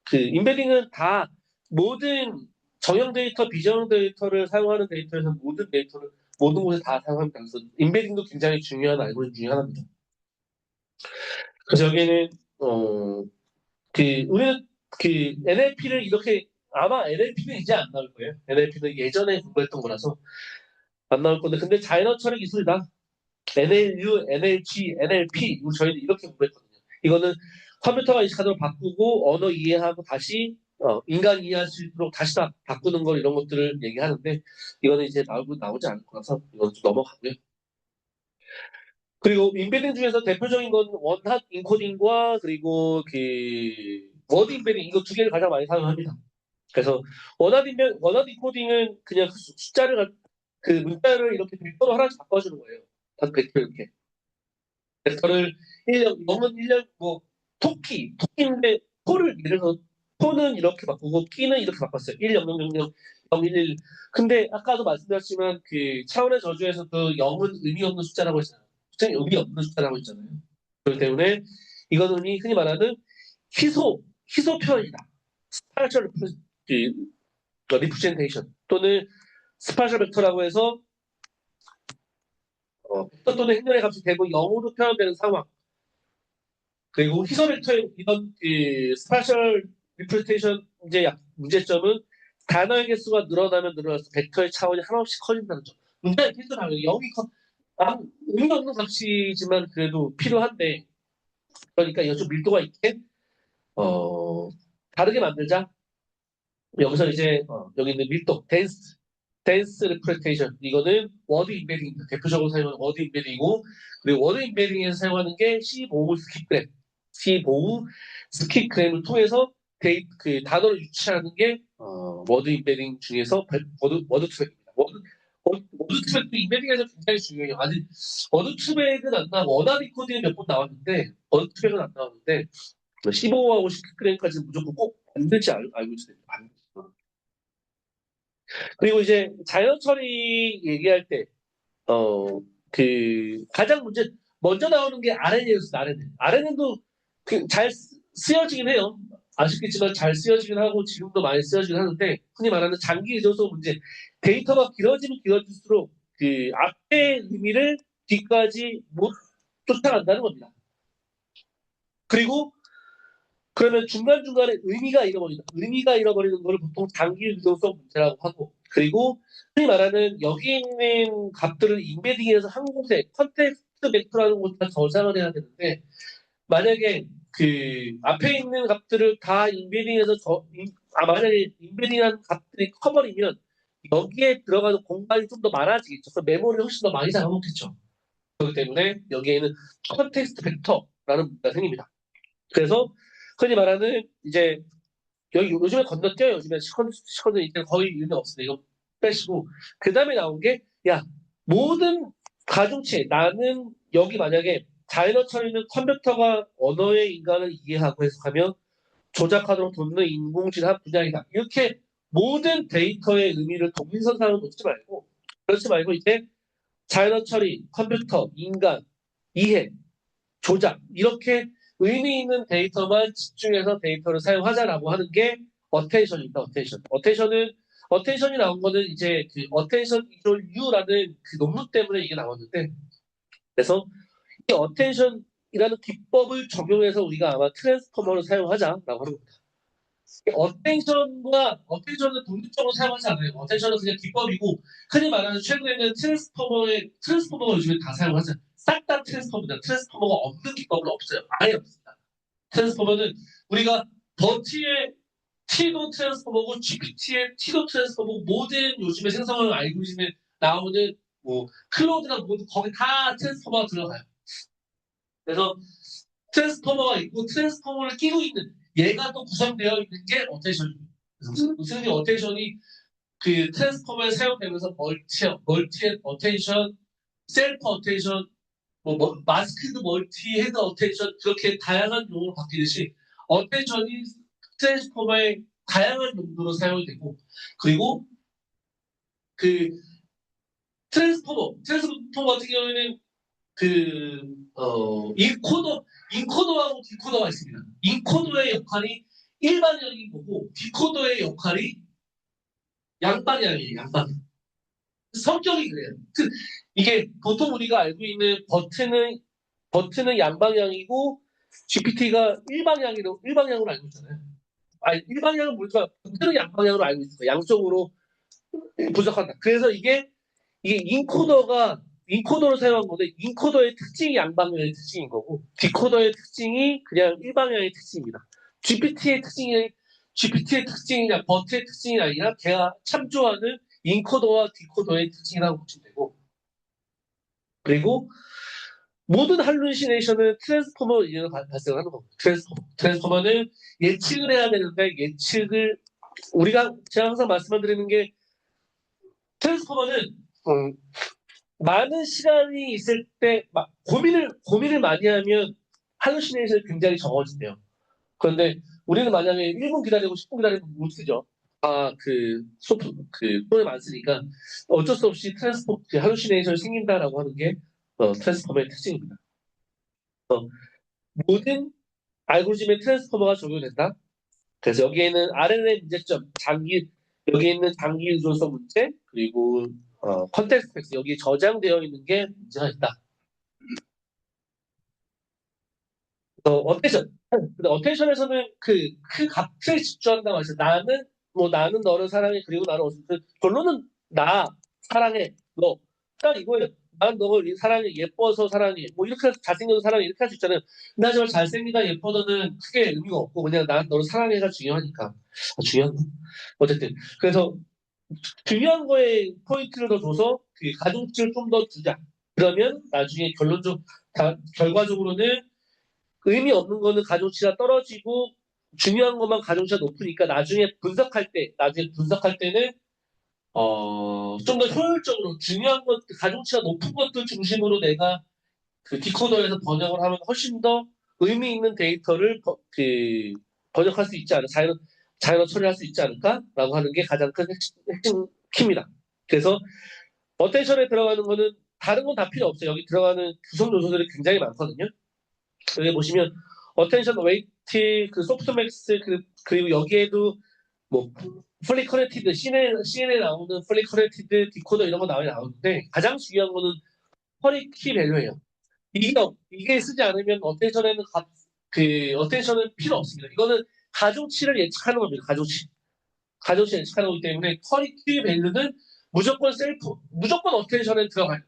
그 인베딩은 다 모든 정형 데이터, 비정형 데이터를 사용하는 데이터에서 모든 곳에 다 사용합니다. 그래서 인베딩도 굉장히 중요한 알고리즘 중에 하나입니다. 그래서 여기는 우리는 NLP를 이렇게, 아마 NLP는 이제 안 나올 거예요. NLP는 예전에 공부했던 거라서 안 나올 건데, 근데 자연어 처리 기술이다. NLU, NLG, NLP, 저희는 이렇게 공부했거든요. 이거는 컴퓨터가 인식하도록 바꾸고, 언어 이해하고 다시, 인간 이해할 수 있도록 다시 다 바꾸는 걸, 이런 것들을 얘기하는데, 이거는 이제 나오지 않을 거라서, 이건 좀 넘어가고요. 그리고 인베딩 중에서 대표적인 건 원핫 인코딩과 그리고 워드 인베딩, 이거 두 개를 가장 많이 사용합니다. 그래서 원핫 인코딩은 그냥 문자를 이렇게 벡터로 하나씩 바꿔주는 거예요. 단 벡터 이렇게. 벡터를 1년, 0은 1년, 토끼인데, 예를 들어서, 토는 이렇게 바꾸고, 끼는 이렇게 바꿨어요. 1, 0, 0, 0, 0, 0, 1, 1. 근데, 아까도 말씀드렸지만, 차원의 저주에서도 0은 의미 없는 숫자라고 했잖아요. 숫자는 의미 없는 숫자라고 했잖아요. 그렇기 때문에, 이거는 흔히 말하는 희소 표현이다. 스파셜 리프레젠테이션 또는 스파셜 벡터라고 해서 벡터 또는 행렬의 값이 되고 0으로 표현되는 상황. 그리고 희소 벡터의 이런 스파셜 리프레젠테이션 문제점은 단어의 개수가 늘어나면 늘어날수록 벡터의 차원이 한없이 커진다는 점. 문제는 필수라면 0이 의미 없는 값이지만 그래도 필요한데, 그러니까 이거 좀 밀도가 있게 다르게 만들자. 여기서 이제 여기 있는 밀도, 덴스 리프레젠테이션, 이거는 워드 인베딩입니다. 대표적으로 사용하는 워드 인베딩이고, 그리고 워드 인베딩에서 사용하는 게 C5 스킵그램을 통해서 단어를 유치하는 게 워드 인베딩 중에서 워드 투백입니다. 워드 투백도 인베딩에서 굉장히 중요해요. 아직 워드 투백은 안 나오고 원하드 코딩은 몇 번 나왔는데 워드 투백은 안 나왔는데, 15하고 10g까지는 무조건 꼭 만들지 알고 있어야 됩니다. 그리고 이제 자연 처리 얘기할 때, 가장 먼저 나오는 게 RNA였어요, RNA. RNA도 잘 쓰여지긴 해요. 아쉽겠지만 잘 쓰여지긴 하고, 지금도 많이 쓰여지긴 하는데, 흔히 말하는 장기 의존성 문제. 데이터가 길어지면 길어질수록 앞의 의미를 뒤까지 못 쫓아간다는 겁니다. 그리고 그러면 중간중간에 의미가 잃어버리는 걸 보통 장기 유동성 문제라고 하고, 그리고 흔히 말하는 여기 있는 값들을 인베딩해서 한 곳에 컨텍스트 벡터라는 곳에 저장을 해야 되는데, 만약에 앞에 있는 값들을 다 인베딩해서 만약에 인베딩한 값들이 커버리면 여기에 들어가는 공간이 좀 더 많아지겠죠. 그래서 메모리를 훨씬 더 많이 잡아먹겠죠. 그렇기 때문에 여기에는 컨텍스트 벡터라는 문제가 생깁니다. 그래서 흔히 말하는 이제 여기 요즘에 건너뛰어요. 요즘에 시컨은 이제 거의 의미 없으니까 이거 빼시고, 그 다음에 나온 게, 모든 가중치, 나는 여기 만약에 자연어 처리는 컴퓨터가 언어의 인간을 이해하고 해석하며 조작하도록 돕는 인공지능 분야이다. 이렇게 모든 데이터의 의미를 동일선상으로 놓지 말고, 그렇지 말고 이제 자연어 처리, 컴퓨터, 인간, 이해, 조작, 이렇게 의미 있는 데이터만 집중해서 데이터를 사용하자라고 하는 게 어텐션입니다. 어텐션이 나온 거는 이제 어텐션 이퀄 U라는 논문 때문에 이게 나왔는데, 그래서 이 어텐션이라는 기법을 적용해서 우리가 아마 트랜스포머를 사용하자라고 하는 겁니다. 어텐션은 독립적으로 사용하지 않아요. 어텐션은 그냥 기법이고, 흔히 말하는 최근에는 트랜스포머가 요즘에 다 사용하죠. 싹 다 트랜스포머입니다. 트랜스포머가 없는 기법은 없어요. 아예 없습니다. 트랜스포머는 우리가 더티의 T도 트랜스포머고 GPT의 T도 트랜스포머고, 모든 요즘에 생성하는 알고리즘에 나오는 클로드나 모두 거기 다 트랜스포머가 들어가요. 그래서 트랜스포머가 있고 트랜스포머를 끼고 있는 얘가 또 구성되어 있는 게 어텐션입니다. 그래서 무슨 어텐션이 트랜스포머에 사용되면서 멀티 어텐션, 셀프 어텐션, 마스크드 멀티 헤드 어텐션, 그렇게 다양한 용어로 바뀌듯이 어텐션이 트랜스포머의 다양한 용도로 사용이 되고, 그리고 트랜스포머 같은 경우에는 인코더하고 디코더가 있습니다. 인코더의 역할이 일반형인 거고, 디코더의 역할이 양방향이에요, 양방향. 성격이 그래요. 이게 보통 우리가 알고 있는 버튼은 양방향이고, GPT가 일방향으로 알고 있잖아요. 아니, 일방향은 우리가 그대로 양방향으로 알고 있어요. 양쪽으로 분석한다. 그래서 이게 인코더를 사용한 건데, 인코더의 특징이 양방향의 특징인 거고, 디코더의 특징이 그냥 일방향의 특징입니다. GPT의 특징이냐, 버트의 특징이 아니라 걔가 참조하는 인코더와 디코더의 특징이라고 보시면 되고, 그리고 모든 할루시네이션은 트랜스포머 이외로 발생하는 겁니다. 트랜스포머는 예측을 해야 되는데, 제가 항상 말씀드리는 게, 트랜스포머는, 많은 시간이 있을 때, 고민을 많이 하면 할루시네이션이 굉장히 적어진대요. 그런데 우리는 만약에 1분 기다리고 10분 기다리고 못 쓰죠. 손을 안 쓰니까 어쩔 수 없이 할루시네이션이 생긴다라고 하는 게, 트랜스포머의 특징입니다. 모든 알고리즘에 트랜스포머가 적용된다. 그래서 여기에는 RNN의 문제점, 여기 있는 장기 의존성 문제, 그리고 컨텍스트 팩스, 여기 저장되어 있는 게 문제가 있다. 어텐션. 근데 어텐션에서는 그 값에 집중한다고 하죠. 나는 너를 사랑해. 그리고 나는 결론은 나 사랑해. 너. 딱 이거예요. 난 너를 사랑해. 예뻐서 사랑해. 뭐 이렇게 잘생겨서 사랑해. 이렇게 할 수 있잖아요. 근데 하지만 잘생기다 예뻐서는 크게 의미가 없고 그냥 난 너를 사랑해가 중요하니까. 중요한 거. 어쨌든. 그래서 중요한 거에 포인트를 더 줘서 그 가중치를 좀 더 주자. 그러면 나중에 결과적으로는 의미 없는 거는 가중치가 떨어지고 중요한 것만 가중치가 높으니까 나중에 분석할 때는 좀 더 효율적으로 중요한 것 가중치가 높은 것들 중심으로 내가 그 디코더에서 번역을 하면 훨씬 더 의미 있는 데이터를 번역할 수 있지 않을까, 자연어 처리할 수 있지 않을까라고 하는 게 가장 큰 핵심 키입니다. 그래서 어텐션에 들어가는 거는 다른 건 다 필요 없어요. 여기 들어가는 구성 요소들이 굉장히 많거든요. 여기 보시면 어텐션 웨이트, 소프트맥스, 그리고 여기에도 뭐 플리 커넥티드, CNN에 나오는 플리 커넥티드 디코더 이런 거 나오는데 가장 중요한 거는 허리 키 밸류예요. 이게 쓰지 않으면 어텐션은 필요 없습니다. 이거는 가중치를 예측하는 겁니다. 가중치 예측하는 거기 때문에 허리 키 밸류는 무조건 어텐션에 들어가요.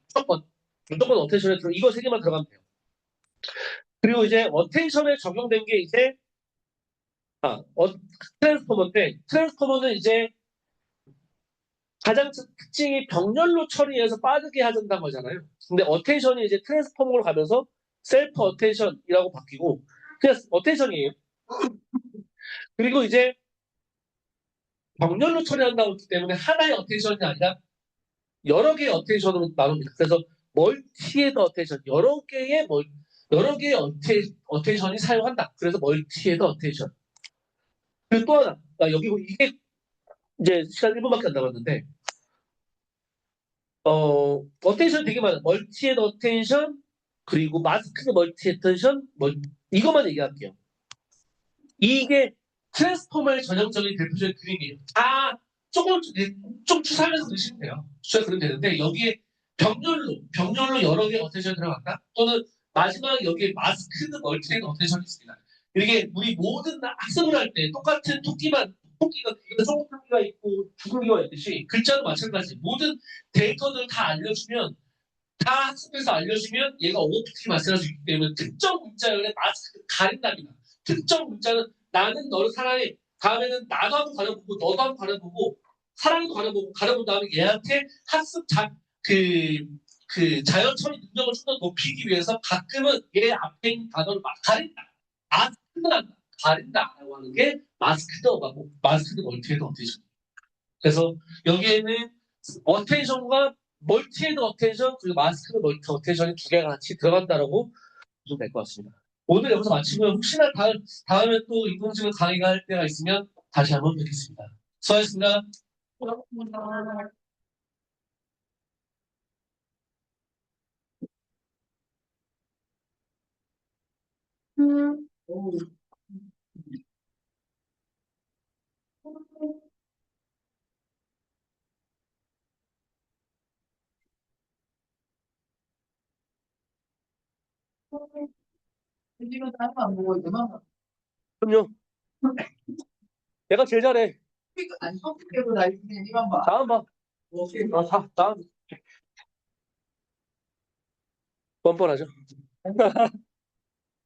무조건 어텐션에 이거 세 개만 들어가면 돼요. 그리고 이제 어텐션에 적용된 게 이제 트랜스포머는 이제 가장 특징이 병렬로 처리해서 빠르게 하자는 거잖아요. 근데 어텐션이 이제 트랜스포머로 가면서 셀프 어텐션이라고 바뀌고 그냥 어텐션이에요. 그리고 이제 병렬로 처리한다고 했기 때문에 하나의 어텐션이 아니라 여러 개의 어텐션으로 나눕니다. 그래서 멀티헤드 어텐션, 여러 개의 어텐션이 사용한다. 그래서 멀티헤드 어텐션. 그리고 또 하나, 이게 이제 시간 1분밖에 안 남았는데, 어텐션 되게 많아요. 멀티헤드 어텐션, 그리고 마스크드 멀티헤드 어텐션, 이것만 얘기할게요. 이게 트랜스포머의 전형적인 대표적인 그림이에요. 조금 좀 추상해서 드시면 돼요. 추상 그리면 되는데 여기에 병렬로 여러 개의 어텐션이 들어간다. 또는 마지막 여기에 마스크드 멀티헤드 어텐션이 있습니다. 이게 우리 모든 학습을 할 때 똑같은 토끼가 좁은 토끼가 있고 굵은 토끼가 있듯이 글자도 마찬가지. 모든 데이터들 다 학습해서 알려주면 얘가 오버핏이 마찬가지이기 때문에 특정 문자열의 마스크를 가린답니다. 특정 문자는 나는 너를 사랑해. 다음에는 나도 한번 가려보고 너도 한번 가려보고 사랑도 가려본 다음에 얘한테 자연 처리 능력을 좀 더 높이기 위해서 가끔은 얘 앞에 있는 단어를 막 가린다. 가린다라고 하는 게 마스크드 멀티헤드 어텐션. 그래서 여기에는 어텐션과 멀티헤드 어텐션 그리고 마스크드 멀티 어텐션이 두 개가 같이 들어간다라고 보시면 될 것 같습니다. 오늘 여기서 마치고요. 혹시나 다음에 또 인공지능 강의가 할 때가 있으면 다시 한번 뵙겠습니다. 수고하셨습니다. 지금 다른 거안 보고 이만 봐. 그럼요. 내가 제일 잘해. 그러니까 안 섞이고 나 그냥 이만 봐. 다음 봐. 오케이. 다음. 뻔뻔하죠.